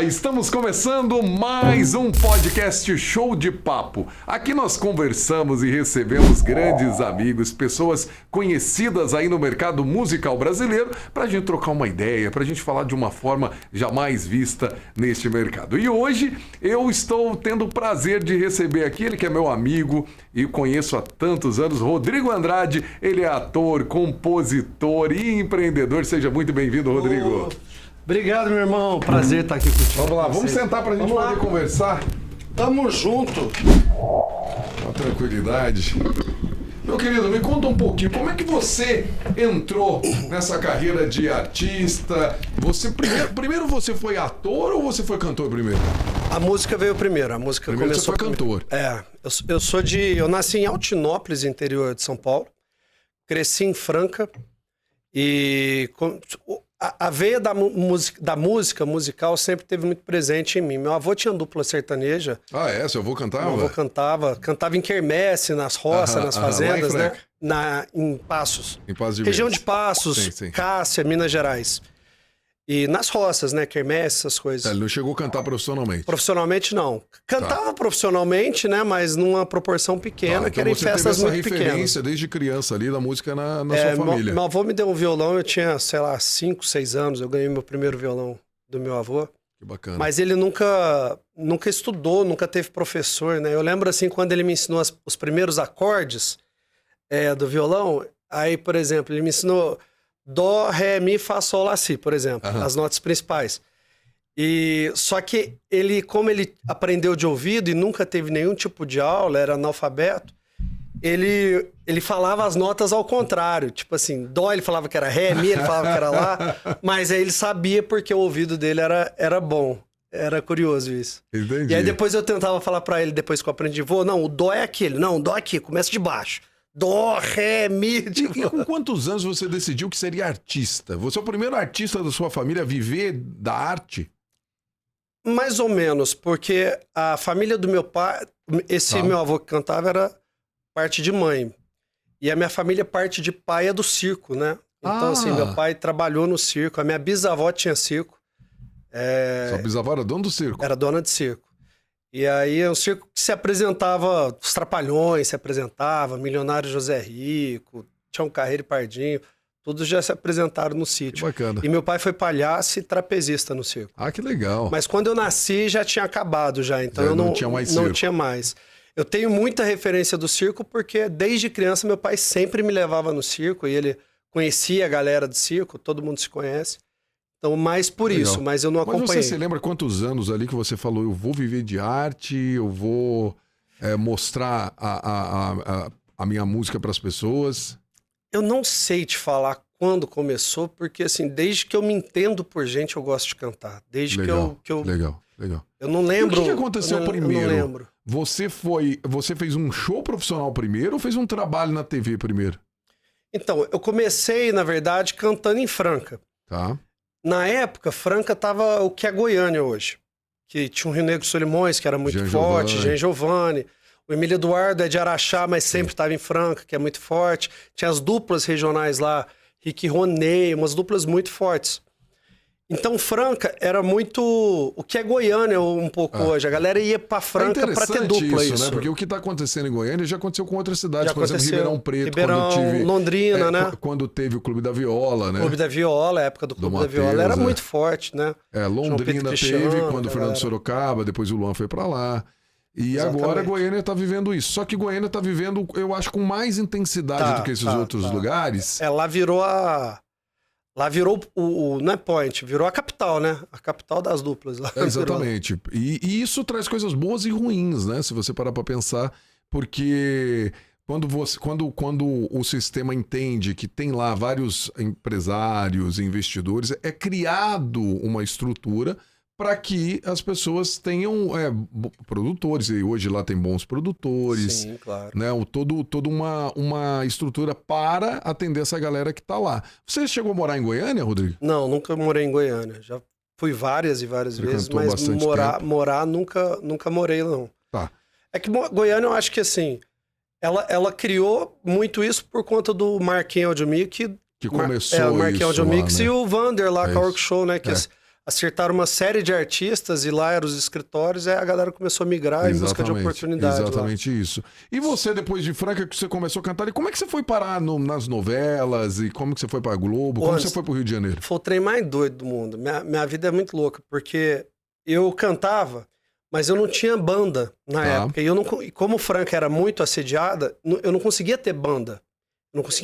Estamos começando mais um podcast Show de Papo. Aqui nós conversamos e recebemos grandes amigos, pessoas conhecidas aí no mercado musical brasileiro, para a gente trocar uma ideia, para a gente falar de uma forma jamais vista neste mercado. E hoje eu estou tendo o prazer de receber aqui ele que é meu amigo e conheço há tantos anos, Rodrigo Andrade. Ele é ator, compositor e empreendedor. Seja muito bem-vindo, Rodrigo. Obrigado, meu irmão. Prazer estar aqui contigo. Vamos lá, vamos sentar pra gente poder conversar. Tamo junto. Com tranquilidade. Meu querido, me conta um pouquinho, como é que você entrou nessa carreira de artista? Você primeiro você foi ator ou você foi cantor primeiro? A música veio primeiro. A música Primeiro começou. você foi cantor. Eu nasci em Altinópolis, interior de São Paulo. Cresci em Franca e a veia da música musical sempre teve muito presente em mim. Meu avô tinha dupla sertaneja. Ah, é? Seu avô cantava? Meu avô cantava em quermesse, nas roças, nas fazendas, né? Em Passos. Em Passos de Região Minas. de Passos, Sim. Cássia, Minas Gerais. E nas roças, né? Quermesse, essas coisas. Ele não chegou a cantar profissionalmente? Profissionalmente, não. Cantava profissionalmente, né? Mas numa proporção pequena, que então era em você festas teve essa muito referência pequenas. desde criança ali da música na sua família. Meu avô me deu um violão, eu tinha, 5, 6 anos, eu ganhei meu primeiro violão do meu avô. Que bacana. Mas ele nunca estudou, nunca teve professor, né? Eu lembro, assim, quando ele me ensinou os primeiros acordes do violão, aí, por exemplo, ele me ensinou Dó, Ré, Mi, Fá, Sol, Lá, Si, por exemplo, as notas principais. E só que como ele aprendeu de ouvido e nunca teve nenhum tipo de aula, era analfabeto, ele falava as notas ao contrário. Tipo assim, Dó ele falava que era Ré, Mi ele falava que era Lá, mas aí ele sabia porque o ouvido dele era bom. Era curioso isso. Entendi. E aí depois eu tentava falar pra ele, depois que eu aprendi, não, o Dó é aquele. Não, o Dó é aqui, começa de baixo. Dó, Ré, Mi... E com quantos anos você decidiu que seria artista? Você é o primeiro artista da sua família a viver da arte? Mais ou menos, porque a família do meu pai... Meu avô que cantava era parte de mãe. E a minha família, parte de pai, é do circo, né? Então, assim, meu pai trabalhou no circo. A minha bisavó tinha circo. Sua bisavó era dona do circo? Era dona de circo. E aí é um circo que se apresentava, os Trapalhões se apresentava, Milionário José Rico, Tião Carreiro e Pardinho, todos já se apresentaram no sítio. Que bacana. E meu pai foi palhaço e trapezista no circo. Ah, que legal. Mas quando eu nasci já tinha acabado já, então Já eu não tinha mais circo. não tinha mais. Eu tenho muita referência do circo porque desde criança meu pai sempre me levava no circo e ele conhecia a galera do circo, todo mundo se conhece. Então, mais por Legal. Isso, mas eu não acompanhei. Mas você se lembra quantos anos ali que você falou, eu vou viver de arte, eu vou mostrar a minha música para as pessoas? Eu não sei te falar quando começou, porque assim, desde que eu me entendo por gente, eu gosto de cantar. Desde legal, que eu... Legal. Eu não lembro... E o que aconteceu primeiro? Eu não lembro. Você fez um show profissional primeiro ou fez um trabalho na TV primeiro? Então, eu comecei, na verdade, cantando em Franca. Tá. Na época, Franca tava o que é Goiânia hoje. Que tinha o Rio Negro Solimões, que era muito forte, Jean Giovanni. O Emílio Eduardo é de Araxá, mas sempre estava em Franca, que é muito forte. Tinha as duplas regionais lá, Rick e Roney, umas duplas muito fortes. Então, Franca era muito... O que é Goiânia um pouco hoje. A galera ia pra Franca pra ter dupla isso, né? Porque o que tá acontecendo em Goiânia já aconteceu com outras cidades. Já por exemplo, Ribeirão Preto, Londrina, né? Quando teve o Clube da Viola, né? Clube da Viola, a época do Clube da Viola era muito forte, né? Londrina teve quando o Fernando Sorocaba, depois o Luan foi pra lá. E agora Goiânia tá vivendo isso. Só que Goiânia tá vivendo, eu acho, com mais intensidade do que esses outros lugares. Lá virou o não é point, virou a capital, né? A capital das duplas. Lá exatamente. E isso traz coisas boas e ruins, né? Se você parar pra pensar, porque quando o sistema entende que tem lá vários empresários, investidores, é criado uma estrutura para que as pessoas tenham produtores, e hoje lá tem bons produtores. Sim, claro. Né, toda uma estrutura para atender essa galera que tá lá. Você chegou a morar em Goiânia, Rodrigo? Não, nunca morei em Goiânia. Já fui várias e várias vezes, mas morar nunca morei, não. Tá. É que Goiânia, eu acho que assim, ela criou muito isso por conta do Marquinhos Audio Mix, que começou o Marquinhos Audio Mix, né? E o Vander lá com a Work Show, né? Que acertaram uma série de artistas e lá eram os escritórios, aí a galera começou a migrar em busca de oportunidade. Exatamente isso. E você, depois de Franca, que você começou a cantar, e como é que você foi parar nas novelas? E como que você foi pra Globo? Como você foi pro Rio de Janeiro? Foi o trem mais doido do mundo. Minha vida é muito louca, porque eu cantava, mas eu não tinha banda na época. E como Franca era muito assediada, eu não conseguia ter banda.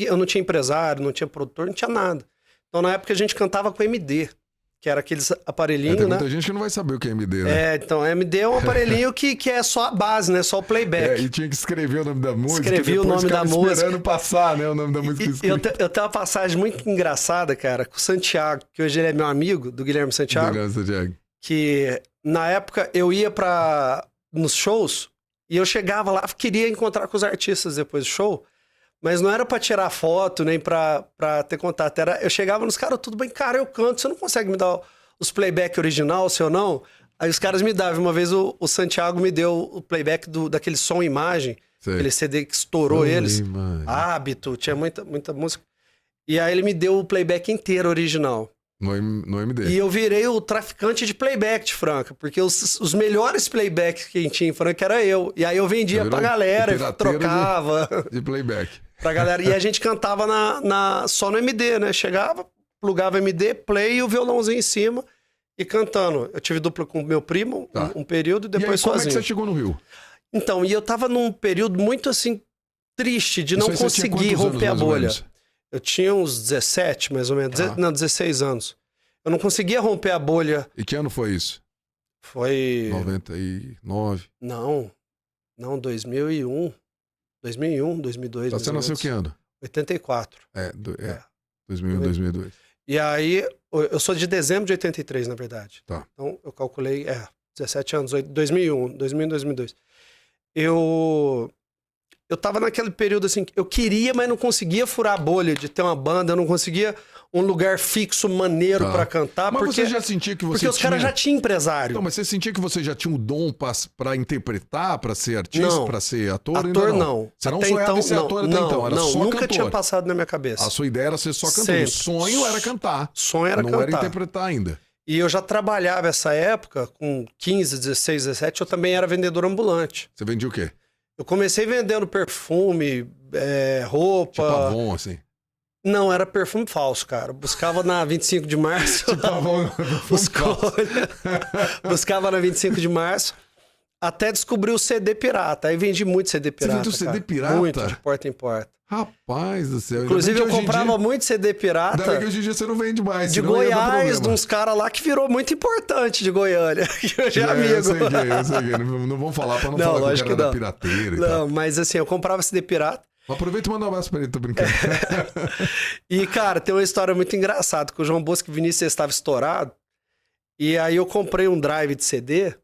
Eu não tinha empresário, não tinha produtor, não tinha nada. Então, na época, a gente cantava com MD, que era aqueles aparelhinhos, tem né? muita gente que não vai saber o que é MD, né? Então, MD é um aparelhinho que é só a base, né? Só o playback. E tinha que escrever o nome da música. Escrevi o nome da música. Esperando passar, né? O nome da música escrita. Eu tenho uma passagem muito engraçada, cara, com o Santiago, que hoje ele é meu amigo, do Guilherme Santiago. Que, na época, eu ia nos shows e eu chegava lá, queria encontrar com os artistas depois do show. Mas não era pra tirar foto, nem pra ter contato. Eu chegava nos caras, tudo bem, cara, eu canto, você não consegue me dar os playback original, se eu não? Aí os caras me davam. Uma vez o Santiago me deu o playback daquele som e imagem, aquele CD que estourou eles. Hábito, tinha muita música. E aí ele me deu o playback inteiro original. No MD. E eu virei o traficante de playback de Franca, porque os melhores playbacks que a gente tinha em Franca era eu. E aí eu vendia pra galera, e trocava. De playback. Pra galera. E a gente cantava só no MD, né? Chegava, plugava MD, play e o violãozinho em cima e cantando. Eu tive dupla com meu primo um período e depois sozinho. Como é que você chegou no Rio? Então, e eu tava num período muito assim, triste de não conseguir romper a bolha. Eu tinha uns 17, mais ou menos. Não, 16 anos. Eu não conseguia romper a bolha. E que ano foi isso? Foi... 99? Não, 2001. 2001, 2002. Você nasceu que ano? 84. 2001, 2002. E aí, eu sou de dezembro de 83, na verdade. Tá. Então, eu calculei, 17 anos, 2001, 2002. Eu tava naquele período assim, eu queria, mas não conseguia furar a bolha de ter uma banda, eu não conseguia um lugar fixo, maneiro pra cantar. Mas você já sentia que você Porque os caras já tinham empresário. Não, mas você sentia que você já tinha um dom pra interpretar, pra ser artista, não. Pra ser ator? Ator não. Você não sonhava em ser ator até então, era só nunca cantor. Tinha passado na minha cabeça. A sua ideia era ser só cantor. Sempre. O sonho era cantar. Sonho era cantar. Não era interpretar ainda. E eu já trabalhava essa época, com 15, 16, 17, eu também era vendedor ambulante. Você vendia o quê? Eu comecei vendendo perfume, roupa... Tipo Avon, assim? Não, era perfume falso, cara. Buscava na 25 de março. Tipo Avon, buscava na 25 de março, até descobrir o CD pirata. Aí vendi muito CD pirata. Você vendeu CD pirata? Muito, de porta em porta. Rapaz do céu. Inclusive, eu comprava muito CD pirata. Ainda bem que hoje em dia você não vende mais. De Goiás, de uns caras lá que virou muito importante de Goiânia. Que hoje é amigo. Eu sei que. Não vamos falar pra não falar lógico que o cara da pirateira e tal. Mas assim, eu comprava CD pirata. Aproveita e manda um abraço pra ele, tô brincando. E, cara, tem uma história muito engraçada, que o João Bosco e Vinícius estava estourado. E aí eu comprei um drive de CD.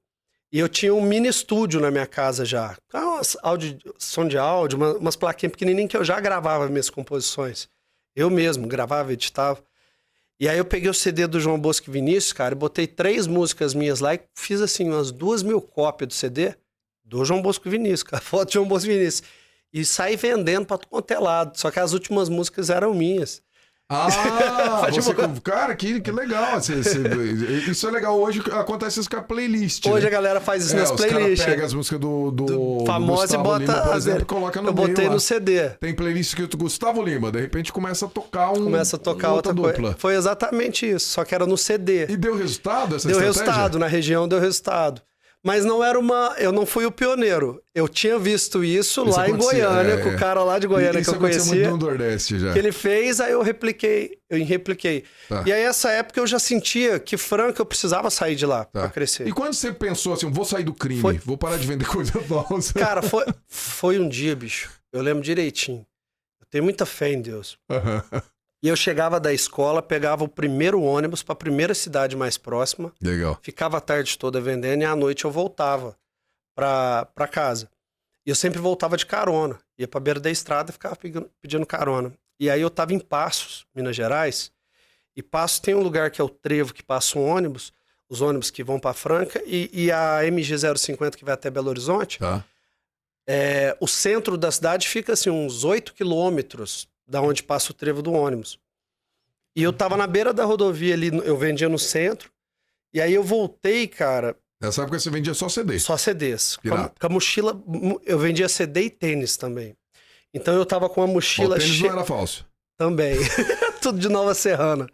E eu tinha um mini estúdio na minha casa já. Som de áudio, umas plaquinhas pequenininhas que eu já gravava minhas composições. Eu mesmo gravava, editava. E aí eu peguei o CD do João Bosco e Vinícius, cara, e botei 3 músicas minhas lá e fiz assim umas 2.000 cópias do CD do João Bosco e Vinícius, cara. Foto de João Bosco e Vinícius. E saí vendendo pra tudo quanto é lado. Só que as últimas músicas eram minhas. Cara, que legal. Isso é legal. Hoje acontece isso com a playlist. Hoje né? a galera faz isso nas playlists. Os caras pegam as músicas do famoso e bota, Lima, por exemplo, e coloca no meio. Eu botei lá. No CD. Tem playlist escrito Gustavo Lima, de repente começa a tocar outra dupla. Coisa. Foi exatamente isso, só que era no CD. E deu resultado essa estratégia? Deu resultado, na região deu resultado. Mas não era eu não fui o pioneiro. Eu tinha visto isso lá em Goiânia, com o cara lá de Goiânia que eu conhecia. Muito no Nordeste já. Que ele fez, aí eu repliquei. Tá. E aí, essa época, eu já sentia que Franca eu precisava sair de lá pra crescer. E quando você pensou assim, vou sair do crime, vou parar de vender coisa falsa? Cara, foi um dia, bicho. Eu lembro direitinho. Eu tenho muita fé em Deus. E eu chegava da escola, pegava o primeiro ônibus para a primeira cidade mais próxima. Legal. Ficava a tarde toda vendendo e à noite eu voltava para casa. E eu sempre voltava de carona. Ia para beira da estrada e ficava pedindo carona. E aí eu tava em Passos, Minas Gerais. E Passos tem um lugar que é o Trevo, que passa um ônibus. Os ônibus que vão para Franca. E a MG 050 que vai até Belo Horizonte. Tá. O centro da cidade fica assim, uns 8 quilômetros da onde passa o trevo do ônibus. E eu tava na beira da rodovia ali, eu vendia no centro, E aí eu voltei, cara, Nessa época você vendia só CD. só CDs. Pirata. Com a mochila, eu vendia CD e tênis também. Então eu tava com a O mochila tênis não era falso. também. Tudo de Nova Serrana.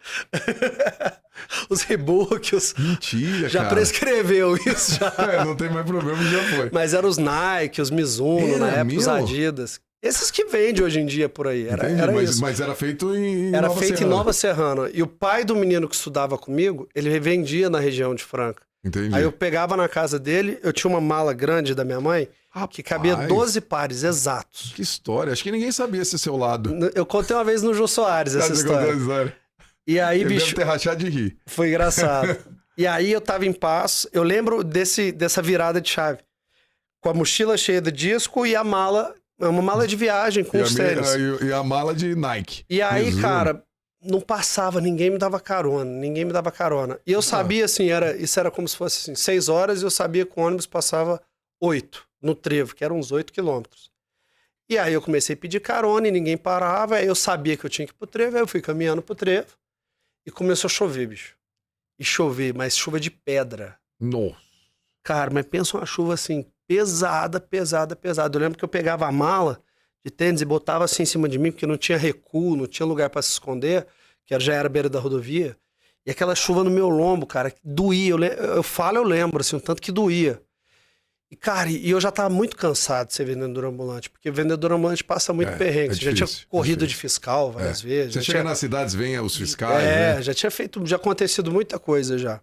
Os Reebok, Mentira, já cara. prescreveu isso já. Não tem mais problema, já foi. Mas eram os Nike, os Mizuno, Era na época os mesmo? Adidas. Esses que vendem hoje em dia por aí. Era Entendi, isso. mas era feito em Era Nova feito em Serrana. Nova Serrana. E o pai do menino que estudava comigo, ele vendia na região de Franca. Entendi. Aí eu pegava na casa dele, eu tinha uma mala grande da minha mãe, que cabia Rapaz, 12 pares exatos. Que história. Acho que ninguém sabia esse seu lado. Eu contei uma vez no Jô Soares essa Você contou a história. história. E aí, Ele bicho, deve ter rachado de rir. foi engraçado. E aí eu tava em paz, eu lembro dessa virada de chave. Com a mochila cheia de disco e a mala, uma mala de viagem com os tênis. E a mala de Nike. E aí, Mizuno. cara, não passava, ninguém me dava carona. E eu sabia, assim, isso era como se fosse assim, 6 horas e eu sabia que o ônibus passava 8 no trevo, que eram uns 8 quilômetros. E aí eu comecei a pedir carona e ninguém parava, aí eu sabia que eu tinha que ir pro trevo, aí eu fui caminhando pro trevo e começou a chover, bicho. E chover, mas chuva de pedra. Nossa. Cara, mas pensa uma chuva assim, pesada. Eu lembro que eu pegava a mala de tênis e botava assim em cima de mim, porque não tinha recuo, não tinha lugar pra se esconder, que já era a beira da rodovia. E aquela chuva no meu lombo, cara, que doía. Eu lembro, assim, o tanto que doía. E, cara, eu já tava muito cansado de ser vendedor ambulante, porque vendedor ambulante passa muito perrengue. Você já tinha corrido de fiscal várias vezes. Você chega nas cidades, vem os fiscais, né? Já tinha já acontecido muita coisa já.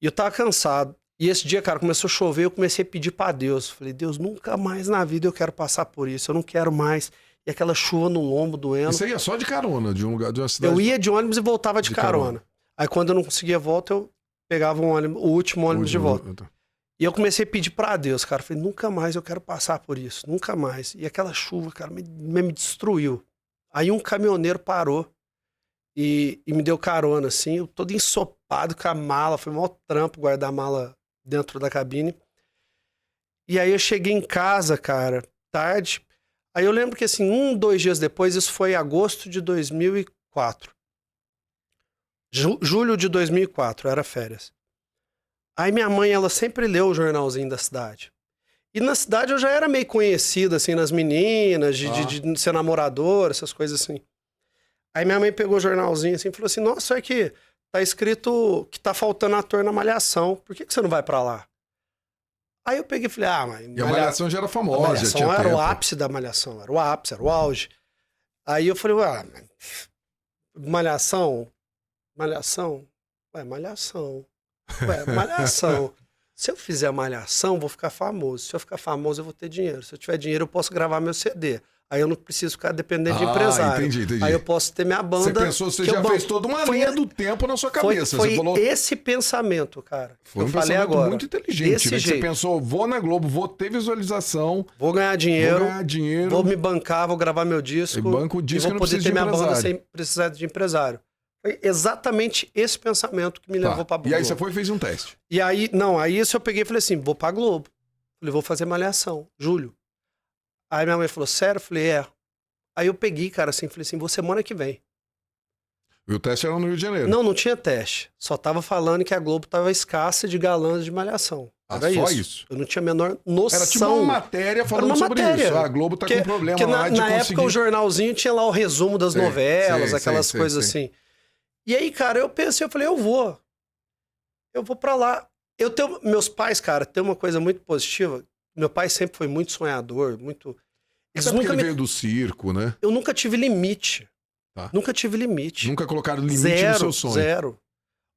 E eu tava cansado. E esse dia, cara, começou a chover, eu comecei a pedir pra Deus. Falei, Deus, nunca mais na vida eu quero passar por isso, eu não quero mais. E aquela chuva no lombo doendo. Você ia só de carona, de um lugar, de uma cidade. Eu ia de ônibus e voltava de carona. Aí quando eu não conseguia volta, eu pegava o último ônibus de volta. E eu comecei a pedir pra Deus, cara. Falei, nunca mais eu quero passar por isso, nunca mais. E aquela chuva, cara, me destruiu. Aí um caminhoneiro parou e me deu carona, assim, eu todo ensopado com a mala. Foi o maior trampo guardar a mala dentro da cabine. E aí eu cheguei em casa, cara, tarde. Aí eu lembro que, assim, 2 dias depois, isso foi em agosto de 2004. Julho de 2004, era férias. Aí minha mãe, ela sempre leu o jornalzinho da cidade. E na cidade eu já era meio conhecido, assim, nas meninas, de ser namorador, essas coisas assim. Aí minha mãe pegou o jornalzinho assim e falou assim, nossa, olha aqui, tá escrito que tá faltando ator na Malhação, por que você não vai pra lá? Aí eu peguei e falei, mas... E a Malhação já era famosa, A Malhação já tinha era tempo. o ápice da Malhação, era o ápice, era o auge. Aí eu falei, Malhação? Malhação. Se eu fizer Malhação, vou ficar famoso. Se eu ficar famoso, eu vou ter dinheiro. Se eu tiver dinheiro, eu posso gravar meu CD. Aí eu não preciso ficar dependendo de empresário. Entendi. Aí eu posso ter minha banda. Você pensou, você já fez toda uma linha do tempo na sua cabeça. Foi você falou... esse pensamento, cara. Foi um falei pensamento agora. muito inteligente. Desse Né? jeito. Você pensou, vou na Globo, vou ter visualização. Vou ganhar dinheiro. Vou me bancar, vou gravar meu disco. E banco o disco, e vou poder ter minha banda sem precisar de empresário. Foi exatamente esse pensamento que me levou pra Globo. E aí você foi e fez um teste. E aí, aí isso eu peguei e falei assim, vou pra Globo. Falei, vou fazer Malhação, julho. Aí minha mãe falou, sério? Eu falei, é. Aí eu peguei, cara, assim, falei assim, vou semana que vem. E o teste era no Rio de Janeiro? Não tinha teste. Só tava falando que a Globo tava escassa de galãs de Malhação. Era só isso? Eu não tinha a menor noção. Era tipo uma matéria falando sobre isso. A Globo tá com problema lá de na época o jornalzinho tinha lá o resumo das novelas, aquelas coisas assim. E aí, cara, eu pensei, eu falei, eu vou pra lá. Meus pais, cara, tem uma coisa muito positiva. Meu pai sempre foi muito sonhador, muito... Ele veio do circo, né? Eu nunca tive limite. Tá. Nunca tive limite. Nunca colocaram limite no seu sonho. Zero.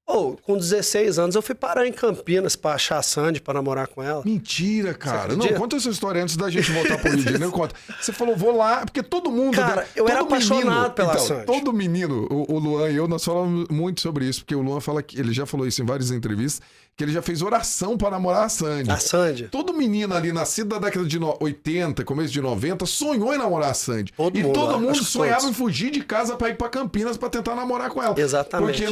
Com 16 anos eu fui parar em Campinas pra achar a Sandy, pra namorar com ela. Mentira, cara. Não, conta essa história antes da gente voltar pro Rio de Janeiro. Conta. Você falou, vou lá, porque todo mundo... Cara, eu era apaixonado pela Sandy. Todo menino, o Luan e eu, nós falamos muito sobre isso, porque o Luan fala que ele já falou isso em várias entrevistas, que ele já fez oração pra namorar a Sandy. A Sandy. Todo menino ali, nascido da década de 80, começo de 90, sonhou em namorar a Sandy. Todo mundo sonhava em fugir de casa pra ir pra Campinas pra tentar namorar com ela. Exatamente.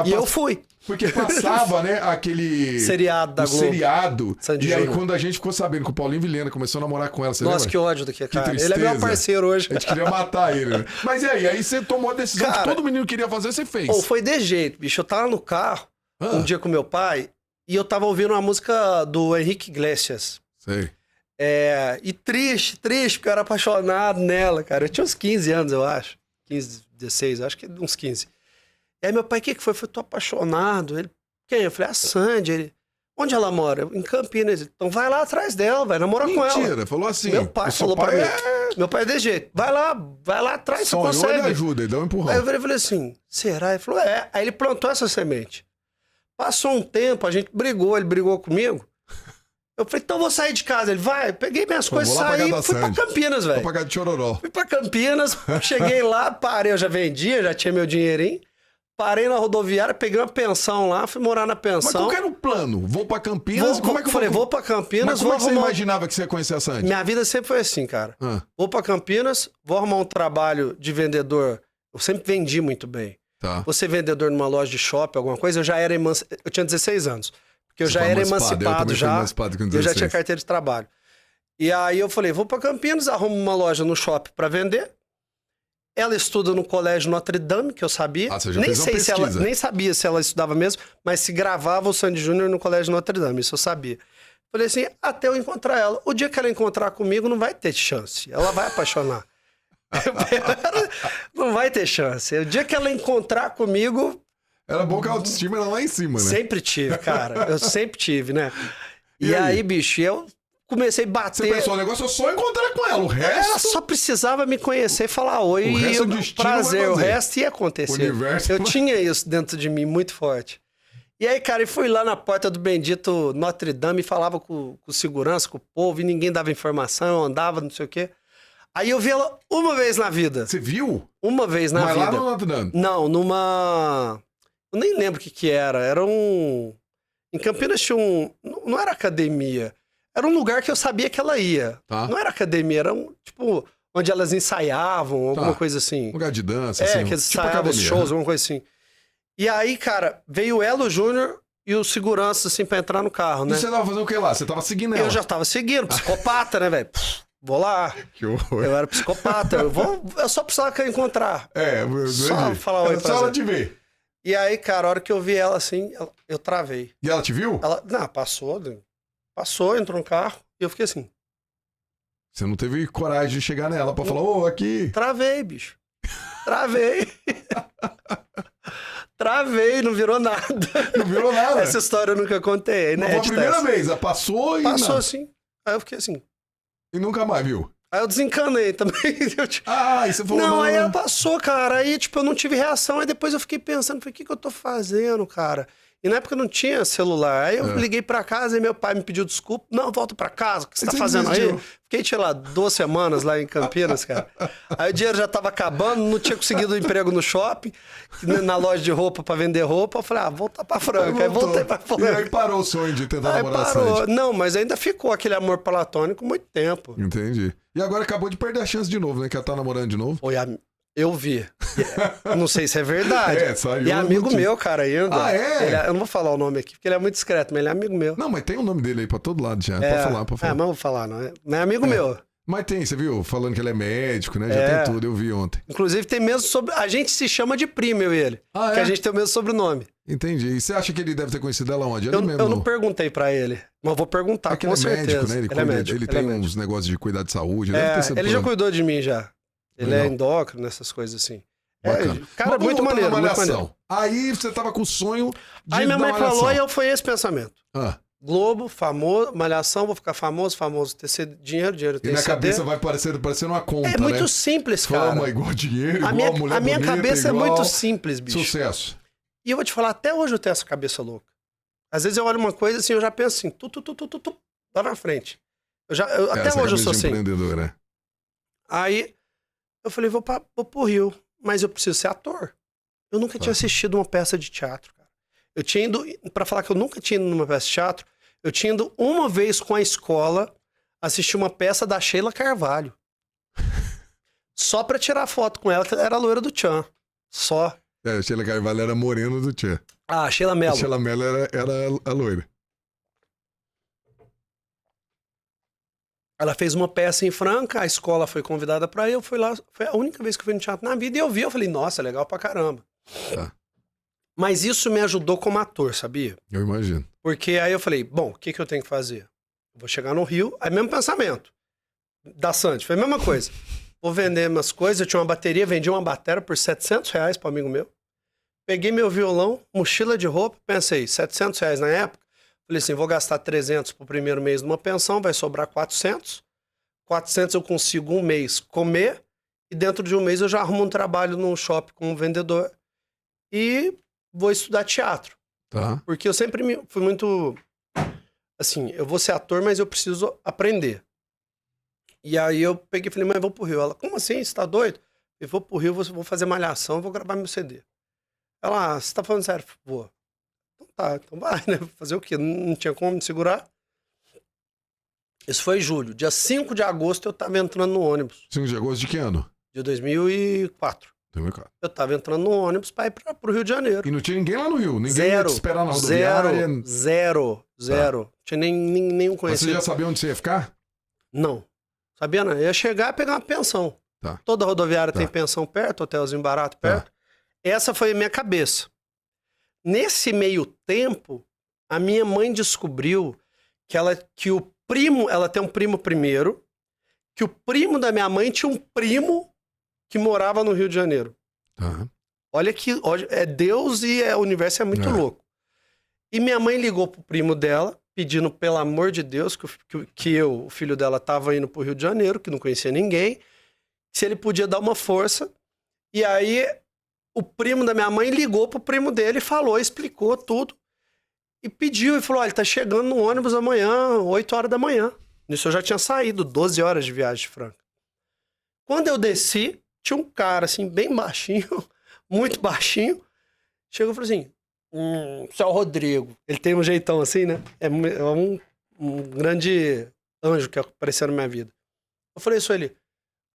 E eu fui. Porque passava, né, aquele... seriado da Globo. Seriado. Sandy e aí, Júnior. quando a gente ficou sabendo que o Paulinho Vilhena começou a namorar com ela, você Nossa, lembra? que ódio daqui, cara. Tristeza. Ele é meu parceiro hoje. A gente queria matar ele, né? Mas e aí? Aí você tomou a decisão que todo menino queria fazer, você fez. Foi de jeito, bicho. Eu tava no carro, um dia com meu pai e eu tava ouvindo uma música do Henrique Iglesias. Sei. E triste, porque eu era apaixonado nela, cara. Eu tinha uns 15 anos, eu acho. 15, 16, acho que uns 15. E aí meu pai, o que foi? Eu falei, tô apaixonado. Ele, quem? Eu falei, a Sandy. Ele, onde ela mora? Em Campinas. Então vai lá atrás dela, vai namorar com ela. Mentira, falou assim. Meu pai falou pra mim. Meu pai é desse jeito. Vai lá atrás, você consegue. Ele ajuda, ele dá um empurrão. Aí eu falei assim, será? Ele falou, é. Aí ele plantou essa semente. Passou um tempo, a gente brigou, ele brigou comigo. Eu falei, então eu vou sair de casa. Ele, vai. Peguei minhas coisas, saí e fui pra Campinas, velho. Vou pagar de Chororó. Fui pra Campinas, cheguei lá, parei, eu já vendia, já tinha meu dinheirinho. Parei na rodoviária, peguei uma pensão lá, fui morar na pensão. Mas qual que era o plano? Vou pra Campinas? Como é que eu falei, vou pra Campinas, Mas como é que você imaginava que você ia conhecer a Sandy? Minha vida sempre foi assim, cara. Vou pra Campinas, vou arrumar um trabalho de vendedor. Eu sempre vendi muito bem. Tá. Vou ser vendedor numa loja de shopping, alguma coisa. Eu já era eu tinha 16 anos. Porque eu já era emancipado já. Eu já tinha carteira de trabalho. E aí eu falei, vou pra Campinas, arrumo uma loja no shopping pra vender. Ela estuda no colégio Notre Dame, que eu sabia. Você já fez uma pesquisa. Nem sabia se ela estudava mesmo, mas se gravava o Sandy Júnior no colégio Notre Dame, isso eu sabia. Falei assim, até eu encontrar ela. O dia que ela encontrar comigo, não vai ter chance. Ela vai apaixonar. Não vai ter chance. O dia que ela encontrar comigo... Era bom que a autoestima era lá em cima, né? Sempre tive, cara. Eu sempre tive, né? E aí, bicho, eu comecei a bater... Você pensou, o negócio é só encontrar com ela, o resto... Ela só precisava me conhecer e falar oi. O resto e prazer, o resto ia acontecer. Eu tinha isso dentro de mim, muito forte. E aí, cara, eu fui lá na porta do bendito Notre Dame e falava com segurança, com o povo, e ninguém dava informação, eu andava, não sei o quê. Aí eu vi ela uma vez na vida. Você viu? Uma vez na vida. Mas lá no Notre Dame? Não, numa... Eu nem lembro o que era. Era um... Em Campinas tinha um... Não era academia. Era um lugar que eu sabia que ela ia. Tá. Não era academia, era um... Tipo, onde elas ensaiavam, alguma coisa assim. Lugar de dança, assim. Que eles ensaiavam os shows, alguma coisa assim. E aí, cara, veio ela, o Júnior e o segurança, assim, pra entrar no carro, né? E você tava fazendo o que lá? Você tava seguindo ela? Eu já tava seguindo, psicopata, né, velho? Vou lá. Que horror. Eu era psicopata. Eu só precisava que eu encontrar. Só falar oi pra só ela te ver. E aí, cara, a hora que eu vi ela assim, eu travei. E ela te viu? Não, passou, entrou no carro e eu fiquei assim. Você não teve coragem de chegar nela pra falar, aqui. Travei, bicho. Travei. Travei, não virou nada. Não virou nada? Essa história eu nunca contei, né? Foi a primeira vez, ela passou e... Passou assim. Aí eu fiquei assim. E nunca mais viu? Aí eu desencanei também. E você falou... Não, aí ela passou, cara. Aí, tipo, eu não tive reação. Aí depois eu fiquei pensando, falei, o que eu tô fazendo, cara? E na época não tinha celular. Aí eu liguei pra casa e meu pai me pediu desculpa. Não, volta pra casa, o que você tá fazendo aí? Fiquei, sei lá, 2 semanas lá em Campinas, cara. Aí o dinheiro já tava acabando, não tinha conseguido um emprego no shopping, na loja de roupa pra vender roupa. Eu falei, voltar pra Franca. Aí voltei pra Franca. E aí parou o sonho de tentar namorar parou. Sandy. Não, mas ainda ficou aquele amor platônico muito tempo. Entendi. E agora acabou de perder a chance de novo, né? Que ela tá namorando de novo. Eu vi. Não sei se é verdade. Saiu. E é amigo meu, cara, ainda. É? Eu não vou falar o nome aqui, porque ele é muito discreto, mas ele é amigo meu. Não, mas tem o nome dele aí pra todo lado já. Pode falar, pode falar. Mas não vou falar, não. Mas é amigo meu. Mas tem, você viu? Falando que ele é médico, né? Já tem tudo, eu vi ontem. Inclusive tem mesmo sobre... A gente se chama de primo, eu e ele. Que a gente tem o mesmo sobrenome. Entendi. E você acha que ele deve ter conhecido ela onde? Eu não perguntei pra ele, mas vou perguntar, com certeza. Médico, né? Ele é médico. Ele tem uns negócios de cuidar de saúde. Ele já cuidou de mim, já. Ele é endócrino, essas coisas assim. Cara, muito maneiro, muito maneiro. Aí você tava com o sonho de Aí minha mãe falou e foi esse pensamento. Globo, famoso, malhação, vou ficar famoso, ter dinheiro, ter E na cabeça vai parecendo uma conta, É muito simples, cara. Fama igual dinheiro, igual mulher A minha bonita, cabeça igual... é muito simples, bicho. Sucesso. E eu vou te falar, até hoje eu tenho essa cabeça louca. Às vezes eu olho uma coisa assim, eu já penso assim, lá na frente. Até hoje eu sou assim. Né? Aí eu falei, vou pro Rio, mas eu preciso ser ator. Eu nunca tinha assistido uma peça de teatro, cara. Eu tinha ido, pra falar que eu nunca tinha ido numa peça de teatro, eu tinha ido uma vez com a escola assistir uma peça da Sheila Carvalho. Só pra tirar foto com ela, que ela era a loira do Tchan. Só. A Sheila Carvalho era moreno do Tchan. A Sheila Mello. A Sheila Mello era a loira. Ela fez uma peça em Franca, a escola foi convidada pra ir, eu fui lá, foi a única vez que eu fui no teatro na vida, e eu falei, nossa, legal pra caramba. Mas isso me ajudou como ator, sabia? Eu imagino. Porque aí eu falei, bom, o que eu tenho que fazer? Eu vou chegar no Rio, aí mesmo pensamento. Da Sandy, foi a mesma coisa. Vou vender umas coisas, eu tinha uma bateria, vendi uma bateria por R$700 para um amigo meu. Peguei meu violão, mochila de roupa, pensei, R$700 na época. Falei assim, vou gastar 300 pro primeiro mês numa pensão, vai sobrar 400. 400 eu consigo um mês comer e dentro de um mês eu já arrumo um trabalho num shopping como vendedor e vou estudar teatro. Tá. Porque eu sempre fui muito, assim, eu vou ser ator, mas eu preciso aprender. E aí eu peguei e falei, mãe, eu vou pro Rio. Ela, como assim? Você tá doido? Eu vou pro Rio, vou fazer malhação, vou gravar meu CD. Ela, você tá falando sério? Vou. Então tá, então vai, né? Fazer o quê? Não tinha como me segurar. Isso foi em julho. Dia 5 de agosto eu tava entrando no ônibus. 5 de agosto de que ano? De 2004. 2004. Eu tava entrando no ônibus pra ir pro Rio de Janeiro. E não tinha ninguém lá no Rio? Ninguém ia te esperar na rodoviária? Zero. Tinha nenhum Mas conhecido. você já sabia onde você ia ficar? Não. Sabia não. Eu ia chegar e pegar uma pensão. Tá. Toda rodoviária Tá. tem pensão perto, hotelzinho barato perto. Essa foi a minha cabeça. Nesse meio tempo, a minha mãe descobriu que o primo, ela tem um primo primeiro, que o primo da minha mãe tinha um primo que morava no Rio de Janeiro. Tá. Olha que é Deus e o universo é muito louco. E minha mãe ligou pro primo dela, pedindo, pelo amor de Deus, que o filho dela tava indo pro Rio de Janeiro, que não conhecia ninguém, se ele podia dar uma força. E aí, o primo da minha mãe ligou pro primo dele, falou, explicou tudo. E pediu, e falou, olha, ele tá chegando no ônibus amanhã, 8 horas da manhã. Nisso eu já tinha saído, 12 horas de viagem de Franca. Quando eu desci, tinha um cara, assim, bem baixinho, muito baixinho, chegou e falou assim, seu Rodrigo. Ele tem um jeitão assim, né? É um grande anjo que apareceu na minha vida. Eu falei isso a ele,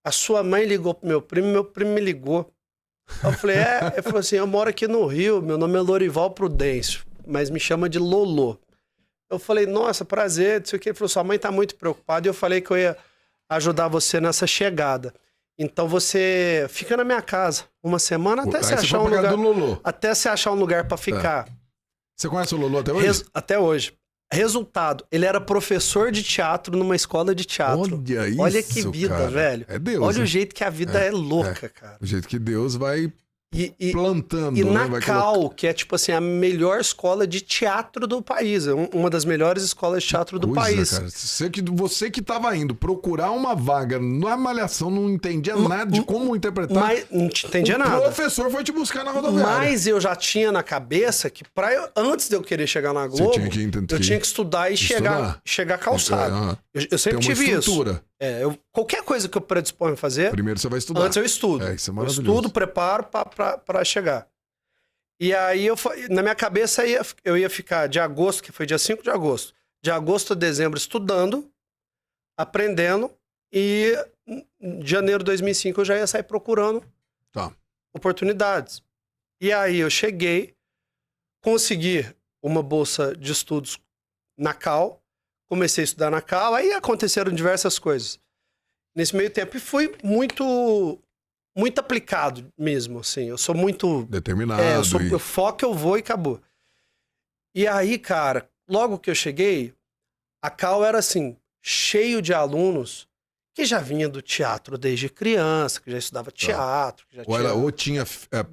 a sua mãe ligou pro meu primo me ligou. Eu falei, ele falou assim, eu moro aqui no Rio, meu nome é Lorival Prudêncio, mas me chama de Lolô. Eu falei, nossa, prazer, não sei o que. Ele falou, sua mãe tá muito preocupada, e eu falei que eu ia ajudar você nessa chegada. Então você fica na minha casa uma semana até você achar um lugar. Até você achar um lugar pra ficar. Você conhece o Lolô até hoje? Até hoje. Resultado, ele era professor de teatro numa escola de teatro. Olha isso, olha que vida, cara. velho. É Deus. Olha o jeito que a vida é louca, cara. O jeito que Deus vai plantando. E né? na vai Cal, que é tipo assim, a melhor escola de teatro do país. É uma das melhores escolas de teatro do país. Cara. Você que tava indo procurar uma vaga na Malhação, não entendia nada de como interpretar. Mas não entendia nada. O professor foi te buscar na rodoviária. Mas eu já tinha na cabeça que antes de eu querer chegar na Globo, eu tinha que estudar e chegar calçado. Eu sempre tive isso. Qualquer coisa que eu predisponho a fazer, primeiro você vai estudar. Antes eu estudo. Isso é maravilhoso. Eu estudo, preparo pra chegar. E aí, na minha cabeça, eu ia ficar de agosto, que foi dia 5 de agosto, de agosto a dezembro estudando, aprendendo, e em janeiro de 2005 eu já ia sair procurando oportunidades. E aí eu cheguei, consegui uma bolsa de estudos na Cal, comecei a estudar na Cal, aí aconteceram diversas coisas. Nesse meio tempo, e fui muito aplicado mesmo, assim. Eu sou muito... determinado. Eu foco, eu vou e acabou. E aí, cara, logo que eu cheguei, a Cal era assim, cheio de alunos que já vinha do teatro desde criança, que já estudava teatro. Que já ou tinha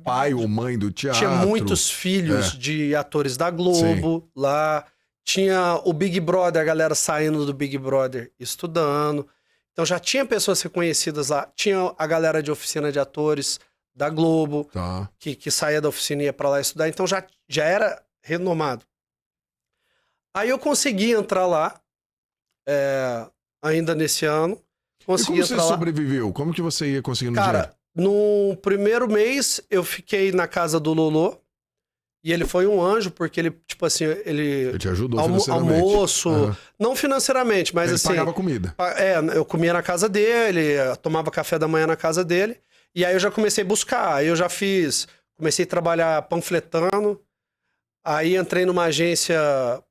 pai ou mãe do teatro. Tinha muitos filhos de atores da Globo lá. Tinha o Big Brother, a galera saindo do Big Brother estudando. Então já tinha pessoas reconhecidas lá. Tinha a galera de oficina de atores da Globo, que saía da oficina e ia pra lá estudar. Então já era renomado. Aí eu consegui entrar lá, ainda nesse ano. Consegui. E como você sobreviveu? Como que você ia conseguindo dinheiro? Cara, no primeiro mês eu fiquei na casa do Lolô. E ele foi um anjo, porque ele, tipo assim, ele te ajudou financeiramente. Almoço, não financeiramente, mas ele assim... pagava comida. Eu comia na casa dele, tomava café da manhã na casa dele, e aí eu já comecei a buscar, aí eu já comecei a trabalhar panfletando, aí entrei numa agência...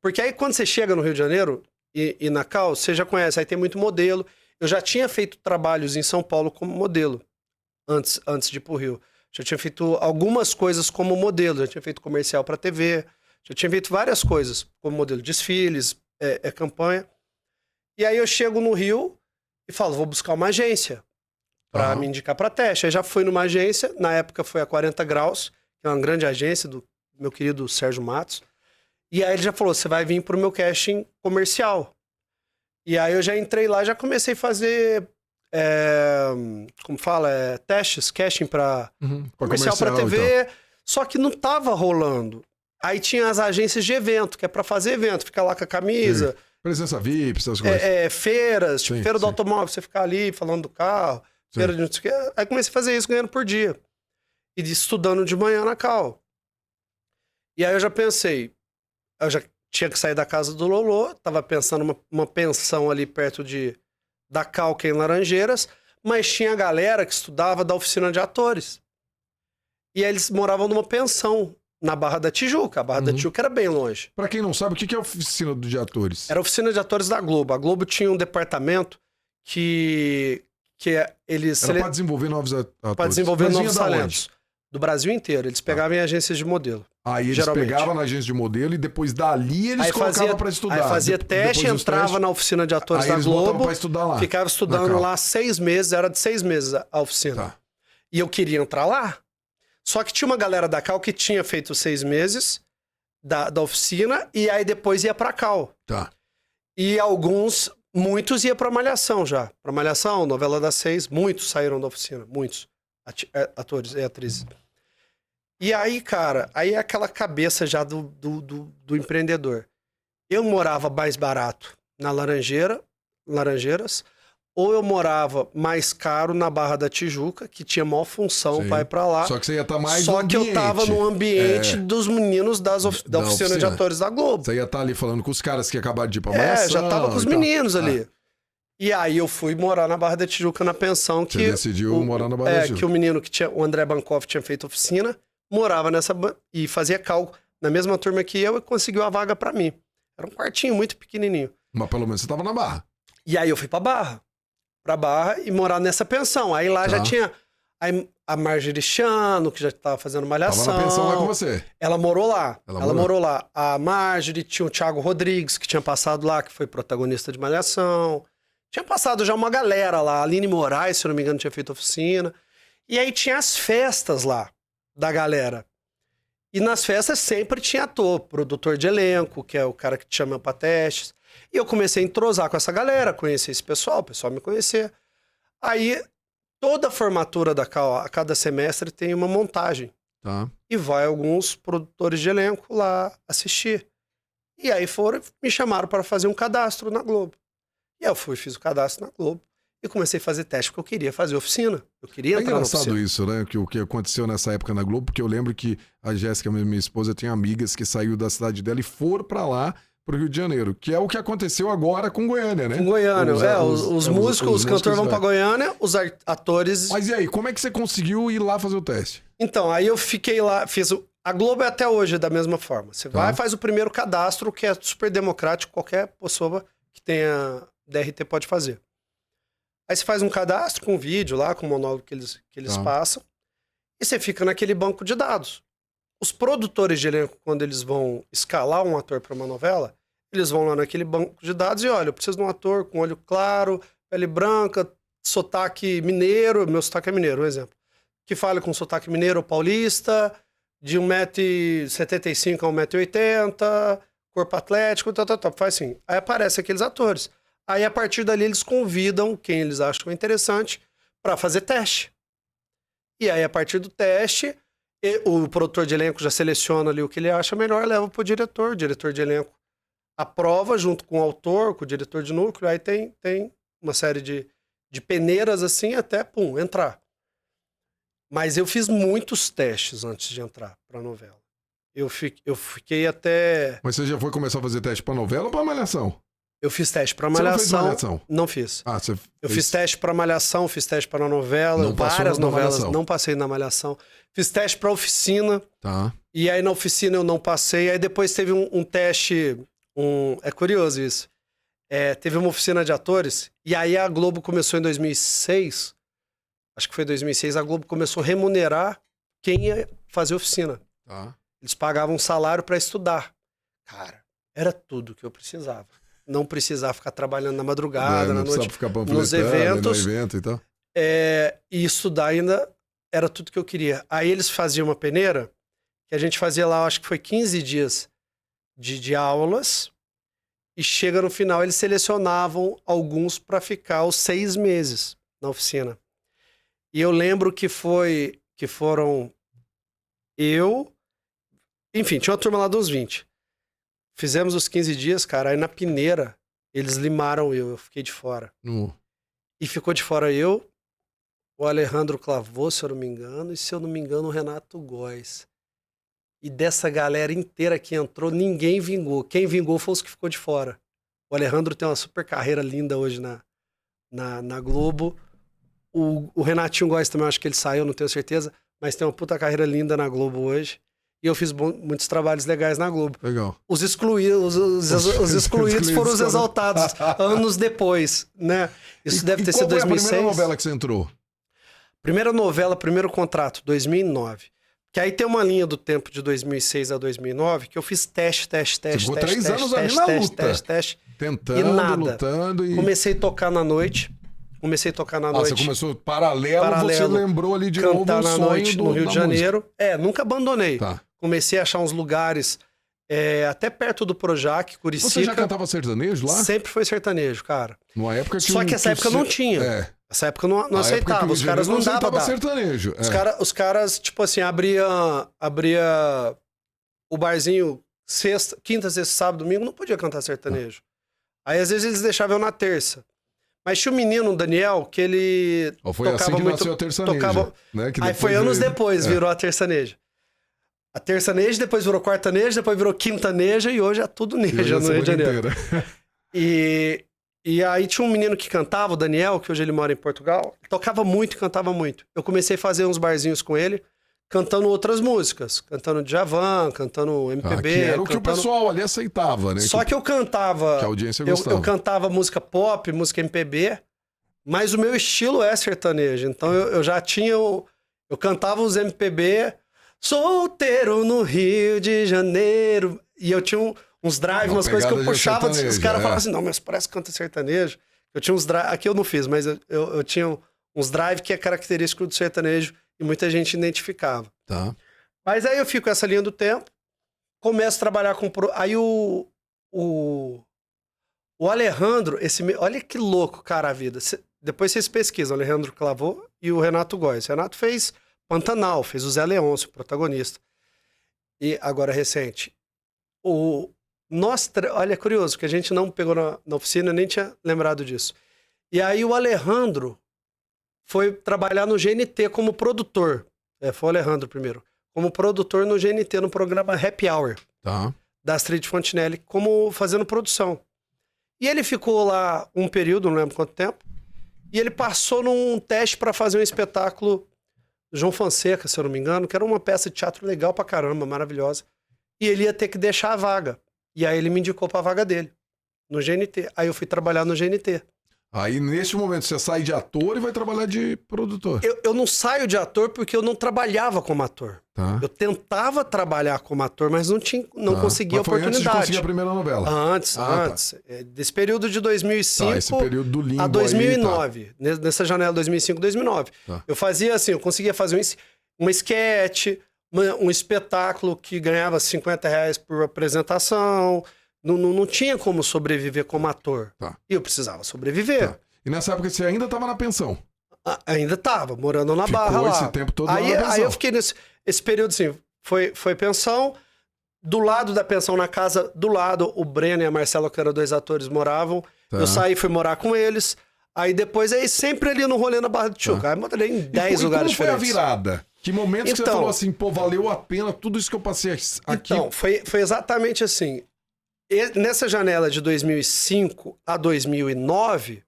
Porque aí quando você chega no Rio de Janeiro, e na Cal, você já conhece, aí tem muito modelo. Eu já tinha feito trabalhos em São Paulo como modelo, antes de ir pro Rio. Já tinha feito algumas coisas como modelo. Já tinha feito comercial para TV. Já tinha feito várias coisas como modelo. Desfiles, campanha. E aí eu chego no Rio e falo, vou buscar uma agência para me indicar para teste. Aí já fui numa agência. Na época foi a 40 Graus, que é uma grande agência do meu querido Sérgio Matos. E aí ele já falou, você vai vir pro meu casting comercial. E aí eu já entrei lá, já comecei a fazer, como fala, testes, casting pra comercial pra TV, então. Só que não tava rolando. Aí tinha as agências de evento, que é pra fazer evento, ficar lá com a camisa. Sim. Presença VIP, essas coisas. Feiras, tipo feira do automóvel, você ficar ali falando do carro, feira de não sei o quê. Aí comecei a fazer isso ganhando por dia. E estudando de manhã na Cal. E aí eu já pensei, eu já tinha que sair da casa do Lolô, tava pensando uma pensão ali perto da Calca em Laranjeiras, mas tinha a galera que estudava da oficina de atores. E aí eles moravam numa pensão na Barra da Tijuca. A Barra da Tijuca era bem longe. Pra quem não sabe, o que é a oficina de atores? Era a oficina de atores da Globo. A Globo tinha um departamento que eles... Era pra desenvolver novos atores. Pra desenvolver novos talentos. Do Brasil inteiro. Eles pegavam em agências de modelo. Aí eles pegavam na agência de modelo e depois dali eles colocavam pra estudar. Aí fazia teste, entrava na oficina de atores da Globo, pra estudar lá, ficava estudando lá 6 meses, era de 6 meses a oficina. Tá. E eu queria entrar lá. Só que tinha uma galera da Cal que tinha feito 6 meses da oficina e aí depois ia pra Cal. Tá. E muitos iam pra Malhação já. Pra Malhação, novela das 6, muitos saíram da oficina, muitos atores e atrizes. E aí, cara, aí é aquela cabeça já do empreendedor. Eu morava mais barato na Laranjeiras, ou eu morava mais caro na Barra da Tijuca, que tinha maior função para ir para lá. Só que você ia estar mais Só que eu tava no ambiente dos meninos da oficina de atores da Globo. Você ia estar ali falando com os caras que acabaram de ir pra Malhação. Já tava com os meninos ali. E aí eu fui morar na Barra da Tijuca na pensão que... Você decidiu morar na Barra da Tijuca. Que o menino o André Bancoff tinha feito oficina, morava e fazia cálculo na mesma turma que eu e conseguiu a vaga pra mim. Era um quartinho muito pequenininho. Mas pelo menos você tava na Barra. E aí eu fui pra Barra e morar nessa pensão. Aí lá já tinha a Marjorie Chano, que já tava fazendo Malhação. Tava na pensão lá com você. Ela morou lá. Ela morou lá. A Marjorie, tinha o Thiago Rodrigues, que tinha passado lá, que foi protagonista de Malhação. Tinha passado já uma galera lá. A Aline Moraes, se eu não me engano, tinha feito oficina. E aí tinha as festas lá da galera. E nas festas sempre tinha ator, produtor de elenco, que é o cara que te chama pra testes. E eu comecei a entrosar com essa galera, conhecer esse pessoal, o pessoal me conhecer. Aí, toda a formatura da Cal, a cada semestre, tem uma montagem. Tá. E vai alguns produtores de elenco lá assistir. E aí me chamaram para fazer um cadastro na Globo. E eu fiz o cadastro na Globo. E comecei a fazer teste, porque eu queria fazer oficina. Eu queria entrar na oficina. É engraçado isso, né? O que aconteceu nessa época na Globo, porque eu lembro que a Jéssica, minha esposa, tem amigas que saiu da cidade dela e foram pra lá, pro Rio de Janeiro. Que é o que aconteceu agora com Goiânia, né? Com Goiânia, os músicos, os cantores vão pra Goiânia, os atores... Mas e aí, como é que você conseguiu ir lá fazer o teste? Então, aí eu fiquei lá, A Globo é até hoje da mesma forma. Você vai e faz o primeiro cadastro, que é super democrático, qualquer pessoa que tenha DRT pode fazer. Aí você faz um cadastro com vídeo lá, com o monólogo que eles passam, e você fica naquele banco de dados. Os produtores de elenco, quando eles vão escalar um ator para uma novela, eles vão lá naquele banco de dados e olha, eu preciso de um ator com olho claro, pele branca, sotaque mineiro, meu sotaque é mineiro, um exemplo, que fale com sotaque mineiro ou paulista, de 1,75 m a 1,80 m, corpo atlético, faz assim. Aí aparecem aqueles atores. Aí, a partir dali, eles convidam quem eles acham interessante para fazer teste. E aí, a partir do teste, o produtor de elenco já seleciona ali o que ele acha melhor, leva pro diretor. O diretor de elenco aprova junto com o autor, com o diretor de núcleo. Aí tem uma série de peneiras assim até, entrar. Mas eu fiz muitos testes antes de entrar pra novela. Eu fiquei até... Mas você já foi começar a fazer teste pra novela ou pra Malhação? Eu fiz teste pra Malhação. Você não fez Malhação? Não fiz. Eu fiz teste pra Malhação, fiz teste pra novela, várias novelas, não passei na Malhação. Fiz teste pra oficina. Tá. E aí na oficina eu não passei. Aí depois teve um teste. É curioso isso. Teve uma oficina de atores. E aí a Globo começou em 2006. Acho que foi 2006. A Globo começou a remunerar quem ia fazer oficina. Tá. Eles pagavam um salário para estudar. Cara, era tudo que eu precisava. Não precisava ficar trabalhando na madrugada, na noite, ficar nos eventos. No evento e tal. E estudar ainda era tudo que eu queria. Aí eles faziam uma peneira, que a gente fazia lá, acho que foi 15 dias de aulas, e chega no final, eles selecionavam alguns para ficar os 6 meses na oficina. E eu lembro que foram eu... Enfim, tinha uma turma lá dos 20. Fizemos os 15 dias, cara, aí na peneira, eles limaram eu fiquei de fora. E ficou de fora eu, o Alejandro Clavô, se eu não me engano, e se eu não me engano, o Renato Góes. E dessa galera inteira que entrou, ninguém vingou. Quem vingou foi os que ficou de fora. O Alejandro tem uma super carreira linda hoje na Globo. O Renatinho Góes também, acho que ele saiu, não tenho certeza, mas tem uma puta carreira linda na Globo hoje. E eu fiz muitos trabalhos legais na Globo. Legal. Os excluídos foram os exaltados anos depois, né? Isso deve ter sido 2006. Qual foi a primeira novela que você entrou? Primeira novela, primeiro contrato, 2009. Que aí tem uma linha do tempo de 2006 a 2009 que eu fiz teste. Ficou 3 anos ali na luta. Tentando, e nada. Lutando e... Comecei a tocar na noite. Você começou paralelo, você lembrou ali de novo cantar o na sonho noite no Rio de Janeiro. Nunca abandonei. Tá. Comecei a achar uns lugares até perto do Projac, Curicica. Você já cantava sertanejo lá? Sempre foi sertanejo, cara. Numa época que Só que essa época não tinha. Essa época não aceitava. Os caras não davam sertanejo. Os caras, tipo assim, abria o barzinho quinta, sexta, sábado, domingo, não podia cantar sertanejo. Aí às vezes eles deixavam eu na terça. Mas tinha um menino, o Daniel, que ele foi tocava assim que muito. Nasceu a terçaneja, né? Aí foi anos depois, virou a terçaneja. A terçaneja, depois virou quartaneja, depois virou quintaneja e hoje é tudo neja no Rio de Janeiro. E aí tinha um menino que cantava, o Daniel, que hoje ele mora em Portugal. Tocava muito e cantava muito. Eu comecei a fazer uns barzinhos com ele, cantando outras músicas. Cantando Djavan, cantando MPB. Que era o que o pessoal ali aceitava, né? Só que eu cantava... Que a audiência gostava. Eu cantava música pop, música MPB, mas o meu estilo é sertanejo. Então eu já tinha... Eu cantava os MPB... Solteiro no Rio de Janeiro. E eu tinha uns drives, umas coisas que eu puxava. Os caras falavam assim, não, mas parece que canta sertanejo. Eu tinha uns drives, aqui eu não fiz, mas eu tinha uns drives que é característico do sertanejo e muita gente identificava. Tá. Mas aí eu fico com essa linha do tempo, começo a trabalhar com... Aí o Alejandro, olha que louco, cara, a vida. Depois vocês pesquisam, o Alejandro Clavô e o Renato Góes. O Renato fez Pantanal, fez o Zé Leôncio, protagonista. E agora, recente, olha, é curioso, que a gente não pegou na oficina, nem tinha lembrado disso. E aí o Alejandro foi trabalhar no GNT como produtor. Foi o Alejandro primeiro. Como produtor no GNT, no programa Happy Hour. Tá. Da Astrid Fontinelli, como fazendo produção. E ele ficou lá um período, não lembro quanto tempo, e ele passou num teste para fazer um espetáculo João Fonseca, se eu não me engano, que era uma peça de teatro legal pra caramba, maravilhosa. E ele ia ter que deixar a vaga. E aí ele me indicou pra vaga dele, no GNT. Aí eu fui trabalhar no GNT. Aí, neste momento, você sai de ator e vai trabalhar de produtor. Eu não saio de ator porque eu não trabalhava como ator. Tá. Eu tentava trabalhar como ator, mas não conseguia oportunidade. Antes de conseguir a primeira novela? Antes. Tá. Desse período de 2005 esse período do limbo a 2009. Aí, tá. Nessa janela 2005, 2009. Tá. Eu fazia assim, eu conseguia fazer um esquete, um espetáculo que ganhava R$50 por apresentação. Não tinha como sobreviver como ator. Tá. E eu precisava sobreviver. Tá. E nessa época você ainda estava na pensão? Ainda estava, morando na Barra lá. Ficou esse tempo todo aí, na pensão. Aí eu fiquei esse período assim, foi pensão. Do lado da pensão, na casa do lado, o Breno e a Marcela, que eram 2 atores, moravam. Tá. Eu saí e fui morar com eles. Aí depois, sempre ali no rolê na Barra do Tijuca. Tá. Aí morei em 10 lugares diferentes. Como foi a virada? Que momento que você falou assim, pô, valeu a pena tudo isso que eu passei aqui? Então, foi exatamente assim. Nessa janela de 2005 a 2009,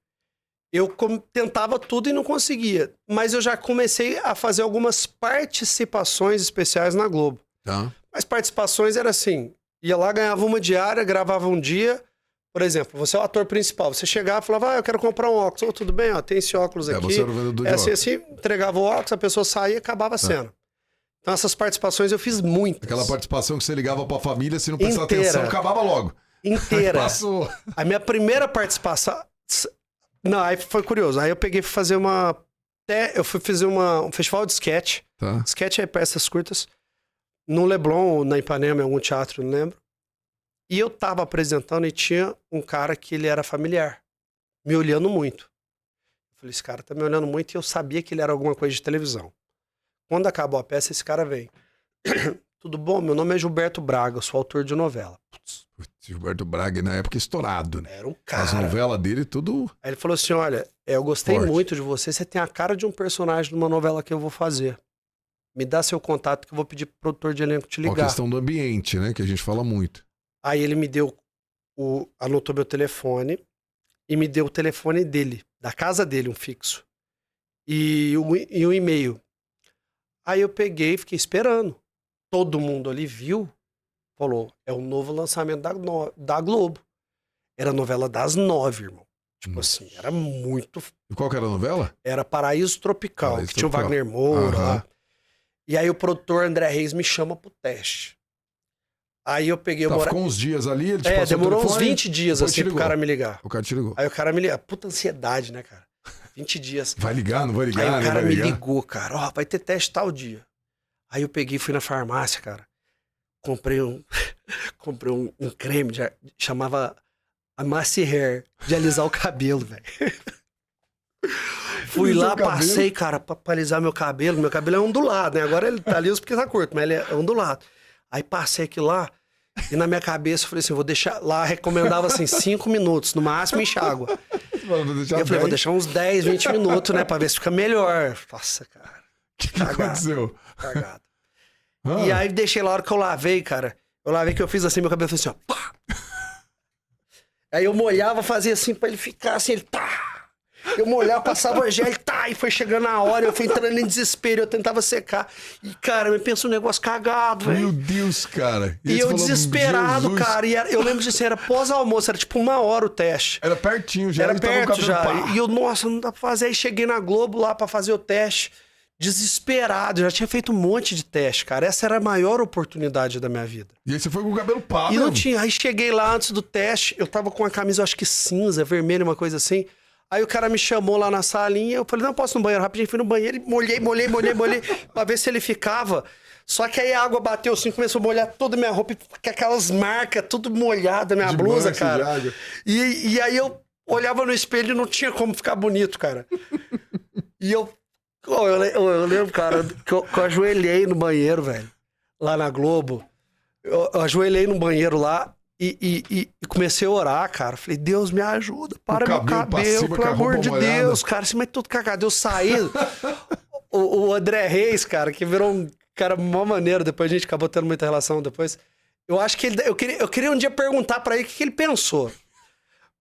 eu tentava tudo e não conseguia. Mas eu já comecei a fazer algumas participações especiais na Globo. Tá. Mas participações era assim, ia lá, ganhava uma diária, gravava um dia. Por exemplo, você é o ator principal. Você chegava e falava, eu quero comprar um óculos. Tudo bem, tem esse óculos aqui. Você era o vendedor de óculos. Assim, entregava o óculos, a pessoa saía e acabava a cena. Então essas participações eu fiz muitas. Aquela participação que você ligava pra família, se não prestar Inteira. atenção, acabava logo. Inteira. Passou. A minha primeira participação... Não, aí foi curioso. Aí eu peguei pra fazer eu fui fazer um festival de sketch. Tá. Sketch é peças curtas. No Leblon, ou na Ipanema, em algum teatro, não lembro. E eu tava apresentando e tinha um cara que ele era familiar. Me olhando muito. Eu falei, esse cara tá me olhando muito e eu sabia que ele era alguma coisa de televisão. Quando acabou a peça, esse cara vem. Tudo bom? Meu nome é Gilberto Braga, eu sou autor de novela. Putz, Gilberto Braga, na época, estourado, né? Era um cara. As novelas dele, tudo... Aí ele falou assim, olha, eu gostei Forte. muito de você, você tem a cara de um personagem de uma novela que eu vou fazer. Me dá seu contato que eu vou pedir pro produtor de elenco te Uma ligar. questão do ambiente, né? Que a gente fala muito. Aí ele me deu, anotou meu telefone e me deu o telefone dele, da casa dele, um fixo. E um e-mail. Aí eu peguei e fiquei esperando. Todo mundo ali viu, falou, é o novo lançamento da Globo. Era a novela das 9, irmão. Tipo assim, era muito... E qual que era a novela? Era Paraíso Tropical, Paraíso que tinha o Tropical. Wagner Moura Aham. lá. E aí o produtor André Reis me chama pro teste. Aí eu peguei... Tá, ficou uns dias ali, ele te É, passou o demorou uns telefone, 20 dias depois assim te pro ligou. cara me ligar. O cara te ligou. Aí o cara me liga. Puta ansiedade, né, cara? 20 dias. Vai ligar, não vai ligar, Aí o não cara vai me ligar? ligou, cara. Ó, vai ter teste tal dia. Aí eu peguei e fui na farmácia, cara. Comprei um creme, chamava Amacy Hair, de alisar o cabelo, velho. Fui Alisou lá, o cabelo? passei, cara, pra alisar meu cabelo. Meu cabelo é ondulado, né? Agora ele tá liso porque tá curto, mas ele é ondulado. Aí passei aqui lá, e na minha cabeça eu falei assim, vou deixar... Lá recomendava assim, 5 minutos, no máximo enxágua. Vou deixar E eu falei, vou bem. deixar uns 10, 20 minutos, né? Pra ver se fica melhor. Nossa, cara. O que Cagado. aconteceu? Cagado. Ah, E aí deixei lá, a hora que eu lavei, cara. Eu lavei que eu fiz assim, meu cabelo fez assim, ó. Pá! Aí eu molhava, fazia assim pra ele ficar assim, ele tá. Eu molhava, passava o gel, ele tá. E foi chegando a hora, eu fui entrando em desespero, eu tentava secar. E, cara, eu penso um negócio cagado, Meu velho. Deus, cara. E aí você eu falou, desesperado, Jesus. cara. E eu lembro disso, era pós-almoço, era tipo 1 hora o teste. Era pertinho já. Era ele tava com o perto cabelo já. pá. E eu, nossa, não dá pra fazer. Aí cheguei na Globo lá pra fazer o teste. Desesperado. Já tinha feito um monte de teste, cara. Essa era a maior oportunidade da minha vida. E aí você foi com o cabelo pá, E não mesmo. tinha. Aí cheguei lá antes do teste. Eu tava com uma camisa, eu acho que cinza, vermelha, uma coisa assim. Aí o cara me chamou lá na salinha. Eu falei, não, posso ir no banheiro rapidinho. Fui no banheiro e molhei pra ver se ele ficava. Só que aí a água bateu assim, começou a molhar toda a minha roupa, com aquelas marcas, tudo molhada, minha De blusa, mancha de cara. água. E aí eu olhava no espelho e não tinha como ficar bonito, cara. E eu lembro, cara, que eu ajoelhei no banheiro, velho, lá na Globo. Eu ajoelhei no banheiro lá e comecei a orar, cara. Falei, Deus, me ajuda, para meu cabelo pra cabelo, cima, pelo com a amor roupa de molhada. Deus, cara. Assim, mas tudo cagado. Eu saí. o André Reis, cara, que virou um cara mó maneiro, depois a gente acabou tendo muita relação depois. Eu acho que eu queria um dia perguntar pra ele o que ele pensou.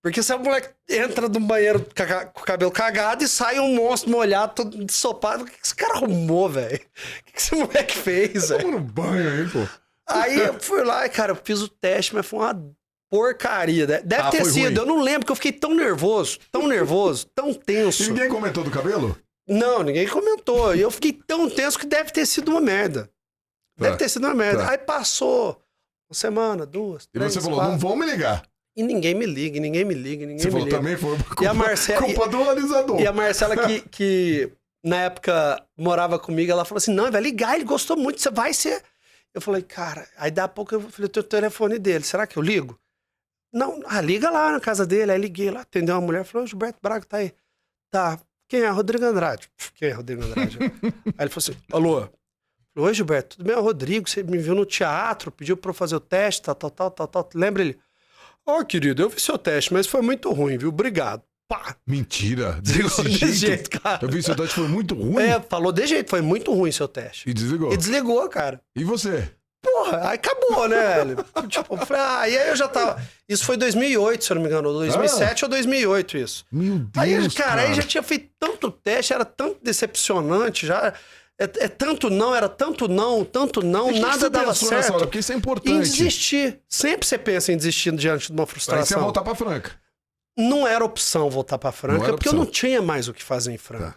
Porque se o moleque entra no banheiro com o cabelo cagado e sai um monstro molhado, todo ensopado, o que esse cara arrumou, velho? O que esse moleque fez, velho? Tamo no banho aí, pô. Aí eu fui lá e, cara, eu fiz o teste, mas foi uma porcaria. Deve ter foi sido, ruim. eu não lembro, porque eu fiquei tão nervoso, tão E tenso. ninguém comentou do cabelo? Não, ninguém comentou. E eu fiquei tão tenso que deve ter sido uma merda. Deve ter sido uma merda. tá. Aí passou uma semana, 2, E 3, você falou, 4. não vão me ligar. E ninguém me liga, ninguém me liga. Você falou, também foi E a Marcela- culpa do alisador. E a Marcela, que na época morava comigo, ela falou assim, não, ele vai ligar, ele gostou muito, você vai ser... Eu falei, cara, aí daqui a pouco eu falei, eu tenho o telefone dele, será que eu ligo? Não, liga lá na casa dele. Aí liguei lá, atendeu uma mulher, falou, Gilberto Braga tá aí. Tá, quem é? Rodrigo Andrade. Quem é Rodrigo Andrade? Aí ele falou assim, alô? Oi, Gilberto, tudo bem? É o Rodrigo, você me viu no teatro, pediu pra eu fazer o teste, tal. Lembra ele? Ó, querido, eu vi seu teste, mas foi muito ruim, viu? Obrigado. Pá. Mentira. Desligou Desse desse jeito. jeito, cara. Eu vi seu teste, foi muito ruim. É, falou de jeito, foi muito ruim seu teste. E desligou. E desligou, cara. E você? Porra, aí acabou, né, velho? Tipo, eu falei, e aí eu já tava... Isso foi 2008, se eu não me engano, 2007 ou 2008 isso. Meu Deus, Aí, cara, aí já tinha feito tanto teste, era tanto decepcionante, já... tanto não, E que nada você dava pensou nessa certo. hora? Porque isso é importante. Em desistir. Sempre você pensa em desistir diante de uma Aí você ia frustração. voltar pra Franca. Não era opção voltar pra Não Franca, era porque eu opção. não tinha mais o que fazer em Franca. Tá.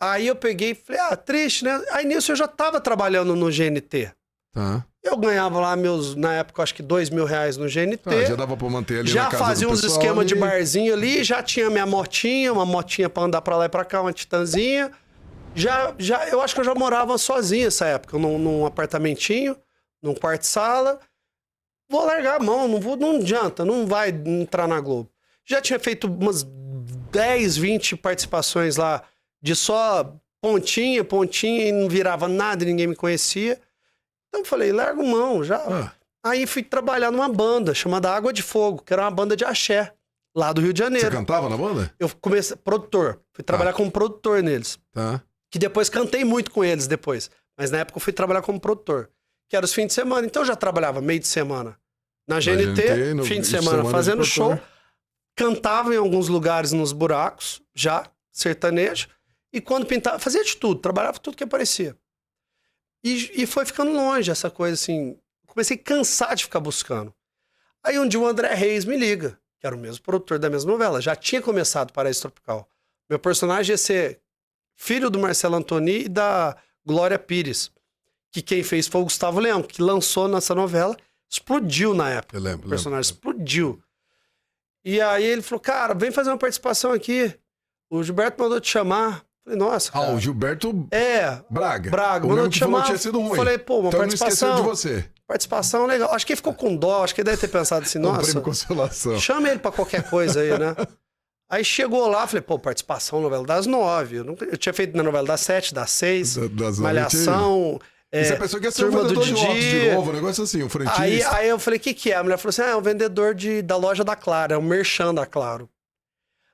Aí eu peguei e falei, triste, né? Aí nisso eu já tava trabalhando no GNT. Tá. Eu ganhava lá na época, acho que R$2.000 no GNT. Já dava pra manter ali já na casa fazia do uns pessoal esquemas ali. de barzinho ali, já tinha minha motinha, uma motinha pra andar pra lá e pra cá, uma titanzinha. Eu acho que eu já morava sozinho nessa época, num apartamentinho, num quarto-sala. Vou largar a mão, não adianta, não vai entrar na Globo. Já tinha feito umas 10, 20 participações lá, de só pontinha, e não virava nada, ninguém me conhecia. Então eu falei, largo mão, já. Aí fui trabalhar numa banda chamada Água de Fogo, que era uma banda de axé, lá do Rio de Janeiro. Você cantava na banda? Eu comecei, produtor, fui trabalhar como produtor neles. Tá. Que depois cantei muito com eles depois. Mas na época eu fui trabalhar como produtor, que era os fins de semana. Então eu já trabalhava meio de semana na GNT, fim de semana fazendo show. Cantava em alguns lugares nos buracos, já, sertanejo. E quando pintava, fazia de tudo, trabalhava tudo que aparecia. E foi ficando longe essa coisa assim. Comecei a cansar de ficar buscando. Aí um dia o André Reis me liga, que era o mesmo produtor da mesma novela. Já tinha começado Paraíso Tropical. Meu personagem ia ser filho do Marcelo Antoni e da Glória Pires. Que quem fez foi o Gustavo Leão, que lançou nessa novela. Explodiu na época. Eu lembro. O personagem explodiu. E aí ele falou, cara, vem fazer uma participação aqui. O Gilberto mandou te chamar. Falei, nossa, cara. O Gilberto Braga. O Mandou mesmo te que falou chamar. tinha sido ruim. Falei, pô, uma então participação. Não esqueceu de você. Participação legal. Acho que ele ficou com dó. Acho que ele deve ter pensado assim, Um nossa. prêmio consolação. Chama ele pra qualquer coisa aí, né? Aí chegou lá, falei, pô, participação, novela das 9. Eu tinha feito na novela das 7, das 6. Das Malhação. E você pensou que ia ser um Turma do vendedor de óculos de Didi. novo, um negócio assim, um frentista. Aí eu falei, o que é? A mulher falou assim, é um vendedor da loja da Claro, é um merchan da Claro.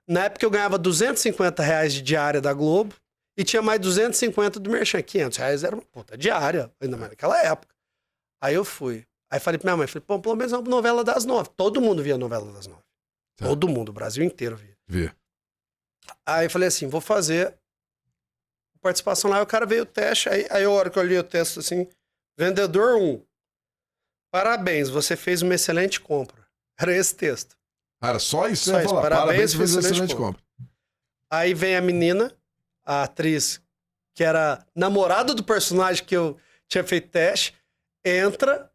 Na época eu ganhava R$250 de diária da Globo e tinha mais 250 do merchan. R$500 era uma puta diária, ainda mais naquela época. Aí eu fui. Aí falei pra minha mãe, falei, pô, pelo menos uma novela das 9. Todo mundo via a novela das 9. Tá. Todo mundo, o Brasil inteiro via. Vê. Aí eu falei assim, vou fazer participação lá. E o cara veio o teste, aí a hora que eu li o texto assim, vendedor 1, parabéns, você fez uma excelente compra. Era esse texto. Cara, só isso Só você ia isso, falar. parabéns, Fez uma excelente compra. Aí vem a menina, a atriz, que era namorada do personagem que eu tinha feito teste, entra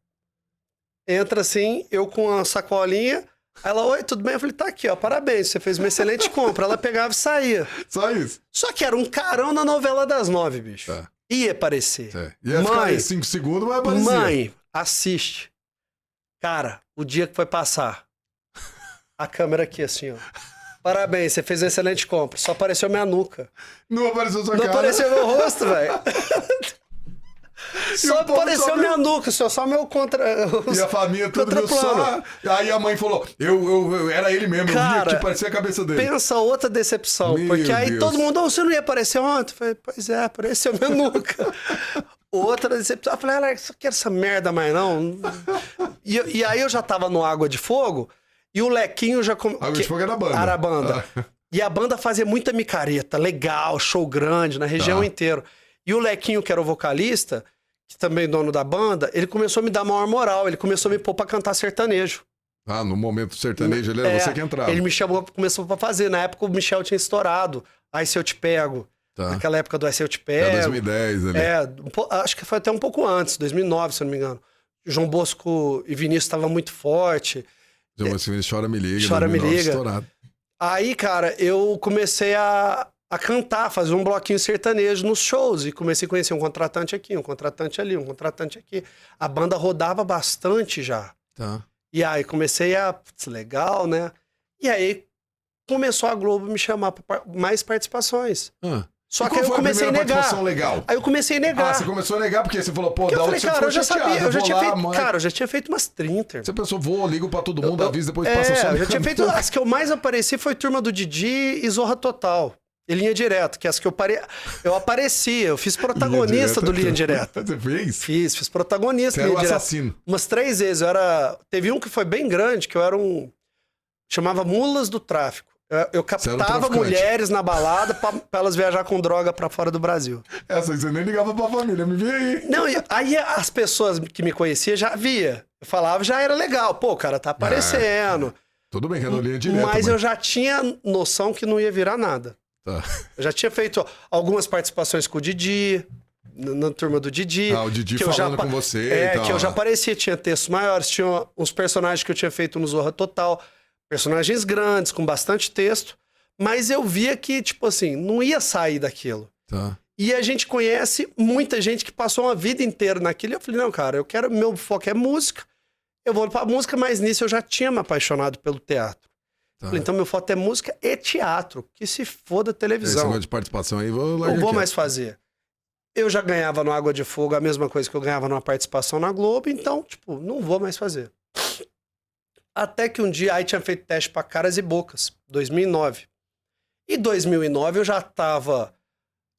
assim, eu com a sacolinha. Ela, oi, tudo bem? Eu falei, tá aqui, ó, parabéns, você fez uma excelente compra. Ela pegava e saía. Só isso. Só que era um carão na novela das 9, bicho. Tá. Ia aparecer. Ia ficar aí 5 segundos, mas aparecia. Mãe, assiste. Cara, o dia que foi passar, a câmera aqui assim, ó. Parabéns, você fez uma excelente compra. Só apareceu minha nuca. Não apareceu sua Não cara. apareceu meu rosto, velho. Só apareceu minha nuca, só meu contra... E a família tudo viu só. Aí a mãe falou, eu era ele mesmo, Cara, eu via que parecia a cabeça dele. Pensa outra decepção, Meu porque aí Deus. todo mundo, você não ia aparecer ontem? Eu falei, pois é, apareceu minha nuca. Outra decepção. Eu falei, Alex, eu quero essa merda mais não. E aí eu já tava no Água de Fogo, e o Lequinho já... Água de Fogo era a banda. Era a banda. E a banda fazia muita micareta, legal, show grande, na região inteira. E o Lequinho, que era o vocalista, que também é dono da banda, ele começou a me dar maior moral, ele começou a me pôr pra cantar sertanejo. No momento sertanejo, ele era você que entrava. Ele me chamou, começou pra fazer. Na época o Michel tinha estourado. Aí Se Eu Te Pego. Tá. Naquela época do Aí Se Eu Te Pego. 2010 ali. Acho que foi até um pouco antes, 2009, se eu não me engano. João Bosco e Vinícius estavam muito forte. João Vinícius Chora Me Liga. Chora Me 2009, Liga. Estourado. Aí, cara, eu comecei a cantar, fazer um bloquinho sertanejo nos shows. E comecei a conhecer um contratante aqui, um contratante ali, um contratante aqui. A banda rodava bastante já. Tá. E aí comecei a... Putz, legal, né? E aí começou a Globo me chamar para mais participações. Só que aí eu comecei a negar. Legal? Aí eu comecei a negar. Você começou a negar porque você falou, pô, Porque da eu onde falei, você cara, ficou eu já chateado, sabia, eu já vou tinha lá, feito, mãe. cara, eu já tinha feito umas 30. Você pensou, ligo pra todo mundo, avisa, depois passa só eu no já tinha caminho. feito, as que eu mais apareci foi Turma do Didi e Zorra Total. E Linha Direta, que as que eu aparecia, eu fiz protagonista do Linha Direta. Você fez? Fiz protagonista Você do era Linha o Direta. assassino. Umas 3 vezes, teve um que foi bem grande, que eu era chamava Mulas do Tráfico. Eu captava mulheres na balada pra elas viajar com droga pra fora do Brasil. Essa você nem ligava pra família, me via aí. Não, aí as pessoas que me conheciam já via. Eu falava, já era legal. Pô, o cara tá aparecendo. Tudo bem que era no Linha Direta. Mas eu já tinha noção que não ia virar nada. Tá. Eu já tinha feito algumas participações com o Didi, na turma do Didi. O Didi falando com você e tal. Que eu já aparecia, tinha textos maiores, tinha uns personagens que eu tinha feito no Zorra Total, personagens grandes, com bastante texto, mas eu via que, tipo assim, não ia sair daquilo. Tá. E a gente conhece muita gente que passou uma vida inteira naquilo, e eu falei, não, cara, meu foco é música, eu vou pra música, mas nisso eu já tinha me apaixonado pelo teatro. Tá. Falei, então meu foco é música e teatro, que se foda televisão. Esse negócio de participação aí, vou largar Não vou aqui. mais fazer. Eu já ganhava no Água de Fogo a mesma coisa que eu ganhava numa participação na Globo, então, tipo, não vou mais fazer. Até que um dia, aí tinha feito teste pra Caras e Bocas, 2009. E 2009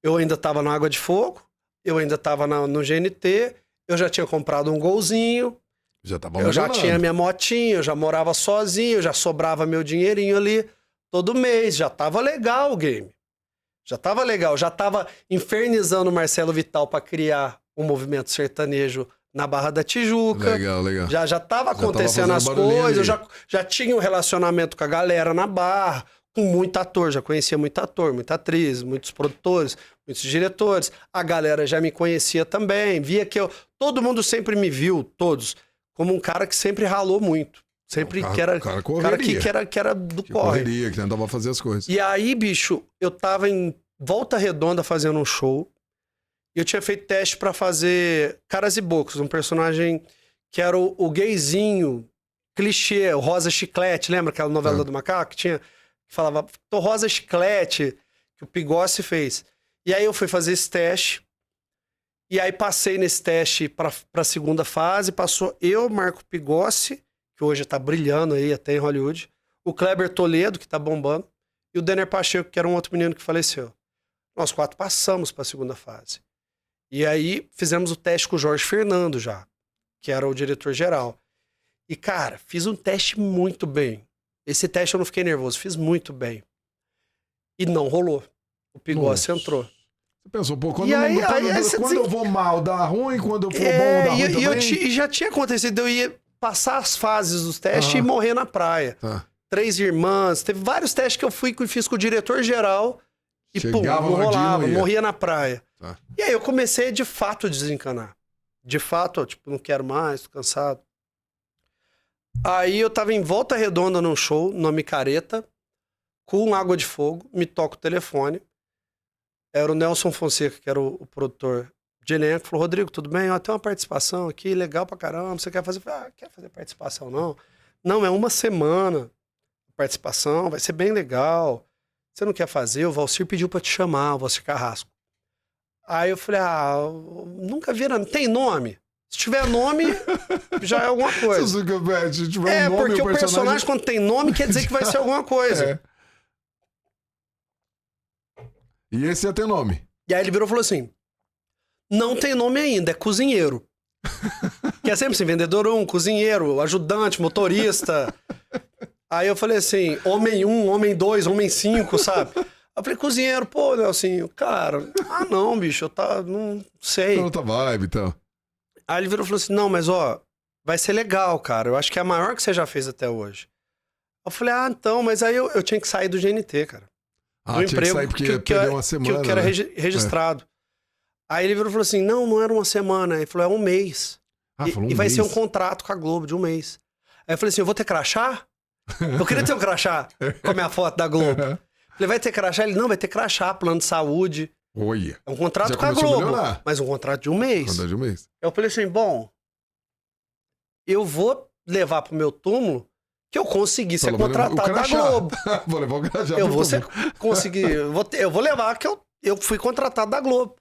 eu ainda tava no Água de Fogo, eu ainda tava no GNT, eu já tinha comprado um golzinho, Já tava eu já melhorando. tinha minha motinha, eu já morava sozinho, já sobrava meu dinheirinho ali todo mês, já tava legal o game. Já tava legal, já tava infernizando o Marcelo Vital pra criar um movimento sertanejo na Barra da Tijuca. Legal, legal. Já tava acontecendo tava as fazendo barulhinho coisas, ali. já tinha um relacionamento com a galera na Barra, com muito ator, já conhecia muito ator, muita atriz, muitos produtores, muitos diretores. A galera já me conhecia também, via que todo mundo sempre me viu, todos, como um cara que sempre ralou muito. Sempre Cara- que era cara cara que correria. era do Que corre. correria, que tentava fazer as coisas. E aí, bicho, eu tava em Volta Redonda fazendo um show. E eu tinha feito teste pra fazer Caras e Bocas, um personagem que era o gayzinho, clichê, o Rosa Chiclete. Lembra aquela novela do Macaco que tinha? Que falava, tô Rosa Chiclete, que o Pigossi fez. E aí eu fui fazer esse teste. E aí passei nesse teste pra segunda fase. Passou eu, Marco Pigossi, que hoje tá brilhando aí até em Hollywood. O Kleber Toledo, que tá bombando. E o Denner Pacheco, que era um outro menino que faleceu. Nós 4 passamos pra segunda fase. E aí fizemos o teste com o Jorge Fernando já, que era o diretor-geral. E, cara, fiz um teste muito bem. Esse teste eu não fiquei nervoso, fiz muito bem. E não rolou. O Pigossi Nossa. entrou. Você pensou, pô, quando, E aí- não- aí você quando eu vou mal, dá ruim, quando eu for bom, dá ruim e também? e já tinha acontecido, eu ia passar as fases dos testes Aham. e morrer na praia. Tá. 3 irmãs, teve vários testes que eu fiz com o diretor-geral e pum, Chegava não no dia, rolava, não ia. morria na praia. Tá. E aí eu comecei de fato a desencanar. De fato, eu, tipo, não quero mais, tô cansado. Aí eu tava em Volta Redonda num show, no Micareta, com Água de Fogo, me toca o telefone. Era o Nelson Fonseca, que era o produtor de elenco, falou, Rodrigo, tudo bem? Ó, tem uma participação aqui, legal pra caramba, você quer fazer? Eu falei, quero fazer participação, não. Não, é uma semana participação, vai ser bem legal. Você não quer fazer? O Valcir pediu pra te chamar, o Valcir Carrasco. Aí eu falei, nunca vi, tem nome? Se tiver nome, já é alguma coisa. Se tiver um nome, Porque o personagem, quando tem nome, quer dizer que vai ser alguma coisa. E esse ia ter nome. E aí ele virou e falou assim, não tem nome ainda, é cozinheiro. Que é sempre assim, vendedor 1, cozinheiro, ajudante, motorista. Aí eu falei assim, homem 1, homem 2, homem 5, sabe? Eu falei, cozinheiro, pô, Nelsinho, cara, não, bicho, não sei. Outra vibe, então. Aí ele virou e falou assim, não, mas ó, vai ser legal, cara, eu acho que é a maior que você já fez até hoje. Eu falei, então, mas aí eu tinha que sair do GNT, cara. Do Tinha emprego que sair porque perdeu uma semana, que era né? registrado. Aí ele virou e falou assim, não era uma semana. Ele falou, é um mês. Falou e vai mês. ser um contrato com a Globo de um mês. Aí eu falei assim, eu vou ter crachá? Eu queria ter um crachá com a minha foto da Globo. Falei, vai ter crachá? Ele, não, vai ter crachá, plano de saúde. Olha. É um contrato Já com a começou a Globo, melhorar. mas um contrato de um mês. Contrato de um mês. Eu falei assim, bom, eu vou levar pro meu túmulo que eu consegui ser Falou, vou levar o contratado da crachá. Globo. Vou levar o crachá. Eu pro vou túmulo. conseguir, eu vou levar que eu fui contratado da Globo.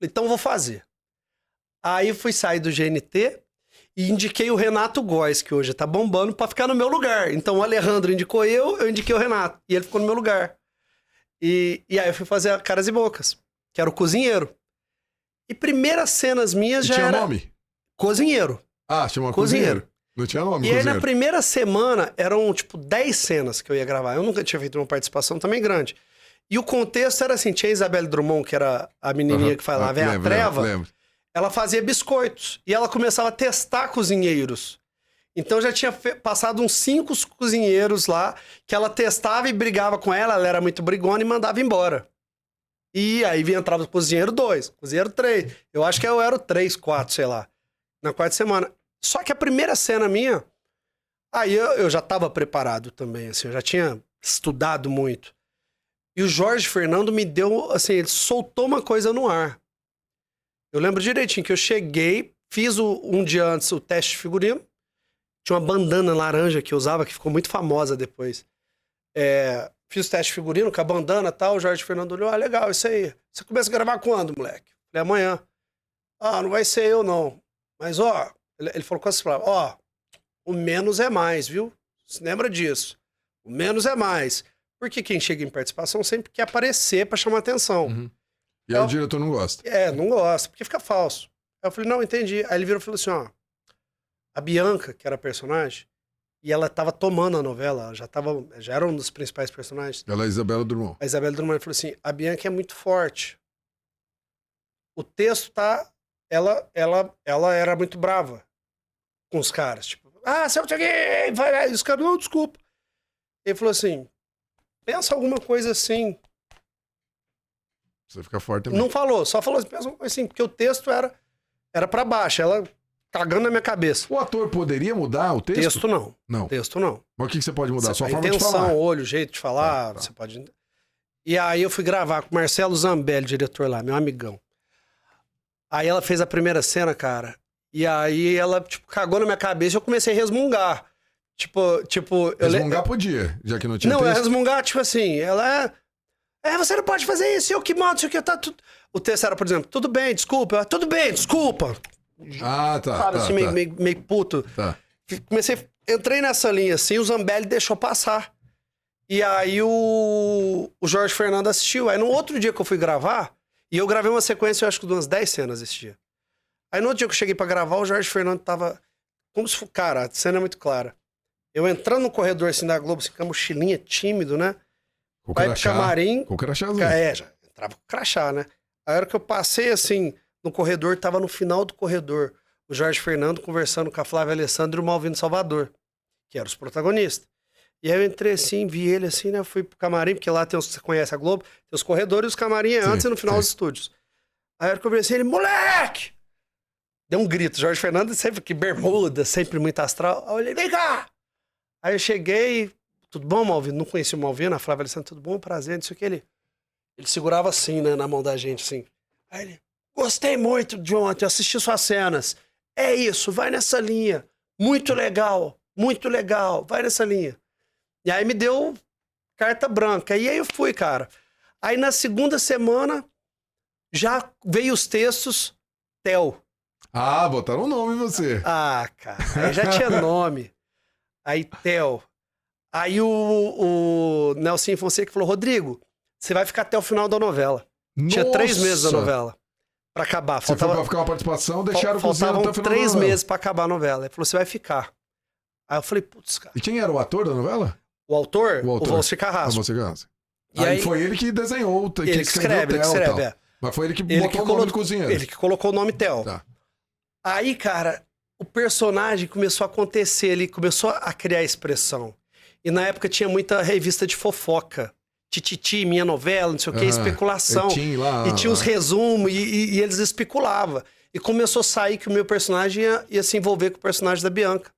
Então eu vou fazer. Aí fui sair do GNT e indiquei o Renato Góes, que hoje tá bombando, pra ficar no meu lugar. Então o Alejandro indicou eu indiquei o Renato. E ele ficou no meu lugar. E aí eu fui fazer a Caras e Bocas, que era o cozinheiro. E primeiras cenas minhas E já tinha era nome? cozinheiro. Chama Cozinheiro. cozinheiro. Não tinha nome, E aí cozinheiro. na primeira semana eram tipo 10 cenas que eu ia gravar. Eu nunca tinha feito uma participação também grande. E o contexto era assim, tinha a Isabelle Drummond, que era a menininha que falava, é a treva. Lembro. Ela fazia biscoitos. E ela começava a testar cozinheiros. Então já tinha passado uns 5 cozinheiros lá, que ela testava e brigava com ela era muito brigona e mandava embora. E aí entrava o cozinheiro 2, cozinheiro 3. Eu acho que eu era o 3, 4, sei lá. Na quarta semana. Só que a primeira cena minha, aí eu já tava preparado também, assim, eu já tinha estudado muito. E o Jorge Fernando me deu, assim, ele soltou uma coisa no ar. Eu lembro direitinho que eu cheguei, fiz um dia antes o teste de figurino. Tinha uma bandana laranja que eu usava, que ficou muito famosa depois. Fiz o teste de figurino com a bandana e tal. O Jorge Fernando olhou, legal, isso aí. Você começa a gravar quando, moleque? Falei, amanhã. Não vai ser eu, não. Mas, ele falou com essas palavras, o menos é mais, viu? Você lembra disso? O menos é mais. Porque quem chega em participação sempre quer aparecer pra chamar atenção. Uhum. E aí o diretor não gosta. Não gosta, porque fica falso. Aí eu falei, não, entendi. Aí ele virou e falou assim, a Bianca, que era a personagem, e ela tava tomando a novela, já era um dos principais personagens. Ela é a Isabela Drummond. A Isabela Drummond falou assim, a Bianca é muito forte. O texto ela era muito brava com os caras. Tipo, você não cheguei, vai, e os caras, não, desculpa. Ele falou assim, pensa alguma coisa assim. Você fica forte também. Não falou, só falou assim, pensa alguma coisa assim, porque o texto era pra baixo, ela cagando na minha cabeça. O ator poderia mudar o texto? Texto não. Não. Texto não. Mas o que você pode mudar? Só a forma intenção, de falar. O olho, o jeito de falar, você pode... E aí eu fui gravar com o Marcelo Zambelli, diretor lá, meu amigão. Aí ela fez a primeira cena, cara, e aí ela, tipo, cagou na minha cabeça e eu comecei a resmungar. Tipo... Resmungar podia, já que não tinha texto. Não, resmungar, tipo assim, ela você não pode fazer isso, eu que mando, isso aqui, tá tudo... O texto era, por exemplo, tudo bem, desculpa. Tudo bem, desculpa. Tá. Sabe, assim, meio puto. Tá. Entrei nessa linha, assim, o Zambelli deixou passar. E aí o Jorge Fernando assistiu. Aí no outro dia que eu fui gravar, e eu gravei uma sequência, eu acho que de umas 10 cenas esse dia. Aí no outro dia que eu cheguei pra gravar, o Jorge Fernando tava... Como se fosse... Cara, a cena é muito clara. Eu entrando no corredor, assim, da Globo, assim, com a mochilinha, tímido, né? Vai pro camarim... Com o crachazinho. Já entrava com o crachá, né? A hora que eu passei, assim, no corredor, tava no final do corredor, o Jorge Fernando conversando com a Flávia Alessandro e o Malvino Salvador, que eram os protagonistas. E aí eu entrei assim, vi ele assim, né? Fui pro camarim, porque lá tem você conhece a Globo, tem os corredores e os camarim antes e no final dos estúdios. Aí a hora que eu vi assim, ele, moleque! Deu um grito. Jorge Fernando sempre que bermuda, sempre muito astral. Aí eu olhei, vem cá! Aí eu cheguei, tudo bom, Malvino? Não conheci o Malvino, a Flávia Alessandro, tudo bom? Prazer, não sei o que. Ele segurava assim, né, na mão da gente, assim. Aí ele, gostei muito de ontem, assisti suas cenas. É isso, vai nessa linha. Muito legal, vai nessa linha. E aí me deu carta branca. E aí eu fui, cara. Aí na segunda semana, já veio os textos, Theo. Botaram um nome em você. Cara, aí já tinha nome. Aí Theo. Aí o Nelson Fonseca falou, Rodrigo, você vai ficar até o final da novela. Nossa. Tinha 3 meses da novela pra acabar. Você foi pra ficar uma participação, deixaram o cozinheiro até o final da novela. Faltavam 3 meses pra acabar a novela. Ele falou, você vai ficar. Aí eu falei, putz, cara. E quem era o ator da novela? O autor? O Valcir Carrasco. E aí foi ele que desenhou, ele que escreve, Mas foi ele que botou o nome do cozinheiro. Ele que colocou o nome Theo. Tá. Aí, cara, o personagem começou a acontecer, ele começou a criar expressão. E na época tinha muita revista de fofoca. Tititi, minha novela, não sei o que, especulação. E tinha os resumos, e eles especulavam. E começou a sair que o meu personagem ia se envolver com o personagem da Bianca.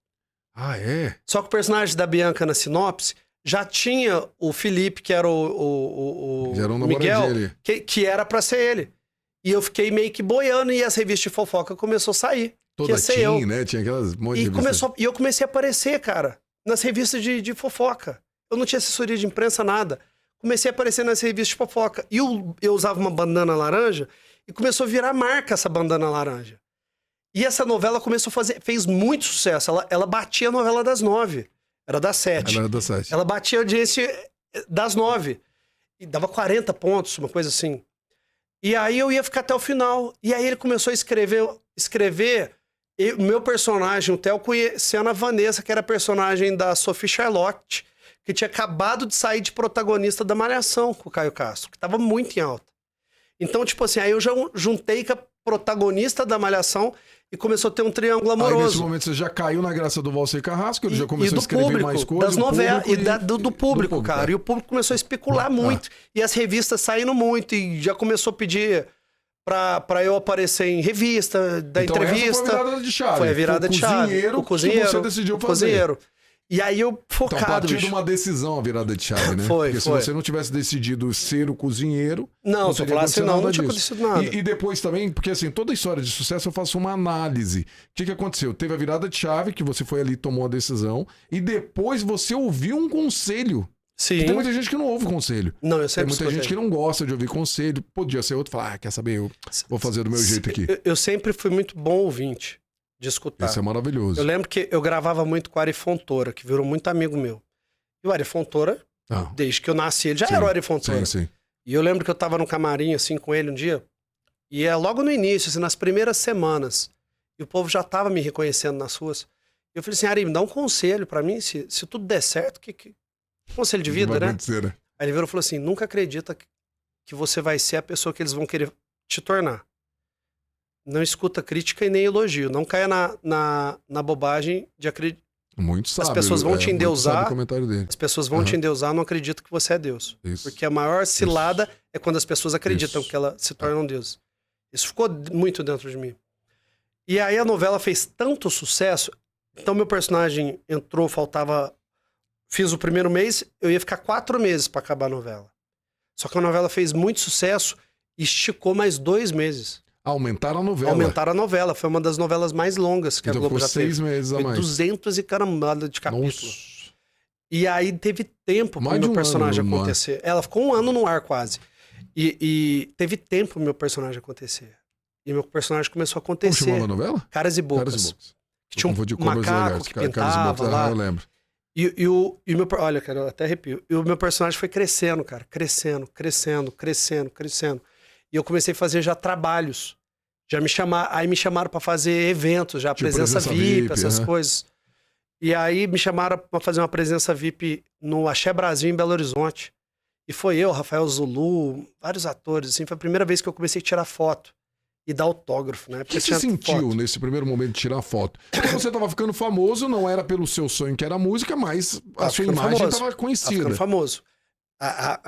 É? Só que o personagem da Bianca na sinopse já tinha o Felipe, que era o Miguel, que era pra ser ele. E eu fiquei meio que boiando e as revistas de fofoca começou a sair. Toda teen, né? Tinha aquelas monte de revistas. E eu comecei a aparecer, cara, nas revistas de fofoca. Eu não tinha assessoria de imprensa, nada. Comecei a aparecer nas revistas de fofoca. E eu usava uma bandana laranja e começou a virar marca essa bandana laranja. E essa novela fez muito sucesso. Ela batia a novela das 9. Era das 7. Ela era das 7. Ela batia a audiência das 9. E dava 40 pontos, uma coisa assim. E aí eu ia ficar até o final. E aí ele começou a escrever o meu personagem, o Theo, conhecendo a Vanessa, que era a personagem da Sophie Charlotte, que tinha acabado de sair de protagonista da Malhação com o Caio Castro, que tava muito em alta. Então, tipo assim, aí eu já juntei com a protagonista da Malhação e começou a ter um triângulo Aí nesse amoroso. momento você já caiu na graça do Valser Carrasco, ele já começou a do escrever público, mais coisas. das novelas, do público, do cara. é. E o público começou a especular muito. E as revistas saindo muito. E já começou a pedir pra eu aparecer em revista, da Então entrevista. essa foi a virada de chave. Foi a virada de chave. O cozinheiro. Que você decidiu o fazer. cozinheiro. E aí eu Então, a focado, partir de bicho. uma decisão, a virada de chave, né? Foi, Porque foi. se você não tivesse decidido ser o cozinheiro... Não, se eu teria falasse acontecido não, nada não tinha disso. acontecido nada. E depois também, porque assim, toda história de sucesso eu faço uma análise. O que aconteceu? Teve a virada de chave, que você foi ali, tomou a decisão, e depois você ouviu um conselho. Sim. Tem muita gente que não ouve conselho. Não, eu Tem sempre muita escutei. gente que não gosta de ouvir conselho. Podia ser outro, falar, quer saber, eu vou fazer do meu jeito aqui. Eu sempre fui muito bom ouvinte de escutar. Isso é maravilhoso. Eu lembro que eu gravava muito com o Ari Fontoura, que virou muito amigo meu. E o Ari Fontoura, Ah, desde que eu nasci, ele já sim, era o Ari Fontoura. sim. E eu lembro que eu tava no camarim, assim, com ele um dia, e é logo no início, assim, nas primeiras semanas, e o povo já tava me reconhecendo nas ruas. E eu falei assim, Ari, me dá um conselho pra mim, se tudo der certo, conselho de vida, Vai né? acontecer, né? Aí ele virou e falou assim, nunca acredita que você vai ser a pessoa que eles vão querer te tornar. Não escuta crítica e nem elogio. Não caia na bobagem de acreditar. Muito sábio. pessoas vão te muito endeusar. sábio o comentário dele. As pessoas vão te endeusar, não acreditam que você é Deus. Isso. Porque a maior cilada é quando as pessoas acreditam Isso. que ela se tornam Deus. Isso ficou muito dentro de mim. E aí a novela fez tanto sucesso, então meu personagem entrou, faltava... Fiz o primeiro mês, eu ia ficar 4 meses pra acabar a novela. Só que a novela fez muito sucesso e esticou mais 2 meses. Aumentaram a novela. Aumentaram a novela. Foi uma das novelas mais longas que Então a Globo ficou já teve. 6 meses a Foi mais. 200 e carambada de capítulo. Nossa. E aí teve tempo Mais pro de meu um personagem ano no ar. acontecer. Ela ficou 1 ano no ar quase. E teve tempo pro meu personagem acontecer. E meu personagem começou a Como acontecer. chamava a novela? Caras e Bocas. Caras e Bocas. Que tinha Confundi um com Coisas macaco Legais. que Caras e pintava Bocas, lá. eu lembro. E o meu... Olha, cara, eu até arrepio. E o meu personagem foi crescendo, cara. Crescendo. E eu comecei a fazer já trabalhos. Aí me chamaram pra fazer eventos, já Tipo presença presença VIP, VIP, essas aham. coisas. E aí me chamaram pra fazer uma presença VIP no Axé Brasil, em Belo Horizonte. E foi eu, Rafael Zulu, vários atores, assim. Foi a primeira vez que eu comecei a tirar foto e dar autógrafo, né? O que você sentiu nesse primeiro momento de tirar foto? Porque você tava ficando famoso, não era pelo seu sonho que era a música, mas a Tava sua ficando imagem famoso. estava Tá conhecida. ficando famoso.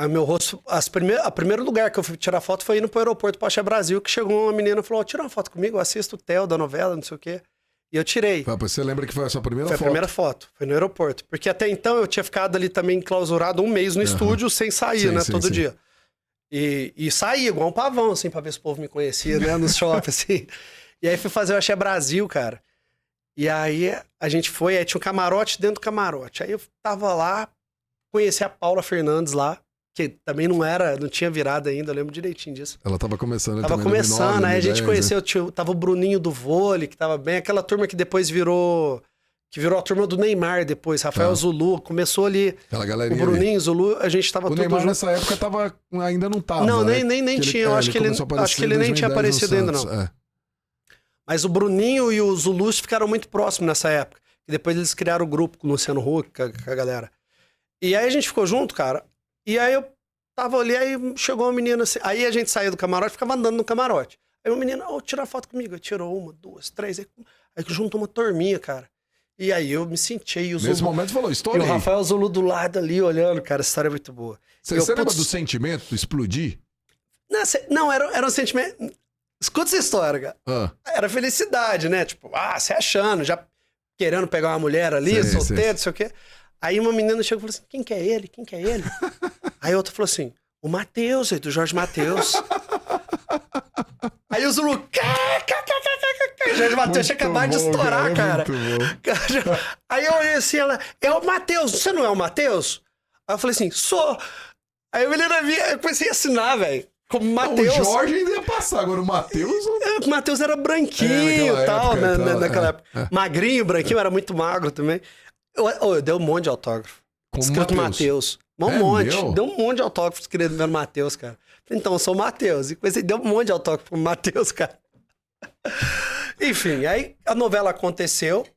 Meu rosto... O primeiro lugar que eu fui tirar foto foi indo pro aeroporto, pro Axé Brasil, que chegou uma menina e falou, tira uma foto comigo, eu assisto o Theo da novela, não sei o quê. E eu tirei. Você lembra que foi a sua primeira Foi a foto? primeira foto, foi no aeroporto. Porque até então eu tinha ficado ali também enclausurado 1 mês no estúdio, sem sair, Sim, né, sim, todo sim. dia. E saía igual um pavão, assim, pra ver se o povo me conhecia, né, nos shopping, assim. E aí fui fazer o Axé Brasil, cara. E aí a gente foi, aí tinha um camarote dentro do camarote. Aí eu tava lá, conheci a Paula Fernandes lá, que também não tinha virado ainda, eu lembro direitinho disso. Ela tava começando. Tava também, começando, 2009, aí a gente 2010, conheceu, tava o Bruninho do vôlei, que tava bem, aquela turma que depois virou a turma do Neymar depois, Rafael Tá. Zulu, começou ali, Aquela o galerinha Bruninho, Zulu, a gente tava ali. O tudo Neymar junto. nessa época ainda não tava. Não, né? nem Que tinha, eu acho que ele começou a aparecer nem em tinha 2010 no aparecido ainda, Santos, não. é. Mas o Bruninho e o Zulu ficaram muito próximos nessa época. E depois eles criaram o grupo com o Luciano Huck, com a galera. E aí a gente ficou junto, cara. E aí eu tava ali, aí chegou uma menina assim. Aí a gente saía do camarote, ficava andando no camarote. Aí uma menina, tira foto comigo. Aí tirou 1, 2, 3. Aí juntou uma turminha, cara. E aí eu me senti. E o Nesse Zulu, momento falou, e história o aí. Rafael Zulu do lado ali, olhando, cara. Essa história é muito boa. Você Eu, lembra putz, do sentimento, do explodir? Não, era um sentimento... Escuta essa história, cara. Ah, Era felicidade, né? Tipo, se achando, já querendo pegar uma mulher ali, Sei, solteiro, sei. não sei o quê. Aí uma menina chegou e falou assim, quem que é ele? Quem que é ele? Aí outra falou assim, o Matheus, do Jorge Matheus. Aí o Zulu, Jorge Matheus tinha acabado de estourar, cara. Muito bom. Aí eu olhei assim, ela, é o Matheus, você não é o Matheus? Aí eu falei assim, sou. Aí a menina vinha, eu comecei a assinar, velho, como Matheus. O Jorge ainda ia passar, agora o Matheus... O Matheus era branquinho naquela e tal, época e tal, naquela época. Magrinho, branquinho, era muito magro também. Eu dei um monte de autógrafo. Como Escrito Matheus. Um É monte. meu? Deu um monte de autógrafo escrito pelo Matheus, cara. Então, eu sou o Matheus. E comecei, deu um monte de autógrafo pro Matheus, cara. Enfim, aí a novela aconteceu.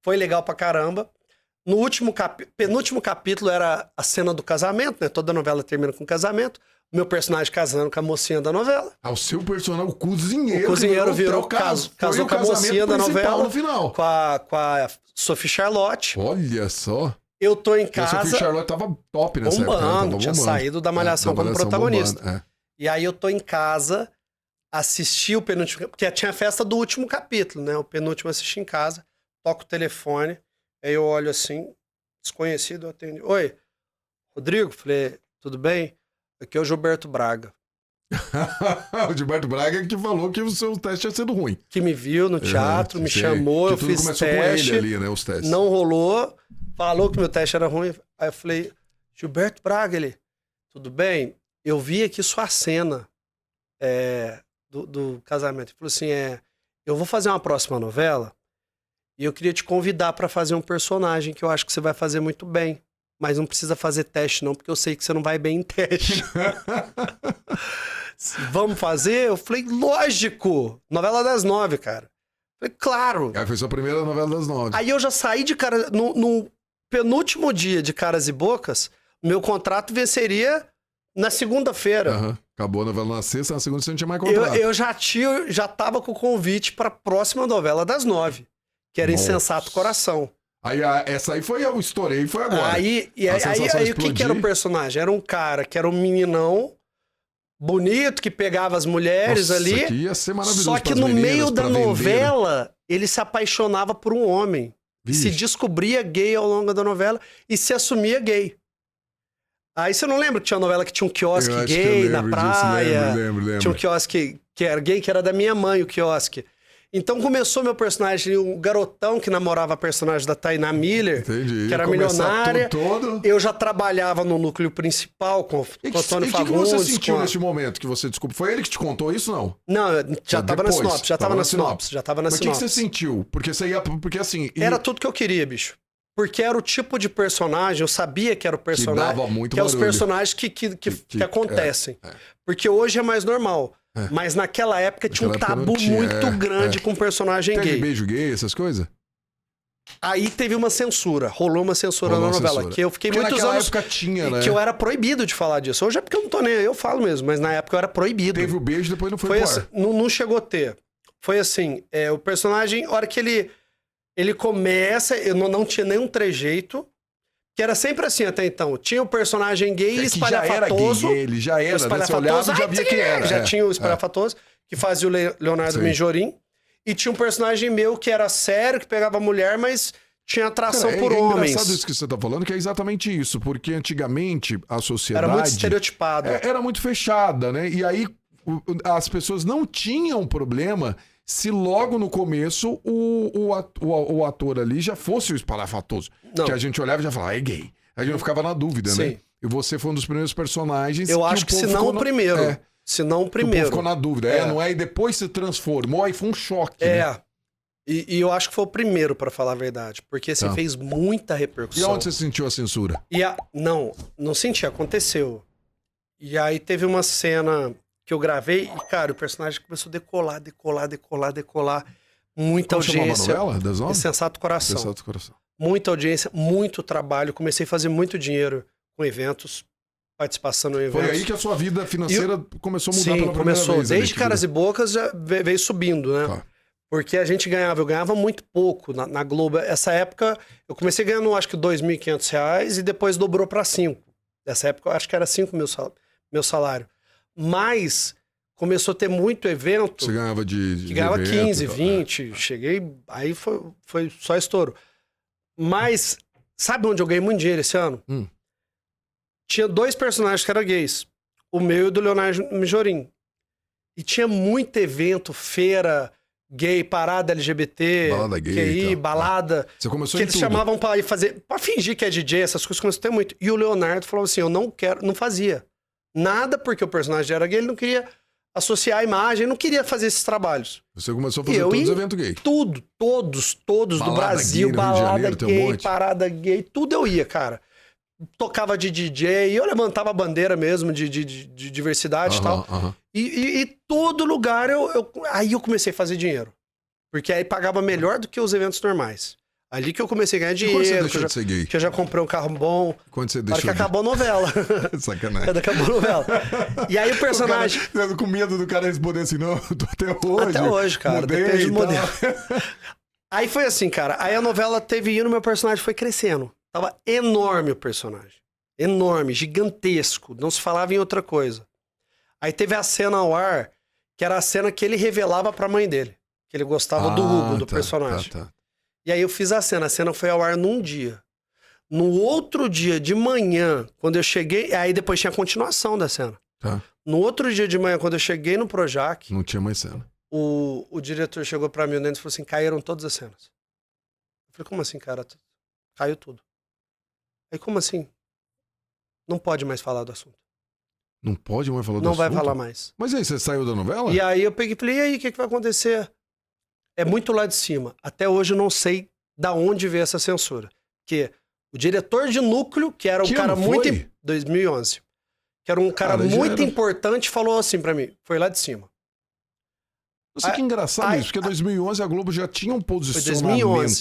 Foi legal pra caramba. No penúltimo capítulo era a cena do casamento, né? Toda novela termina com casamento. meu personagem casando com a mocinha da novela. Ah, o seu personagem, o cozinheiro. O cozinheiro virou casou com a mocinha da novela. No final. Com a Sophie Charlotte. Olha só. Eu tô em E a Sophie casa Charlotte tava top nessa época. Né? bombando, Tava tinha bombando. saído da Malhação Da como protagonista. bombando, E aí eu tô em casa, assisti o penúltimo... Porque tinha a festa do último capítulo, né? O penúltimo eu assisti em casa, toco o telefone, aí eu olho assim, desconhecido, eu atendo. Oi, Rodrigo? Falei, tudo bem? Aqui é o Gilberto Braga. O Gilberto Braga que falou que o seu teste ia sendo ruim. Que me viu no teatro, me chamou, eu fiz começou teste, com ele ali, né, os testes. não rolou, falou que meu teste era ruim. Aí eu falei, Gilberto Braga, ele, tudo bem? Eu vi aqui sua cena do casamento. Ele falou assim, eu vou fazer uma próxima novela e eu queria te convidar pra fazer um personagem que eu acho que você vai fazer muito bem. Mas não precisa fazer teste não, porque eu sei que você não vai bem em teste. Vamos fazer? Eu falei, lógico! Novela das 9, cara. Eu falei, claro! Aí foi sua primeira novela das 9. Aí eu já saí de cara... No penúltimo dia de Caras e Bocas, meu contrato venceria na segunda-feira. Aham. Acabou a novela na sexta, na segunda você não tinha mais contrato. Eu já tava com o convite pra próxima novela das 9, que era Nossa. Insensato Coração. Aí essa aí foi, eu estourei, foi agora. Aí A sensação o que era o explodir. personagem? Era um cara que era um meninão bonito, que pegava as mulheres Nossa, ali. que ia ser maravilhoso Só que pras no meninas, meio da pra vender, né? novela, ele se apaixonava por um homem. Vixe. Se descobria gay ao longo da novela e se assumia gay. Aí você não lembra que tinha uma novela que tinha um quiosque Eu acho que gay eu na lembro disso, praia? lembro. Tinha um quiosque que era gay, que era da minha mãe, o quiosque. Então começou meu personagem, um garotão que namorava a personagem da Tainá Miller, Entendi. que era Começar milionária. todo. Eu já trabalhava no núcleo principal com o Antônio E o que Fagundes. você sentiu com a- nesse momento que você desculpa? Foi ele que te contou isso, não? Não, eu já tava na Depois, sinopse, já tava na sinopse. Mas o que sinopse. você sentiu? Porque você ia... Porque assim... Era tudo que eu queria, bicho. Porque era o tipo de personagem, eu sabia que era o personagem. dava muito que é os barulho. personagens que acontecem. é. Porque hoje é mais normal. Mas naquela época tinha um Naquela época tabu não tinha, muito grande com personagem Teve gay. beijo gay, essas coisas? Aí teve uma censura, rolou uma censura Rolou na uma novela. censura. Que eu fiquei Porque muitos naquela anos. época tinha, né? Que eu era proibido de falar disso. Hoje é porque eu não tô nem aí, eu falo mesmo. Mas na época eu era proibido. Teve o beijo, depois não foi Foi pro assim, ar. não chegou a ter. Foi assim, o personagem, a hora que ele começa, eu não tinha nenhum trejeito, que era sempre assim até então. Tinha o personagem gay É que espalhafatoso. já era gay, ele já era, né? Você espalhafatoso, olhava e já via quem era. Já tinha o espalhafatoso, que fazia o Leonardo Sim. Menjorim. E tinha um personagem meu que era sério, que pegava mulher, mas tinha atração Cara, por é homens. engraçado isso que você tá falando, que é exatamente isso, porque antigamente a sociedade... Era muito estereotipado. Era muito fechada, né? E aí as pessoas não tinham problema se logo no começo o ator ali já fosse o espalhafatoso. Não. Que a gente olhava e já falava, é gay. A gente não ficava na dúvida, né? Sim. E você foi um dos primeiros personagens Eu que acho o que povo se não ficou o primeiro. É, Se não o que o primeiro. povo ficou na dúvida. Não é? E depois se transformou, aí foi um choque, né? E eu acho que foi o primeiro, pra falar a verdade. Porque assim, Tá. fez muita E repercussão. onde você sentiu a censura? Não senti, aconteceu. E aí teve uma cena que eu gravei e, cara, o personagem começou a decolar. Muita Como chamava a audiência. novela das nove? Sensato Coração. Sensato Coração. Muita audiência, muito trabalho. Comecei a fazer muito dinheiro com eventos, participação em eventos. Foi aí que a sua vida financeira começou a mudar Sim, pela primeira começou. vez. ali, Desde que Caras e virou. Bocas já veio subindo, né? Tá. Porque a gente ganhava, eu ganhava muito pouco na Globo. Essa época, eu comecei ganhando acho que R$2.500 e depois dobrou para 5. Nessa época, eu acho que era 5 meu salário. Mas começou a ter muito evento Você ganhava de que ganhava evento, 15, tá. 20. Cheguei, aí foi só estouro. Mas sabe onde eu ganhei muito dinheiro esse ano? Tinha 2 personagens que eram gays. O meu e o do Leonardo Menjorim. E tinha muito evento, feira gay, parada LGBT, Balada gay QI, e tal. balada. Você começou Que em eles tudo. chamavam pra ir fazer, pra fingir que é DJ, essas coisas começou a ter muito. E o Leonardo falou assim: eu não quero, não fazia nada porque o personagem era gay, ele não queria associar a imagem, não queria fazer esses trabalhos. Você começou a E fazer eu todos os ia eventos gay. Tudo, todos do Balada Brasil, gay no Rio de balada Janeiro, tem um gay, monte. parada gay, tudo eu ia, cara. Tocava de DJ, eu levantava a bandeira mesmo de diversidade e tal. Aham. E todo lugar aí eu comecei a fazer dinheiro. Porque aí pagava melhor do que os eventos normais. Ali que eu comecei a ganhar E quando você dinheiro, deixou de ser gay? que eu já comprei um carro bom. Quando você Na hora deixou que acabou a novela. Sacanagem. Quando acabou a novela. E aí o personagem... O cara, com medo do cara responder assim, não, eu tô até hoje. Até hoje, cara. Mudei Depende e do tal. modelo. Aí foi assim, cara. Aí a novela teve indo, meu personagem foi crescendo. Tava enorme o personagem. Enorme, gigantesco. Não se falava em outra coisa. Aí teve a cena ao ar, que era a cena que ele revelava pra mãe dele. Que ele gostava do Hugo, do personagem. Tá. E aí eu fiz a cena foi ao ar num dia. No outro dia de manhã, quando eu cheguei... Aí depois tinha a continuação da cena. Tá. No outro dia de manhã, quando eu cheguei no Projac, Não tinha mais cena. o diretor chegou pra mim, o Nenes, e falou assim, caíram todas as cenas. Eu falei, como assim, cara? Caiu tudo. Aí, como assim? Não pode mais falar do assunto. Não pode mais falar do Não assunto? vai falar mais. Mas aí, você saiu da novela? E aí eu peguei e falei, e aí, o que vai acontecer? É muito lá de cima. Até hoje eu não sei da onde veio essa censura. Porque o diretor de núcleo, que era um Que cara ano muito... foi? 2011. Que era um cara Cara, já muito era- importante, falou assim pra mim, foi lá de cima. Nossa, que engraçado Aí- isso, porque 2011 a Globo já tinha um 2011.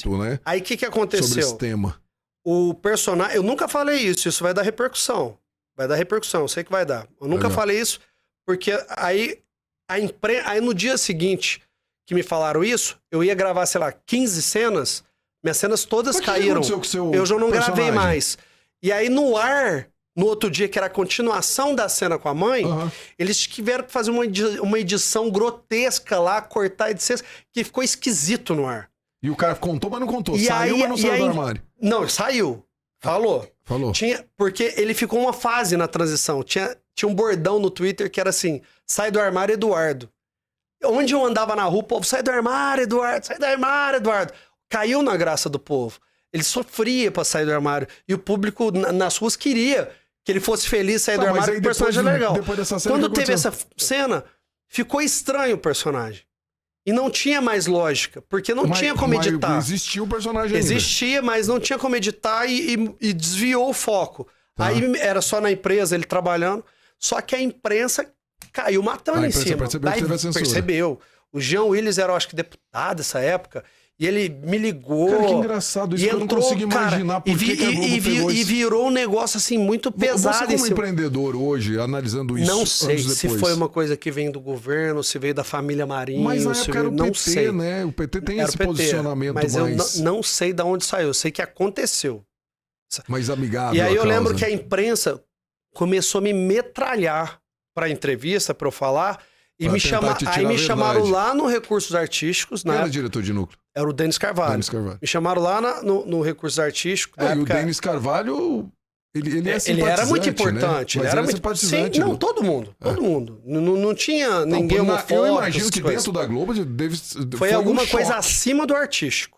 posicionamento, né? Aí o que Sobre aconteceu? esse tema. O personagem... Eu nunca falei isso vai dar repercussão. Vai dar repercussão, eu sei que vai dar. Eu nunca Legal. falei isso, porque aí aí no dia seguinte que me falaram isso, eu ia gravar, sei lá, 15 cenas, minhas cenas todas Mas o que caíram. aconteceu com o seu Eu já não gravei personagem? mais. E aí no ar, no outro dia, que era a continuação da cena com a mãe, Aham. eles tiveram que fazer uma edição grotesca lá, cortar edições, que ficou esquisito no ar. E o cara contou, mas não contou. E Saiu, aí- mas não e saiu aí- do armário. Não, saiu. Falou. Falou. Porque ele ficou uma fase na transição. Tinha um bordão no Twitter que era assim: sai do armário, Eduardo. Onde eu andava na rua, o povo, sai do armário, Eduardo, sai do armário, Eduardo. Caiu na graça do povo. Ele sofria pra sair do armário. E o público nas ruas queria que ele fosse feliz sair Tá, do mas armário, aí porque o personagem é legal. depois dessa cena, Quando o que teve aconteceu? essa cena, ficou estranho o personagem. E não tinha mais lógica, porque não Mas- tinha como mas editar. Existia o personagem ainda. Existia, mas não tinha como editar e desviou o foco. Tá. Aí era só na empresa, ele trabalhando. Só que a imprensa caiu matando A em imprensa cima. percebeu que teve a censura. Percebeu. O Jean Willis era, eu acho que, deputado nessa época. E ele me ligou. Cara, que engraçado isso, e que eu não entrou, consigo imaginar por que que a Globo pegou e isso. virou um negócio assim muito pesado. Você em como cima. empreendedor hoje, analisando isso Não sei anos se depois. foi uma coisa que vem do governo, se veio da família Marinho. Mas na se época veio, era o não PT, sei. né? O PT tem Era esse o PT, posicionamento mas mais... eu não sei de onde saiu. Eu sei que aconteceu. mais amigável. E aí à eu lembro causa. que a imprensa começou a me metralhar para entrevista, para eu falar. E Pra me, tentar te tirar aí a me chamaram verdade. lá no Recursos Artísticos, Quem né? era diretor de núcleo? Era o Denis Carvalho. Denis Carvalho. Me chamaram lá no Recursos Artísticos. na É, e o época- Denis Carvalho, ele é ele era simpatizante, muito né? importante. Mas Ele era muito simpatizante. Sim, não, do- todo mundo. Todo mundo. Não tinha ninguém Não, homofóbico. eu imagino essas que coisas. dentro da Globo deve, Foi alguma um coisa choque. acima do artístico.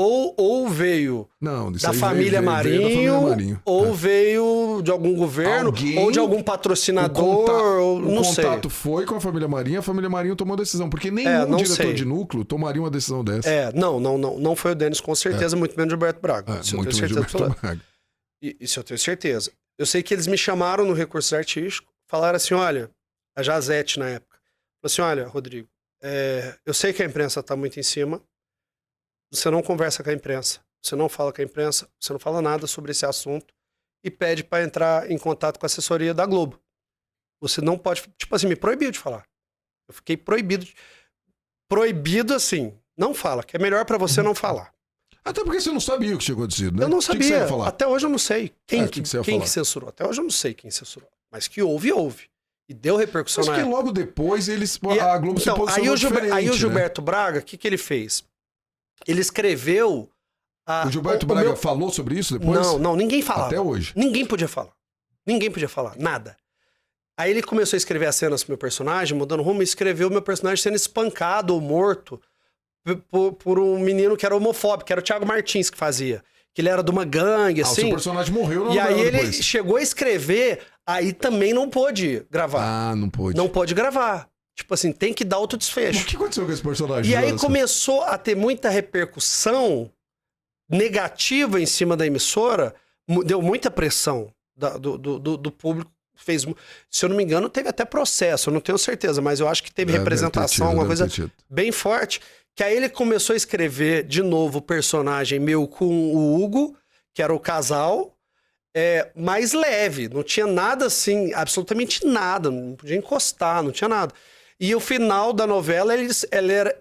Ou veio Não, isso da aí família veio da Marinho, família Marinho. ou É. veio de algum governo, Alguém- ou de algum O patrocinador, ou não sei. contato foi com a família Marinho tomou a decisão. Porque nenhum não diretor sei. de núcleo tomaria uma decisão dessa. Não foi o Denis, com certeza, muito menos o Gilberto Braga. É, Isso eu muito tenho mais certeza Gilberto absoluta. Braga. Isso eu tenho certeza. Eu sei que eles me chamaram no Recursos Artísticos, falaram assim, olha, a Jazete na época, falou assim, olha, Rodrigo, eu sei que a imprensa está muito em cima, você não conversa com a imprensa, você não fala com a imprensa, você não fala nada sobre esse assunto e pede para entrar em contato com a assessoria da Globo. Você não pode, tipo assim, me proibiu de falar. Eu fiquei proibido. Proibido assim, não fala, que é melhor para você não falar. Até porque você não sabia o que tinha acontecido, né? Eu não O que que você sabia. ia falar? Até hoje eu não sei quem, o que que você ia quem falar? que censurou. Até hoje eu não sei quem censurou. Mas que houve. E deu repercussão Mas na que época. logo depois eles, E a Globo se então, posicionou diferente, aí o né? Gilberto Braga, o que ele fez? Ele escreveu... O Gilberto Braga falou sobre isso depois? Não, ninguém falava. Até hoje. Ninguém podia falar. Ninguém podia falar, nada. Aí ele começou a escrever as cenas pro meu personagem, mudando rumo, e escreveu o meu personagem sendo espancado ou morto por um menino que era homofóbico, que era o Thiago Martins que fazia. Que ele era de uma gangue, O seu assim. personagem morreu na E aí novela ele depois. chegou a escrever, aí também não pôde gravar. Ah, não pôde. Não pôde gravar. Tipo assim, tem que dar outro O desfecho. que aconteceu com esse personagem? E aí Joelson? começou a ter muita repercussão negativa em cima da emissora, deu muita pressão do público. Se eu não me engano, teve até processo, eu não tenho certeza, mas eu acho que teve representação, alguma coisa bem forte, Que aí ele começou a escrever de novo o personagem meu com o Hugo, que era o casal, mais leve. Não tinha nada assim, absolutamente nada. Não podia encostar, não tinha nada. E o final da novela,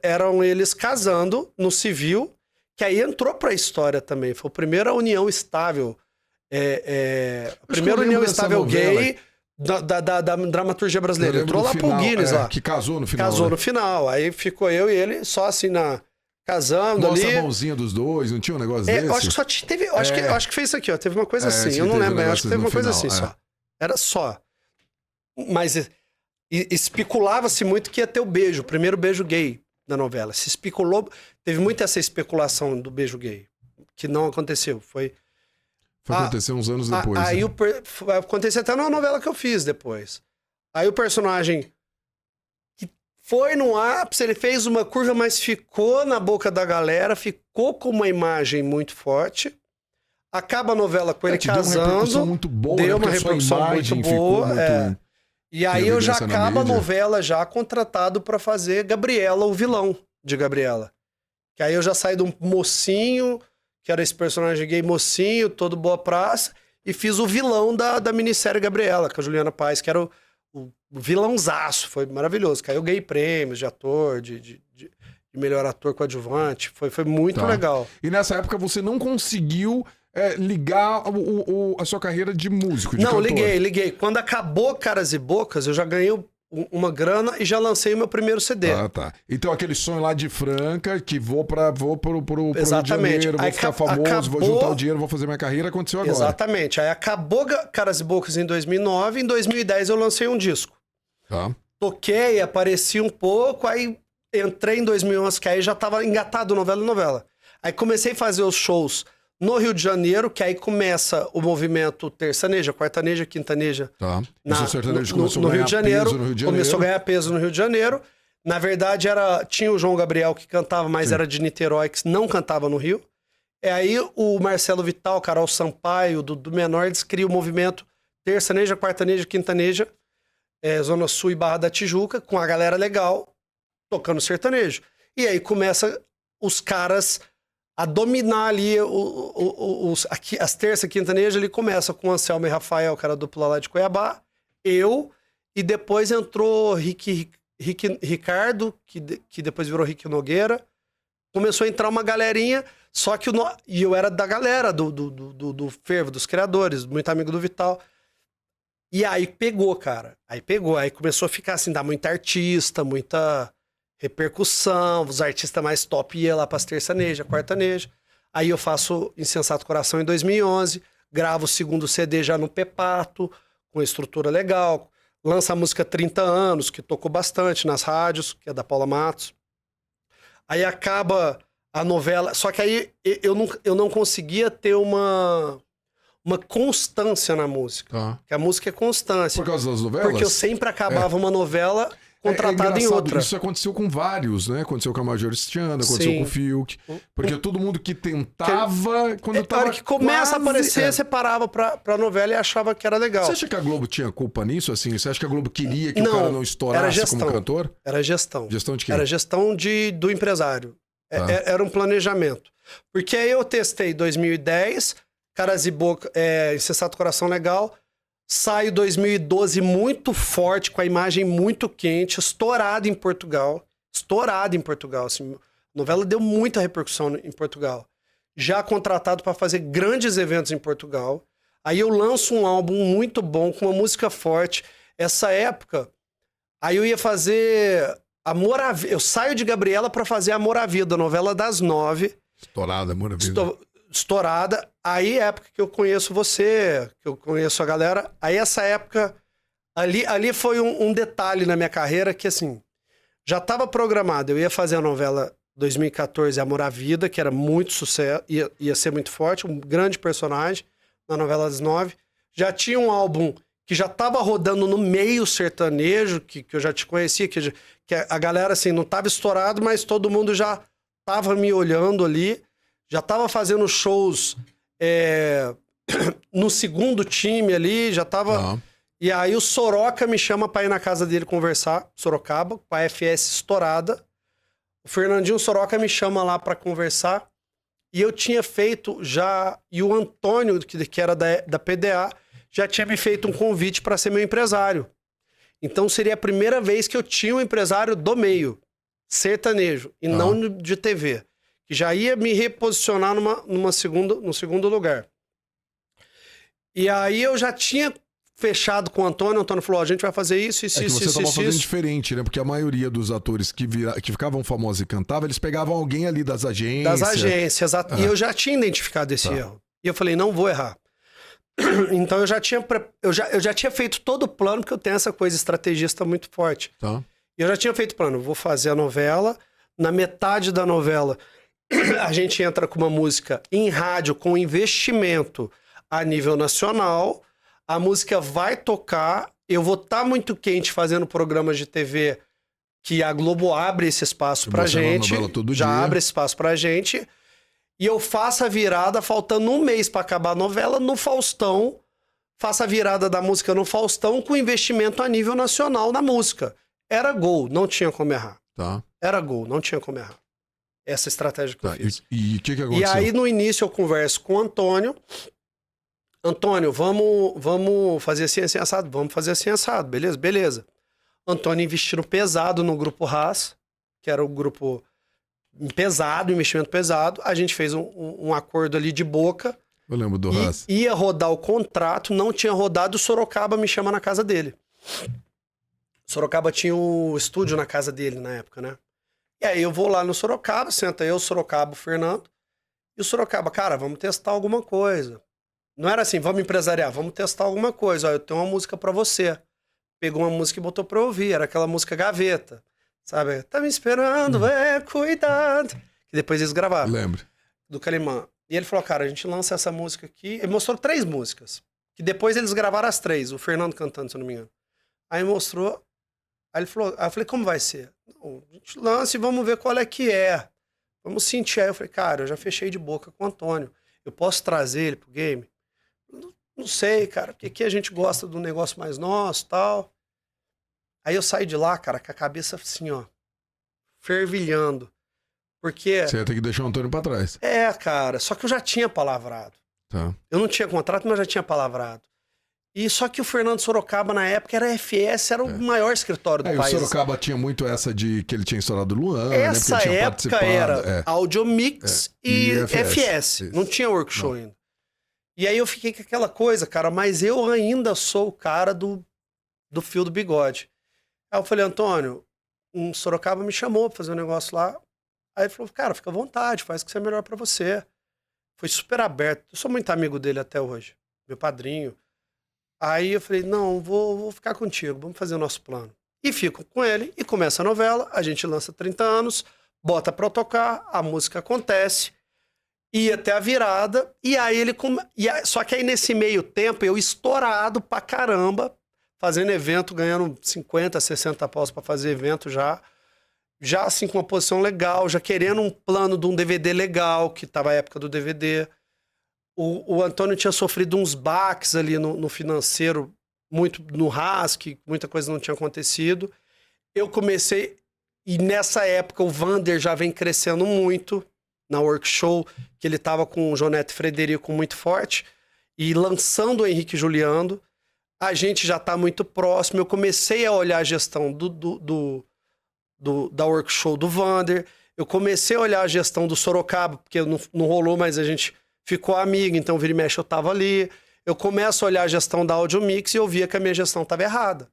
eram eles casando no civil, que aí entrou pra história também. Foi a primeira união estável. A primeira união estável gay da dramaturgia brasileira. Entrou lá pro Guinness lá. Que casou no final. Casou no final. Aí ficou eu e ele só assim casando ali. Nossa, a mãozinha dos dois, não tinha um negócio desse? Eu acho que só teve. Acho que fez isso aqui, ó. Teve uma coisa assim. Eu não lembro, acho que teve uma coisa assim só. Era só. Mas especulava-se muito que ia ter o beijo, o primeiro beijo gay da novela. Se especulou. Teve muita essa especulação do beijo gay. Que não aconteceu. Foi acontecer uns anos depois. Aí aconteceu até numa novela que eu fiz depois. Aí o personagem que foi no ápice, ele fez uma curva, mas ficou na boca da galera, ficou com uma imagem muito forte. Acaba a novela com ele casando. Deu uma repercussão muito boa. Deu uma repercussão muito boa. E aí eu já acabo a novela já contratado pra fazer Gabriela, o vilão de Gabriela. Que aí eu já saí de um mocinho, que era esse personagem gay mocinho, todo boa praça, e fiz o vilão da minissérie Gabriela, com a Juliana Paes, que era o vilãozaço. Foi maravilhoso. Caiu ganhei prêmios de ator, de melhor ator coadjuvante. Foi muito legal. E nessa época você não conseguiu ligar a sua carreira de músico, de cantor? Não, liguei. Quando acabou Caras e Bocas, eu já ganhei uma grana e já lancei o meu primeiro CD. Tá. Então aquele sonho lá de Franca, que vou pro Rio de Exatamente. Janeiro, vou ficar famoso, vou juntar o dinheiro, vou fazer minha carreira, aconteceu agora. Exatamente. Aí acabou Caras e Bocas em 2009, em 2010 eu lancei um disco. Tá. Toquei, apareci um pouco, aí entrei em 2011, que aí já tava engatado novela. Aí comecei a fazer os shows no Rio de Janeiro, que aí começa o movimento terçaneja, quartaneja, quintaneja. Tá. O sertanejo começou no a ganhar Rio de Janeiro, peso no Rio de Janeiro. Começou a ganhar peso no Rio de Janeiro. Na verdade, tinha o João Gabriel que cantava, mas era de Niterói, que não cantava no Rio. E aí o Marcelo Vital, Carol Sampaio, do Menor, eles criam o movimento terçaneja, quartaneja, quintaneja, Zona Sul e Barra da Tijuca, com a galera legal, tocando sertanejo. E aí começa os caras a dominar ali as terça, quintanejas. Ele começa com o Anselmo e Rafael, cara dupla lá de Cuiabá, e depois entrou Ricardo, que depois virou Rick Nogueira. Começou a entrar uma galerinha, só que e eu era da galera do Fervo, dos criadores, muito amigo do Vital. E aí pegou, cara. Aí começou a ficar assim, dar muita artista, muita repercussão, os artistas mais top iam lá pras terçaneja, quartaneja. Aí eu faço Insensato Coração em 2011, gravo o segundo CD já no Pepato, com estrutura legal, lança a música 30 anos, que tocou bastante nas rádios, que é da Paula Matos. Aí acaba a novela, só que aí eu não conseguia ter uma constância na música. Tá. Porque a música é constância. Por causa das novelas? Porque eu sempre acabava uma novela contratado em outra. Isso aconteceu com vários, né? Aconteceu com a Major Stiana, aconteceu com o Fiuk. Porque todo mundo que tentava, quando tava. Na hora que começa a aparecer, você parava pra novela e achava que era legal. Você acha que a Globo tinha culpa nisso? Assim? Você acha que a Globo queria que o cara não estourasse como cantor? Era gestão. Gestão de quem? Era gestão do empresário. Era um planejamento. Porque aí eu testei 2010, Caras e Boca, Insensato Coração legal. Saio 2012 muito forte, com a imagem muito quente, estourado em Portugal. Assim, a novela deu muita repercussão em Portugal. Já contratado para fazer grandes eventos em Portugal. Aí eu lanço um álbum muito bom, com uma música forte. Essa época, aí eu ia fazer Amor à Vida. Eu saio de Gabriela para fazer Amor à Vida, novela das 9. Estourada, Amor à Vida. Estourada. Aí, época que eu conheço você, que eu conheço a galera, aí essa época, ali foi um detalhe na minha carreira que, assim, já estava programado. Eu ia fazer a novela 2014, Amor à Vida, que era muito sucesso, ia ser muito forte, um grande personagem na novela das 9. Já tinha um álbum que já estava rodando no meio sertanejo, que eu já te conhecia, que a galera, assim, não estava estourado, mas todo mundo já estava me olhando ali. Já tava fazendo shows no segundo time ali, já tava... E aí o Soroca me chama pra ir na casa dele conversar, Sorocaba, com a FS estourada. o Fernandinho Soroca me chama lá para conversar. E eu tinha feito já... E o Antônio, que era da PDA, já tinha me feito um convite para ser meu empresário. Então seria a primeira vez que eu tinha um empresário do meio, sertanejo, e não de TV. Que já ia me reposicionar no segundo lugar. E aí eu já tinha fechado com o Antônio falou, a gente vai fazer isso, isso, isso, você isso, tava fazendo isso. diferente, né? Porque a maioria dos atores que ficavam famosos e cantavam, eles pegavam alguém ali das agências. Das agências, e eu já tinha identificado esse erro. E eu falei, não vou errar. Então eu já tinha feito todo o plano, porque eu tenho essa coisa estrategista muito forte. Tá. E eu já tinha feito plano, vou fazer a novela, na metade da novela a gente entra com uma música em rádio com investimento a nível nacional, a música vai tocar, eu vou estar muito quente fazendo programas de TV que a Globo abre esse espaço pra gente, já abre esse espaço pra gente, e eu faço a virada, faltando um mês pra acabar a novela, no Faustão, faço a virada da música no Faustão com investimento a nível nacional na música. Era gol, não tinha como errar. Tá. Era gol, não tinha como errar. Essa estratégia que eu fiz. E o que aconteceu? E aí, no início, eu converso com o Antônio. Antônio, vamos fazer assim, assim, assado. Vamos fazer assim, assado. Beleza? Beleza. Antônio investindo pesado no Grupo Haas, que era o grupo pesado, investimento pesado. A gente fez um acordo ali de boca. Eu lembro do Haas. Ia rodar o contrato, não tinha rodado, o Sorocaba me chama na casa dele. Sorocaba tinha o estúdio na casa dele na época, né? E aí eu vou lá no Sorocaba, senta eu, o Sorocaba, o Fernando. E o Sorocaba, cara, vamos testar alguma coisa. Não era assim, vamos empresariar, vamos testar alguma coisa. Ó, eu tenho uma música pra você. Pegou uma música e botou pra eu ouvir. Era aquela música Gaveta. Sabe? Tá me esperando, cuidado. Que depois eles gravaram. Lembro. Do Calimã. E ele falou, cara, a gente lança essa música aqui. Ele mostrou 3 músicas. Que depois eles gravaram as 3. O Fernando cantando, se eu não me engano. Aí mostrou. Aí ele falou, aí eu falei, como vai ser? Não, a gente lança e vamos ver qual é que é. Vamos sentir. Aí eu falei, cara, eu já fechei de boca com o Antônio. Eu posso trazer ele pro game? Não sei, cara, porque aqui a gente gosta do negócio mais nosso e tal. Aí eu saí de lá, cara, com a cabeça assim, ó, fervilhando. Porque... Você ia ter que deixar o Antônio pra trás. É, cara, só que eu já tinha palavrado. Tá. Eu não tinha contrato, mas já tinha palavrado. E só que o Fernando Sorocaba, na época, era FS, era o maior escritório do país. O Sorocaba tinha muito essa de que ele tinha estourado Luan, essa né? Porque ele tinha época era Audiomix e FS. Não tinha workshop ainda. E aí eu fiquei com aquela coisa, cara, mas eu ainda sou o cara do fio do bigode. Aí eu falei, Antônio, um Sorocaba me chamou pra fazer um negócio lá. Aí ele falou, cara, fica à vontade, faz o que é melhor pra você. Foi super aberto. Eu sou muito amigo dele até hoje, meu padrinho. Aí eu falei, não, vou ficar contigo, vamos fazer o nosso plano. E fico com ele, e começa a novela, a gente lança 30 anos, bota pra tocar, a música acontece, ia até a virada, e aí ele... Só que aí nesse meio tempo, eu estourado pra caramba, fazendo evento, ganhando 50, 60 paus pra fazer evento já assim com uma posição legal, já querendo um plano de um DVD legal, que tava a época do DVD. O Antônio tinha sofrido uns baques ali no financeiro, muito no RASC, muita coisa não tinha acontecido. Eu comecei, e nessa época o Vander já vem crescendo muito, na Workshow, que ele tava com o Jonete Frederico muito forte, e lançando o Henrique Juliano, a gente já tá muito próximo. Eu comecei a olhar a gestão da Workshow do Vander, eu comecei a olhar a gestão do Sorocaba, porque não rolou, mas a gente ficou amigo, então vira e mexe eu tava ali. Eu começo a olhar a gestão da Audiomix e eu via que a minha gestão tava errada.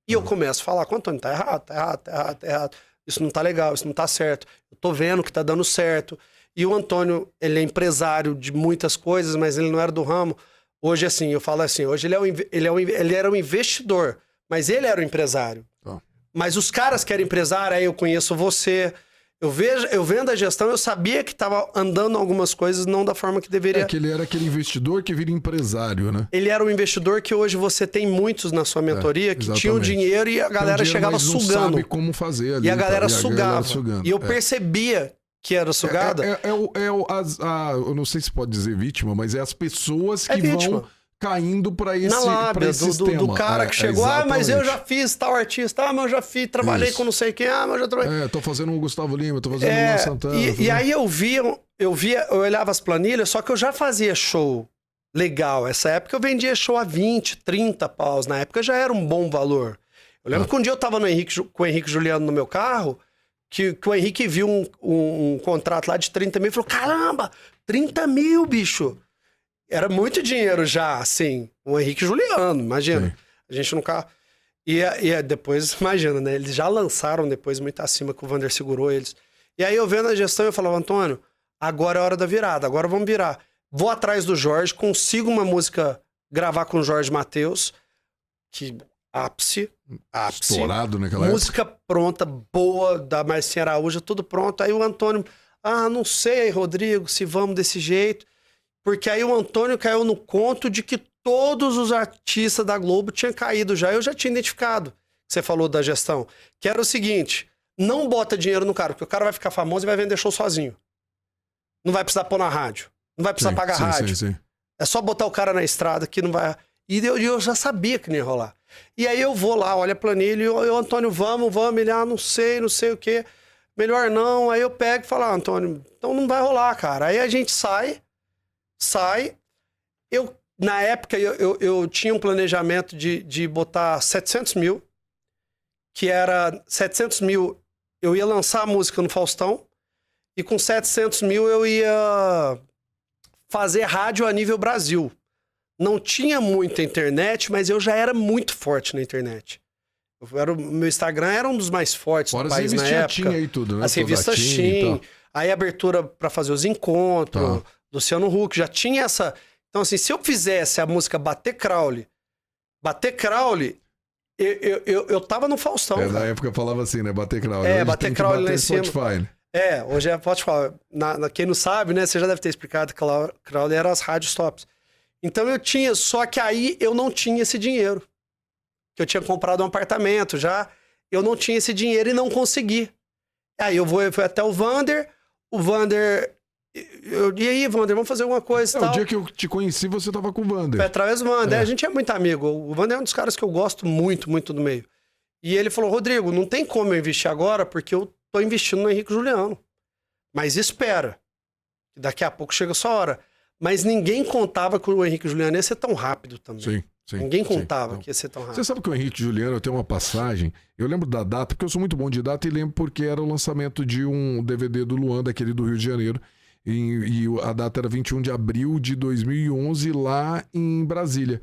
E eu começo a falar com o Antônio, tá errado. Isso não tá legal, isso não tá certo. Eu tô vendo que tá dando certo. E o Antônio, ele é empresário de muitas coisas, mas ele não era do ramo. Hoje, assim, eu falo assim, hoje ele era um investidor, mas ele era o empresário. Tá. Mas os caras que eram empresário, aí eu conheço você... Eu vendo a gestão, eu sabia que estava andando algumas coisas não da forma que deveria. É que ele era aquele investidor que vira empresário, né? Ele era um investidor que hoje você tem muitos na sua mentoria que tinham dinheiro e a galera chegava sugando. Não sabe como fazer ali. E a galera sugava. E eu percebia que era sugada. Eu não sei se pode dizer vítima, mas é as pessoas que vão caindo pra esse, Na lábia pra esse do sistema. cara que chegou, mas eu exatamente. já fiz tal artista, mas eu já fiz, trabalhei Isso. com não sei quem, mas eu já trabalhei. Tô fazendo um Gustavo Lima, tô fazendo um Luan Santana. E aí eu olhava as planilhas, só que eu já fazia show legal. Essa época eu vendia show a 20, 30 paus. Na época já era um bom valor. Eu lembro que um dia eu tava com o Henrique Juliano no meu carro, que o Henrique viu um contrato lá de 30 mil e falou: caramba, 30 mil, bicho. Era muito dinheiro já, assim. O Henrique Juliano, imagina. Sim. A gente no carro. E depois, imagina, né? Eles já lançaram depois muito acima, que o Vander segurou eles. E aí eu vendo a gestão, eu falava: Antônio, agora é a hora da virada, agora vamos virar. Vou atrás do Jorge, consigo uma música, gravar com o Jorge Mateus, que ápice. Estourado naquela Música pronta, boa, da Marcinha Araújo, tudo pronto. Aí o Antônio, não sei, Rodrigo, se vamos desse jeito. Porque aí o Antônio caiu no conto de que todos os artistas da Globo tinham caído já. Eu já tinha identificado, você falou da gestão, que era o seguinte: não bota dinheiro no cara, porque o cara vai ficar famoso e vai vender show sozinho. Não vai precisar pôr na rádio. Não vai precisar pagar rádio. Sim. É só botar o cara na estrada que não vai... E eu já sabia que não ia rolar. E aí eu vou lá, olha a planilha, e o Antônio, vamos. Ele, não sei o quê. Melhor não. Aí eu pego e falo: Antônio, então não vai rolar, cara. Aí a gente sai. Na época, eu tinha um planejamento de botar 700 mil, que era 700 mil, eu ia lançar a música no Faustão, e com 700 mil eu ia fazer rádio a nível Brasil. Não tinha muita internet, mas eu já era muito forte na internet. Meu Instagram era um dos mais fortes do país na época. Tinha aí tudo, né? As revistas tinham. Aí abertura para fazer os encontros, Luciano Huck, já tinha essa... Então assim, se eu fizesse a música Bater Crowley, eu tava no Faustão, Na cara. época eu falava assim, né? Bater Crowley. Hoje Bater tem que Crowley lá em Spotify, cima. né? Hoje é Spotify. Quem não sabe, né? Você já deve ter explicado que Crowley era as rádios tops. Então eu tinha, só que aí eu não tinha esse dinheiro. Que eu tinha comprado um apartamento já, eu não tinha esse dinheiro e não consegui. Aí eu fui até o Vander, e aí, Vander, vamos fazer alguma coisa e tal. O dia que eu te conheci, você tava com o Vander. Foi através do Vander. A gente é muito amigo. O Vander é um dos caras que eu gosto muito, muito do meio. E ele falou: Rodrigo, não tem como eu investir agora, porque eu tô investindo no Henrique Juliano. Mas espera. Daqui a pouco chega a sua hora. Mas ninguém contava que o Henrique Juliano ia ser tão rápido também. Sim. Ninguém contava que ia ser tão rápido. Você sabe que o Henrique Juliano tem uma passagem, eu lembro da data, porque eu sou muito bom de data, e lembro porque era o lançamento de um DVD do Luan, daquele do Rio de Janeiro, e a data era 21 de abril de 2011, lá em Brasília.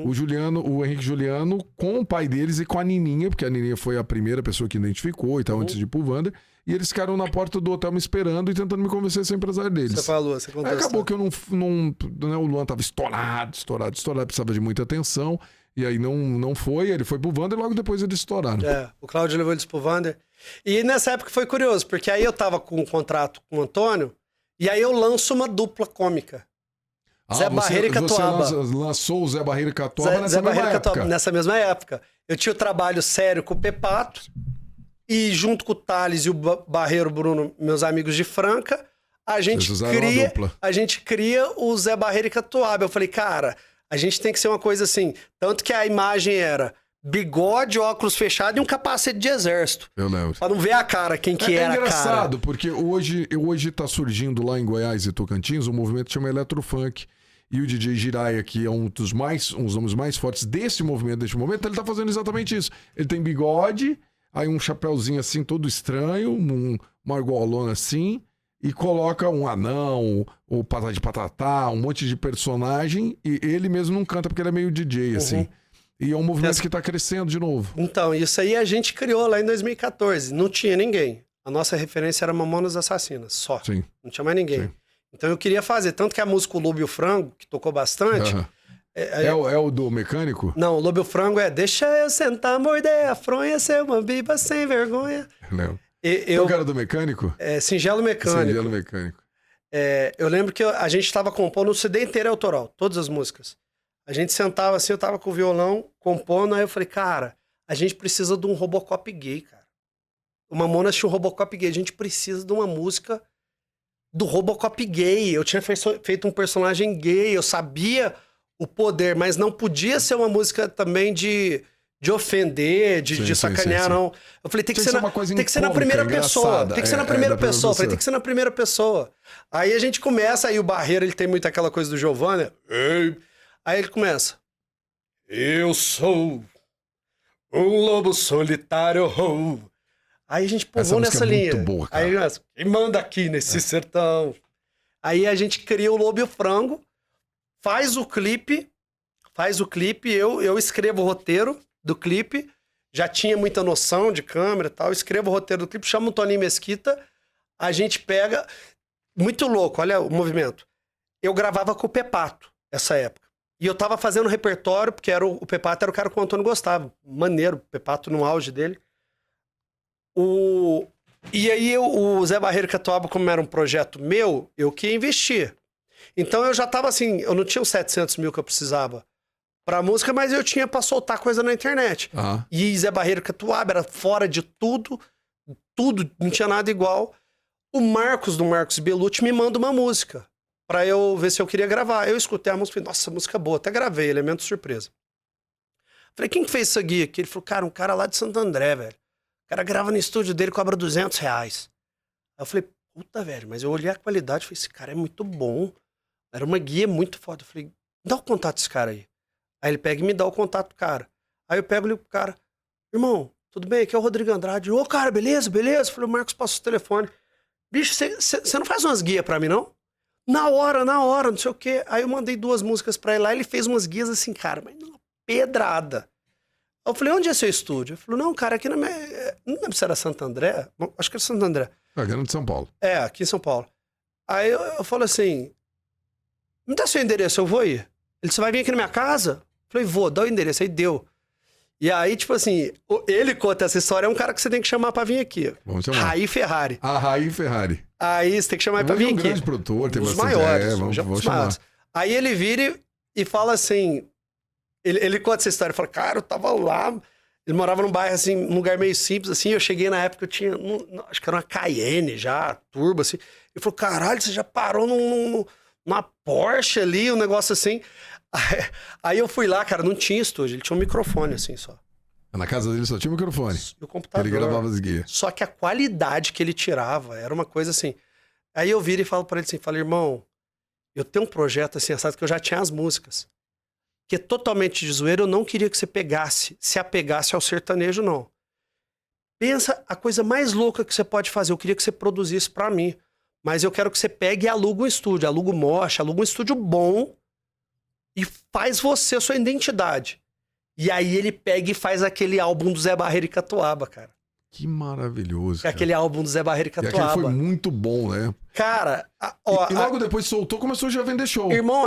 O Henrique Juliano, com o pai deles e com a Nininha, porque a Nininha foi a primeira pessoa que identificou e tal, antes de ir pro Wander, e eles ficaram na porta do hotel me esperando e tentando me convencer a ser empresário deles. Você contou. Aí acabou que eu o Luan tava estourado, precisava de muita atenção, e aí não foi, ele foi pro Wander e logo depois eles estouraram. O Cláudio levou eles pro Wander. E nessa época foi curioso, porque aí eu tava com um contrato com o Antônio, e aí eu lanço uma dupla cômica. Zé Barreira e Catuaba. Você lançou o Zé Barreira e Catuaba nessa mesma época. Catuaba, nessa mesma época. Eu tinha o trabalho sério com o Pepato, e junto com o Thales e o Barreiro Bruno, meus amigos de Franca, a gente cria o Zé Barreira e Catuaba. Eu falei: cara, a gente tem que ser uma coisa assim. Tanto que a imagem era bigode, óculos fechados e um capacete de exército. Eu lembro. Pra não ver a cara, quem que era a cara. É engraçado, porque hoje tá surgindo lá em Goiás e Tocantins um movimento que chama Eletrofunk. E o DJ Jiraiya, que é um dos homens mais fortes desse movimento, deste momento, ele tá fazendo exatamente isso. Ele tem bigode, aí um chapéuzinho assim todo estranho, uma argolona assim, e coloca um anão, o Patá de Patatá, um monte de personagem, e ele mesmo não canta porque ele é meio DJ, assim. E é um movimento que tá crescendo de novo. Então, isso aí a gente criou lá em 2014. Não tinha ninguém. A nossa referência era Mamonas Assassinas, só. Sim. Não tinha mais ninguém. Sim. Então eu queria fazer. Tanto que a música O Lobo e o Frango, que tocou bastante... É o do Mecânico? Não, O Lobo e o Frango é Deixa eu sentar, morder a fronha, ser uma biba sem vergonha. Não. Qual era do Mecânico? Singelo Mecânico. Singelo Mecânico. Eu lembro que a gente estava compondo o CD inteiro autoral, todas as músicas. A gente sentava assim, eu tava com o violão compondo, aí eu falei: cara, a gente precisa de um Robocop gay, cara. O Mamonas tinha um Robocop gay, a gente precisa de uma música do Robocop gay. Eu tinha feito um personagem gay, eu sabia o poder, mas não podia ser uma música também de ofender, de sacanear, sim. não. Eu falei, tem que Tinha ser uma coisa tem que ser na incômica, primeira pessoa. engraçada. Tem que ser na primeira da primeira pessoa. Eu falei, pessoa. tem que ser na primeira pessoa. Aí a gente começa, aí o Barreiro, ele tem muito aquela coisa do Giovanni. Ei. Aí ele começa. Eu sou um lobo solitário. Aí a gente pulou nessa música é linha. muito boa, cara. Aí nós, quem manda aqui nesse sertão? Aí a gente cria o Lobo e o Frango, faz o clipe, eu escrevo o roteiro do clipe, já tinha muita noção de câmera e tal, escrevo o roteiro do clipe, chamo o Toninho Mesquita, a gente pega... Muito louco, olha o movimento. Eu gravava com o Pepato, essa época. E eu tava fazendo repertório, porque o Pepato era o cara que o Antônio gostava. Maneiro, o Pepato no auge dele. E aí o Zé Barreiro Catuaba, como era um projeto meu, eu que ia investir. Então eu já tava assim, eu não tinha os 700 mil que eu precisava pra música, mas eu tinha pra soltar coisa na internet. E Zé Barreiro Catuaba era fora de tudo, não tinha nada igual. O Marcos, do Marcos Bellucci, me manda uma música pra eu ver se eu queria gravar. Eu escutei a música e falei, nossa, música boa, até gravei, elemento surpresa. Falei, quem que fez isso aqui? Ele falou, cara, um cara lá de Santo André, velho. O cara grava no estúdio dele, cobra R$200. Aí eu falei, puta, velho, mas eu olhei a qualidade e falei, esse cara é muito bom. Era uma guia muito foda. Eu falei, dá o contato desse cara aí. Aí ele pega e me dá o contato do cara. Aí eu pego e ligo pro cara, irmão, tudo bem? Aqui é o Rodrigo Andrade. Ô, cara, beleza? Eu falei, o Marcos passa o telefone. Bicho, você não faz umas guias pra mim, não? Na hora, não sei o quê. Aí eu mandei 2 músicas pra ele lá, ele fez umas guias assim, cara, mas uma pedrada. Eu falei, onde é seu estúdio? Ele falou, não, cara, aqui na minha... Não lembro se era Santo André. Bom, acho que era Santo André. Aqui de São Paulo. É, aqui em São Paulo. Aí eu falo assim, me dá seu endereço, eu vou ir. Ele, você vai vir aqui na minha casa? Eu falei, vou, dá o endereço. Aí deu. E aí, tipo assim, ele conta essa história, é um cara que você tem que chamar pra vir aqui. Vamos chamar. Raí Ferrari. Raí Ferrari. Aí você tem que chamar ele pra vir um aqui. grande produtor, tem os bastante... maiores. Vamos chamar. Aí ele vira e fala assim, ele conta essa história, fala, cara, eu tava lá... Ele morava num bairro, assim, num lugar meio simples, assim. Eu cheguei na época, eu tinha... acho que era uma Cayenne já, turbo, assim. Ele falou, caralho, você já parou numa Porsche ali, um negócio assim. Aí eu fui lá, cara, não tinha estúdio. Ele tinha um microfone, assim, só. Na casa dele só tinha um microfone. E o computador. Ele gravava as guias. Só que a qualidade que ele tirava era uma coisa assim... Aí eu viro e falo pra ele assim, falo, irmão, eu tenho um projeto assim, sabe, que eu já tinha as músicas. Que é totalmente de zoeira, eu não queria que você se apegasse ao sertanejo, não. Pensa a coisa mais louca que você pode fazer. Eu queria que você produzisse pra mim. Mas eu quero que você pegue e aluga um estúdio. Aluga o Mocha, aluga um estúdio bom e faz você a sua identidade. E aí ele pega e faz aquele álbum do Zé Barreiro e Catuaba, cara. Que maravilhoso, cara. Aquele álbum do Zé Barreiro e Catuaba. E aquele foi muito bom, né? Cara... E logo depois soltou, começou já a vender show. Irmão,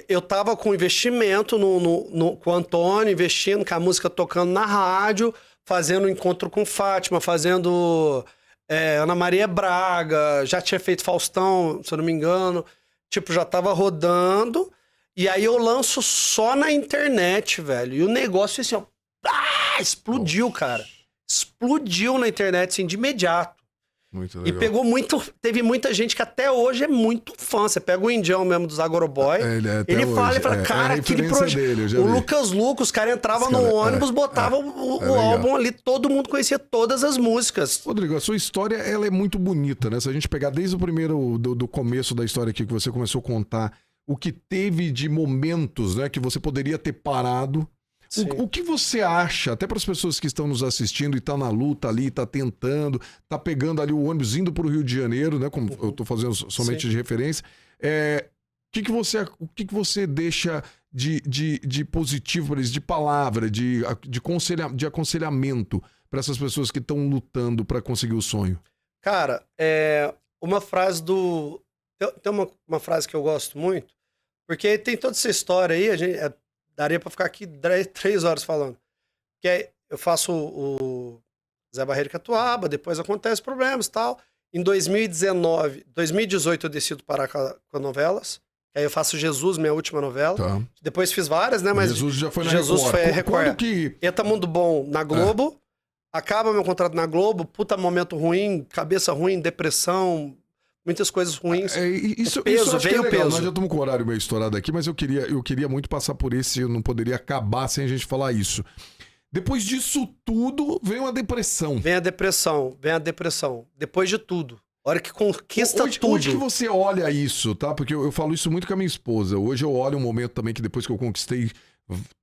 eu tava com investimento com o Antônio, investindo, com a música tocando na rádio, fazendo encontro com Fátima, fazendo Ana Maria Braga, já tinha feito Faustão, se eu não me engano. Tipo, já tava rodando. E aí eu lanço só na internet, velho. E o negócio, assim, ó, explodiu, cara. Explodiu na internet, assim, de imediato. Muito legal. E pegou teve muita gente que até hoje é muito fã. Você pega o Indião mesmo dos Agroboy, ele fala, cara, aquele projeto. O Lucas Lucas, os caras entravam no ônibus, botavam o álbum ali, todo mundo conhecia todas as músicas. Rodrigo, a sua história, ela é muito bonita, né? Se a gente pegar desde o primeiro, do começo da história aqui, que você começou a contar, o que teve de momentos, né, que você poderia ter parado. O que você acha, até para as pessoas que estão nos assistindo e tá na luta ali, tá tentando, tá pegando ali o ônibus indo para o Rio de Janeiro, né? Como eu tô fazendo somente de referência. O que você deixa de positivo para eles, de palavra, de aconselhamento para essas pessoas que estão lutando para conseguir o sonho? Cara, uma frase tem uma frase que eu gosto muito, porque tem toda essa história aí, a gente... Daria pra ficar aqui 3 horas falando. Que eu faço o Zé Barreiro e Catuaba, depois acontece problemas e tal. Em 2018 eu decido parar com novelas. Aí eu faço Jesus, minha última novela. Tá. Depois fiz várias, né? Mas Jesus já foi na Jesus Record. Foi a Record. Eta Mundo Bom na Globo. Acaba meu contrato na Globo. Puta momento ruim, cabeça ruim, depressão. muitas coisas ruins. Isso peso, eu acho que veio é legal. peso. Nós já estamos com o horário meio estourado aqui, mas eu queria muito passar por esse, eu não poderia acabar sem a gente falar isso. Depois disso tudo, vem uma depressão. Vem a depressão. Depois de tudo. A hora que conquista tudo. Hoje que você olha isso, tá? Porque eu falo isso muito com a minha esposa. Hoje eu olho um momento também que depois que eu conquistei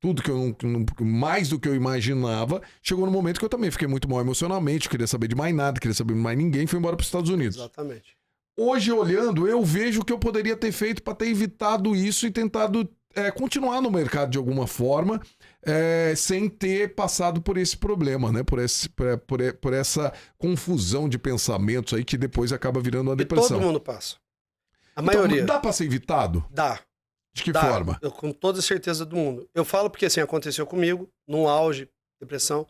tudo que eu não mais do que eu imaginava, chegou no momento que eu também fiquei muito mal emocionalmente, queria saber de mais nada, queria saber de mais ninguém, fui embora para os Estados Unidos. Exatamente. Hoje, olhando, eu vejo o que eu poderia ter feito para ter evitado isso e tentado continuar no mercado de alguma forma, sem ter passado por esse problema, né? Por essa confusão de pensamentos aí que depois acaba virando uma depressão. Todo mundo passa. A maioria. Dá para ser evitado? Dá. De que forma? Com toda certeza do mundo. Eu falo porque assim, aconteceu comigo, num auge, depressão.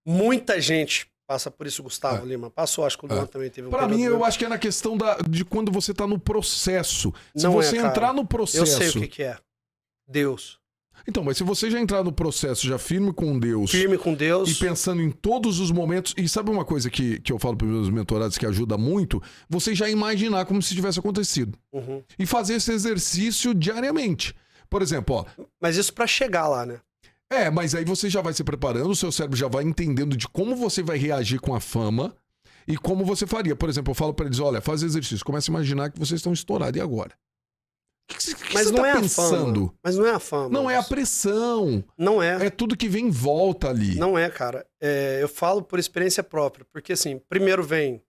Muita gente passa por isso, Gustavo Lima passou, acho que o Luan também teve um Pra mim, eu acho que é na questão de quando você tá no processo. Se Não você cara. entrar no processo... Eu sei o que é. Deus. Então, mas se você já entrar no processo, já firme com Deus... Firme com Deus. E pensando em todos os momentos... E sabe uma coisa que eu falo para os meus mentorados que ajuda muito? Você já imaginar como se tivesse acontecido. Uhum. E fazer esse exercício diariamente. Por exemplo, ó... Mas isso pra chegar lá, né? Mas aí você já vai se preparando, o seu cérebro já vai entendendo de como você vai reagir com a fama e como você faria. Por exemplo, eu falo para eles, olha, faz exercício, começa a imaginar que vocês estão estourados, e agora? O que Mas você não tá é pensando? a fama. Mas não é a fama. Não é a pressão. Não é. É tudo que vem em volta ali. Não é, cara. Eu falo por experiência própria, porque assim, primeiro vem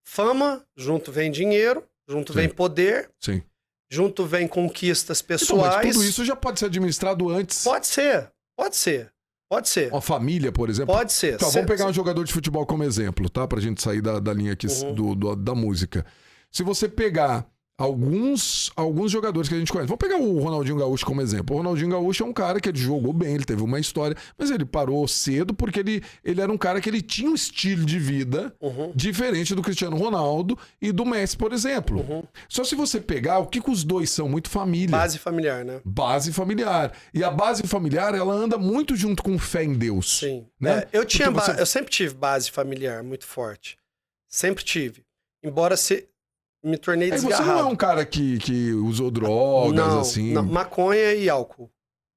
fama, junto vem dinheiro, junto vem poder. Sim. Junto vem conquistas Então, pessoais. mas tudo isso já pode ser administrado antes. Pode ser. Uma família, por exemplo. Pode ser. Então, vamos pegar um jogador de futebol como exemplo, tá? Pra gente sair da linha aqui da música. Se você pegar alguns jogadores que a gente conhece. Vamos pegar o Ronaldinho Gaúcho como exemplo. O Ronaldinho Gaúcho é um cara que ele jogou bem, ele teve uma história, mas ele parou cedo porque ele era um cara que ele tinha um estilo de vida diferente do Cristiano Ronaldo e do Messi, por exemplo. Só se você pegar, o que os dois são? Muito família. Base familiar, né? Base familiar. E a base familiar, ela anda muito junto com fé em Deus. Sim. Né? Eu sempre tive base familiar muito forte. Sempre tive. Embora me tornei desgarrado. Você não é um cara que usou drogas, assim? Não, maconha e álcool.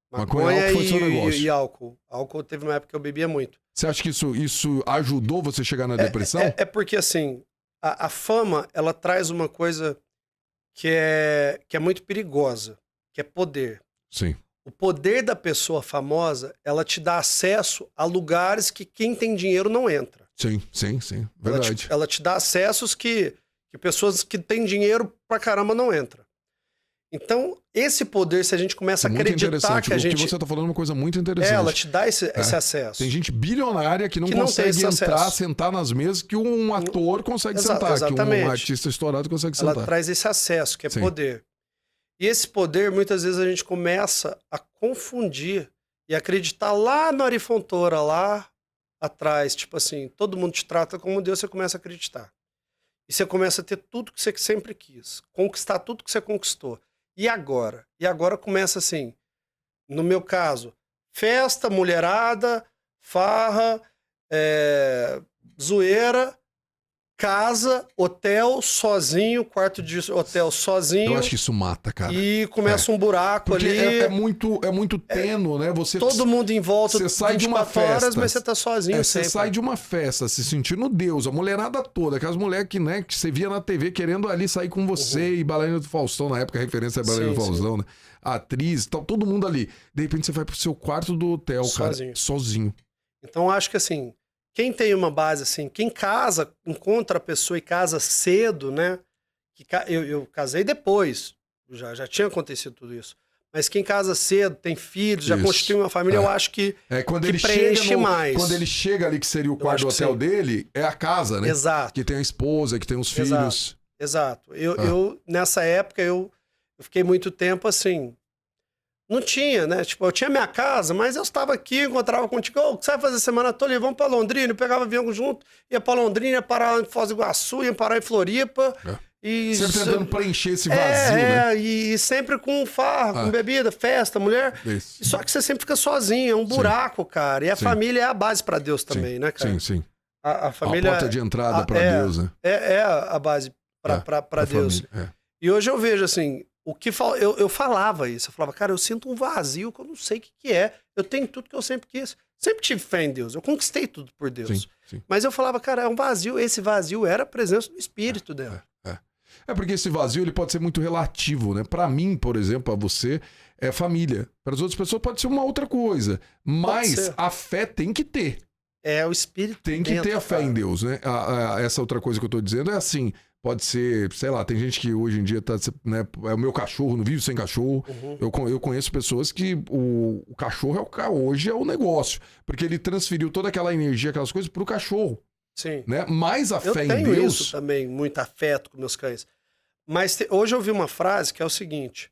Maconha foi seu negócio. E álcool. Álcool teve uma época que eu bebia muito. Você acha que isso ajudou você a chegar na depressão? É porque, assim, a fama, ela traz uma coisa que é muito perigosa, que é poder. Sim. O poder da pessoa famosa, ela te dá acesso a lugares que quem tem dinheiro não entra. Sim. Verdade. Ela te dá acessos que pessoas que têm dinheiro pra caramba não entram. Então, esse poder, se a gente começa a acreditar que a gente... O que você tá falando é uma coisa muito interessante. Ela te dá esse acesso. Tem gente bilionária que não consegue entrar, sentar nas mesas que um ator consegue sentar, exatamente. Que um artista estourado consegue sentar. Ela traz esse acesso, que é Sim. poder. E esse poder, muitas vezes, a gente começa a confundir e acreditar lá no Arifontora, lá atrás. Tipo assim, todo mundo te trata como Deus, você começa a acreditar. E você começa a ter tudo que você sempre quis. Conquistar tudo que você conquistou. E agora? E agora começa assim, no meu caso, festa, mulherada, farra, zoeira, casa, hotel, sozinho, quarto de hotel sozinho. Eu acho que isso mata, cara. E começa um buraco porque ali. É muito tênue, né? Todo mundo em volta, você sai de uma horas, festa, mas você tá sozinho você sempre. sai de uma festa se sentindo Deus, a mulherada toda, aquelas mulheres que você via na TV querendo ali sair com você, e Bailarina do Faustão, na época a referência é Bailarina do Faustão, né? A atriz, todo mundo ali. De repente você vai pro seu quarto do hotel, cara, sozinho. Então eu acho que assim, quem tem uma base assim, quem casa, encontra a pessoa e casa cedo, né? Eu casei depois, já tinha acontecido tudo isso. Mas quem casa cedo, tem filhos, já constitui uma família, eu acho que, quando que ele preenche chega mais. Quando ele chega ali, que seria o quarto do hotel dele, é a casa, né? Exato. Que tem a esposa, que tem os filhos. Exato. Eu nessa época, eu fiquei muito tempo assim... Não tinha, né? Tipo, eu tinha minha casa, mas eu estava aqui, encontrava contigo. O que você vai fazer semana toda? Vamos pra Londrina. Eu pegava avião junto, ia pra Londrina, ia parar em Foz do Iguaçu, ia parar em Floripa. E sempre tentando preencher esse vazio, né? E sempre com farra, com bebida, festa, mulher. Isso. Só que você sempre fica sozinho, é um buraco, cara. E a família é a base pra Deus também, né, cara? Sim. A família... A porta de entrada pra Deus, né? É a base para Deus. Família, E hoje eu vejo assim, eu falava isso, eu falava, cara, eu sinto um vazio que eu não sei o que é. Eu tenho tudo que eu sempre quis. Sempre tive fé em Deus, eu conquistei tudo por Deus. Sim, sim. Mas eu falava, cara, é um vazio, esse vazio era a presença do Espírito dela. É porque esse vazio ele pode ser muito relativo, né? Pra mim, por exemplo, pra você, é família. Para as outras pessoas pode ser uma outra coisa. Mas a fé tem que ter. É o Espírito Tem que ter a fé em Deus, né? Essa outra coisa que eu tô dizendo é assim, pode ser, sei lá, tem gente que hoje em dia tá, né, é o meu cachorro, não vive sem cachorro. Eu conheço pessoas que o cachorro hoje é o negócio, porque ele transferiu toda aquela energia, aquelas coisas pro cachorro. Sim. Né? Mas a fé em Eu tenho Deus... isso também, muito afeto com meus cães. Mas hoje eu ouvi uma frase que é o seguinte,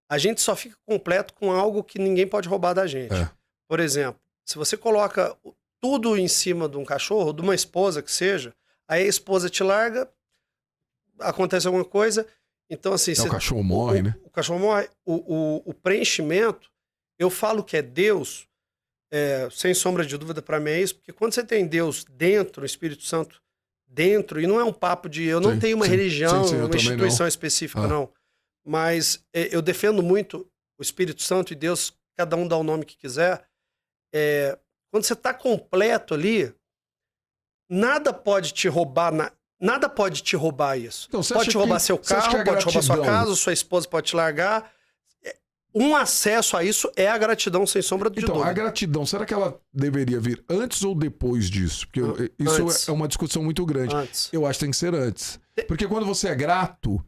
a gente só fica completo com algo que ninguém pode roubar da gente. Por exemplo, se você coloca tudo em cima de um cachorro, de uma esposa que seja, aí a esposa te larga, acontece alguma coisa, então assim... o cachorro morre, né? O cachorro morre. O preenchimento, eu falo que é Deus, sem sombra de dúvida para mim é isso, porque quando você tem Deus dentro, o Espírito Santo dentro, e não é um papo de... Eu não tenho uma religião, uma instituição específica, não. Mas eu defendo muito o Espírito Santo e Deus, cada um dá o nome que quiser. Quando você está completo ali, nada pode te roubar, nada pode te roubar isso. Então, pode te roubar seu carro, pode te roubar sua casa, sua esposa pode te largar. Um acesso a isso é a gratidão, sem sombra de dúvida. Então, a gratidão, será que ela deveria vir antes ou depois disso? Porque isso Antes. é uma discussão muito grande. Antes. Eu acho que tem que ser antes. Porque quando você é grato,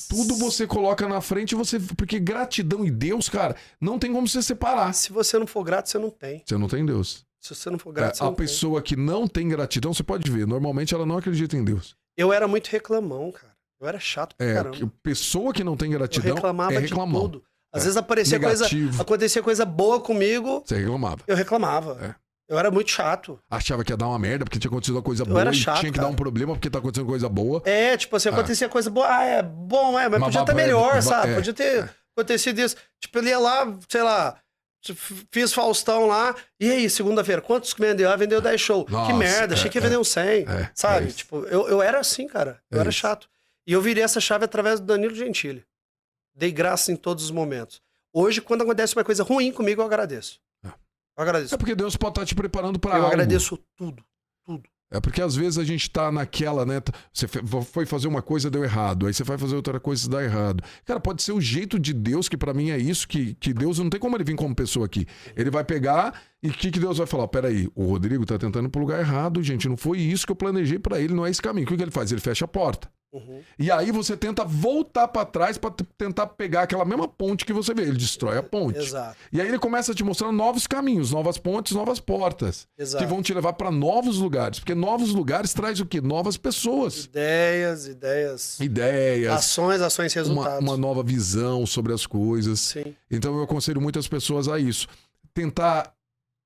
tudo você coloca na frente, porque gratidão e Deus, cara, não tem como você separar. Se você não for grato, você não tem. Você não tem Deus. Se você não for grato, você não tem. A pessoa que não tem gratidão, você pode ver, normalmente ela não acredita em Deus. Eu era muito reclamão, cara. Eu era chato pra caramba. Pessoa que não tem gratidão eu reclamava de tudo. Às vezes acontecia coisa boa comigo. Você reclamava. Eu reclamava. Eu era muito chato. Achava que ia dar uma merda porque tinha acontecido uma coisa boa era e chato, tinha que dar um problema porque tá acontecendo coisa boa. Tipo assim, acontecia coisa boa. É bom, mas podia estar melhor, sabe? Podia ter acontecido isso. Tipo, ele ia lá, sei lá, fiz Faustão lá. E aí, segunda-feira, quantos que vendeu? Ah, vendeu 10 show. Nossa, que merda, achei que ia vender uns 100. Sabe? Tipo, eu era assim, cara. Eu era chato. E eu virei essa chave através do Danilo Gentili. Dei graça em todos os momentos. Hoje, quando acontece uma coisa ruim comigo, eu agradeço. Eu agradeço. É porque Deus pode estar te preparando para algo. Eu agradeço tudo. É porque às vezes a gente tá naquela, né? Você foi fazer uma coisa, deu errado. Aí você vai fazer outra coisa, dá errado. Cara, pode ser o jeito de Deus, que pra mim é isso, que Deus não tem como ele vir como pessoa aqui. Ele vai pegar e o que Deus vai falar? Peraí, o Rodrigo tá tentando ir pro lugar errado, gente. Não foi isso que eu planejei pra ele, não é esse caminho. O que ele faz? Ele fecha a porta. E aí você tenta voltar pra trás pra tentar pegar aquela mesma ponte que você vê. Ele destrói a ponte. Exato. E aí ele começa a te mostrar novos caminhos, novas pontes, novas portas. Exato. Que vão te levar pra novos lugares. Porque novos lugares traz o quê? Novas pessoas. Ideias. Ações, resultados. Uma nova visão sobre as coisas. Sim. Então eu aconselho muitas pessoas a isso. Tentar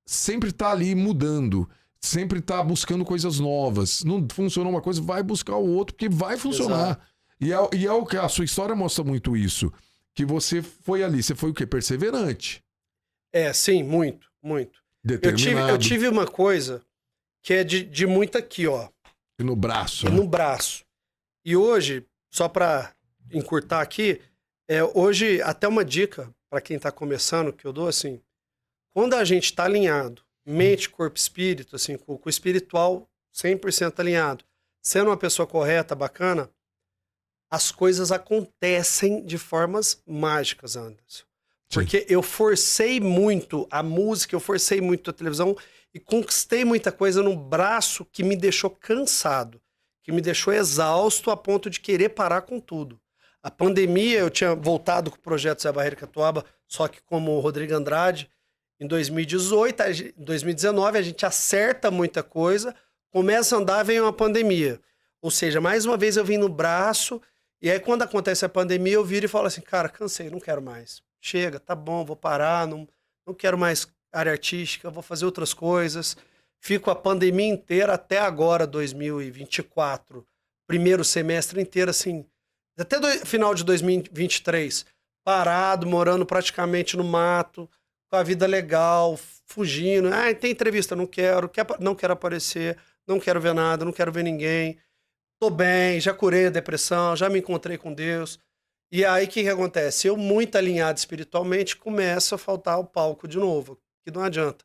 sempre estar ali mudando. Sempre estar buscando coisas novas. Não funcionou uma coisa, vai buscar o outro, porque vai funcionar. E é o que a sua história mostra muito isso. Que você foi ali, você foi o quê? Perseverante. Sim, muito. Determinado. Eu tive uma coisa que é de muito aqui, ó. E no braço. No braço. E hoje, só pra encurtar aqui, hoje até uma dica pra quem tá começando, que eu dou assim, quando a gente tá alinhado, mente, corpo, espírito, assim, com o espiritual 100% alinhado, sendo uma pessoa correta, bacana, as coisas acontecem de formas mágicas, Anderson. Porque eu forcei muito a música, eu forcei muito a televisão e conquistei muita coisa no braço que me deixou cansado, que me deixou exausto a ponto de querer parar com tudo. A pandemia, eu tinha voltado com o projeto Zé Barreiro Catuaba, só que como o Rodrigo Andrade. Em 2018, em 2019, a gente acerta muita coisa, começa a andar, vem uma pandemia. Ou seja, mais uma vez eu vim no braço, e aí quando acontece a pandemia, eu viro e falo assim, cara, cansei, não quero mais. Chega, tá bom, vou parar, não quero mais área artística, vou fazer outras coisas. Fico a pandemia inteira até agora, 2024, primeiro semestre inteiro, assim, até final de 2023, parado, morando praticamente no mato, com a vida legal, fugindo. Tem entrevista, não quero aparecer, não quero ver nada, não quero ver ninguém. tô bem, já curei a depressão, já me encontrei com Deus. E aí, o que acontece? Eu, muito alinhado espiritualmente, começo a faltar o palco de novo, que não adianta.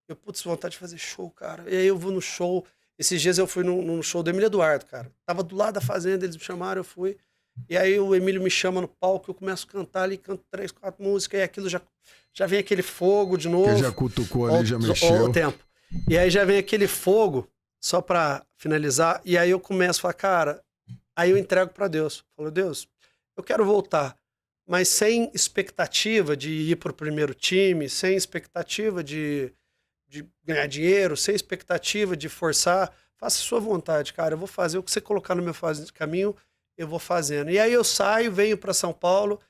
Eu, putz, vontade de fazer show, cara. E aí eu vou no show. Esses dias eu fui num show do Emílio Eduardo, cara. Tava do lado da fazenda, eles me chamaram, eu fui. E aí o Emílio me chama no palco, eu começo a cantar ali, canto 3, 4 músicas, e aquilo já vem aquele fogo de novo. Que já cutucou ali, já mexeu. O tempo. E aí já vem aquele fogo, só pra finalizar, e aí eu começo a falar, cara, aí eu entrego pra Deus. Falo, Deus, eu quero voltar, mas sem expectativa de ir pro primeiro time, sem expectativa de ganhar dinheiro, sem expectativa de forçar. Faça a sua vontade, cara. Eu vou fazer o que você colocar no meu caminho, eu vou fazendo. E aí eu saio, venho para São Paulo,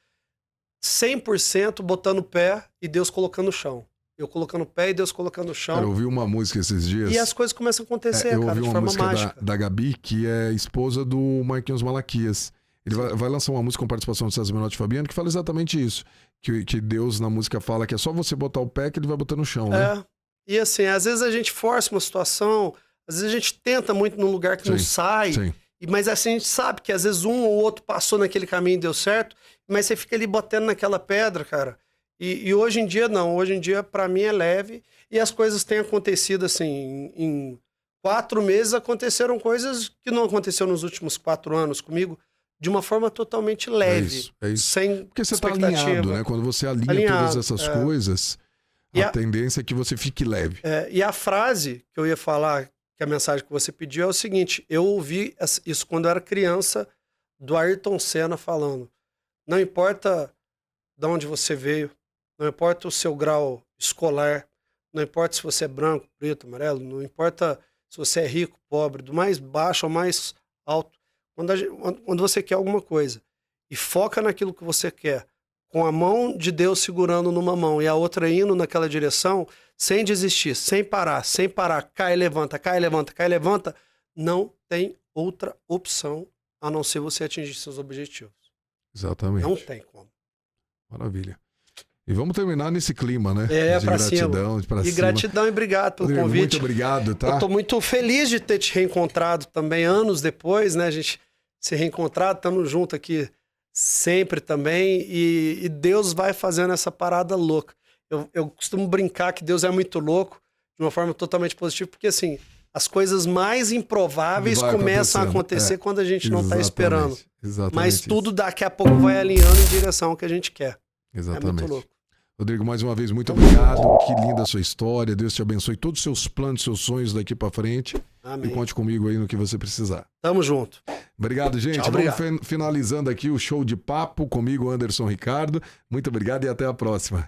100% botando o pé e Deus colocando o chão. Eu colocando o pé e Deus colocando o chão. Cara, eu ouvi uma música esses dias. E as coisas começam a acontecer, eu cara, ouvi de uma forma música mágica. da Gabi, que é esposa do Marquinhos Malaquias. Ele vai lançar uma música com participação do César Menotti e Fabiano que fala exatamente isso. Que Deus na música fala que é só você botar o pé que ele vai botar no chão, né? E assim, às vezes a gente força uma situação, às vezes a gente tenta muito num lugar que não sai. Sim. Mas assim, a gente sabe que às vezes um ou outro passou naquele caminho e deu certo, mas você fica ali batendo naquela pedra, cara. E hoje em dia, não. Hoje em dia, pra mim, é leve. E as coisas têm acontecido, assim, em 4 meses aconteceram coisas que não aconteceram nos últimos 4 anos comigo, de uma forma totalmente leve. É isso. Sem Porque você tá expectativa. alinhado, né? Quando você alinha todas essas coisas, a tendência é que você fique leve. E a frase que eu ia falar, que a mensagem que você pediu, é o seguinte: eu ouvi isso quando eu era criança, do Ayrton Senna falando. Não importa de onde você veio, não importa o seu grau escolar, não importa se você é branco, preto, amarelo, não importa se você é rico, pobre, do mais baixo ao mais alto. Quando você quer alguma coisa e foca naquilo que você quer, com a mão de Deus segurando numa mão e a outra indo naquela direção, sem desistir, sem parar, cai, levanta, não tem outra opção a não ser você atingir seus objetivos. Exatamente. Não tem como. Maravilha. E vamos terminar nesse clima, né? De pra gratidão. Cima. E gratidão e obrigado pelo Rodrigo, convite. Muito obrigado, tá? Eu tô muito feliz de ter te reencontrado também, anos depois, né? A gente se reencontrado, estamos juntos aqui sempre também. E Deus vai fazendo essa parada louca. Eu costumo brincar que Deus é muito louco, de uma forma totalmente positiva, porque assim, as coisas mais improváveis começam a acontecer quando a gente não está esperando. Exatamente. Mas tudo daqui a pouco vai alinhando em direção ao que a gente quer. Exatamente. É muito louco. Rodrigo, mais uma vez, muito obrigado. Que linda a sua história. Deus te abençoe todos os seus planos, seus sonhos daqui pra frente. Amém. E conte comigo aí no que você precisar. Tamo junto. Obrigado, gente. Tchau, obrigado. Vamos finalizando aqui o show de papo comigo, Anderson Ricardo. Muito obrigado e até a próxima.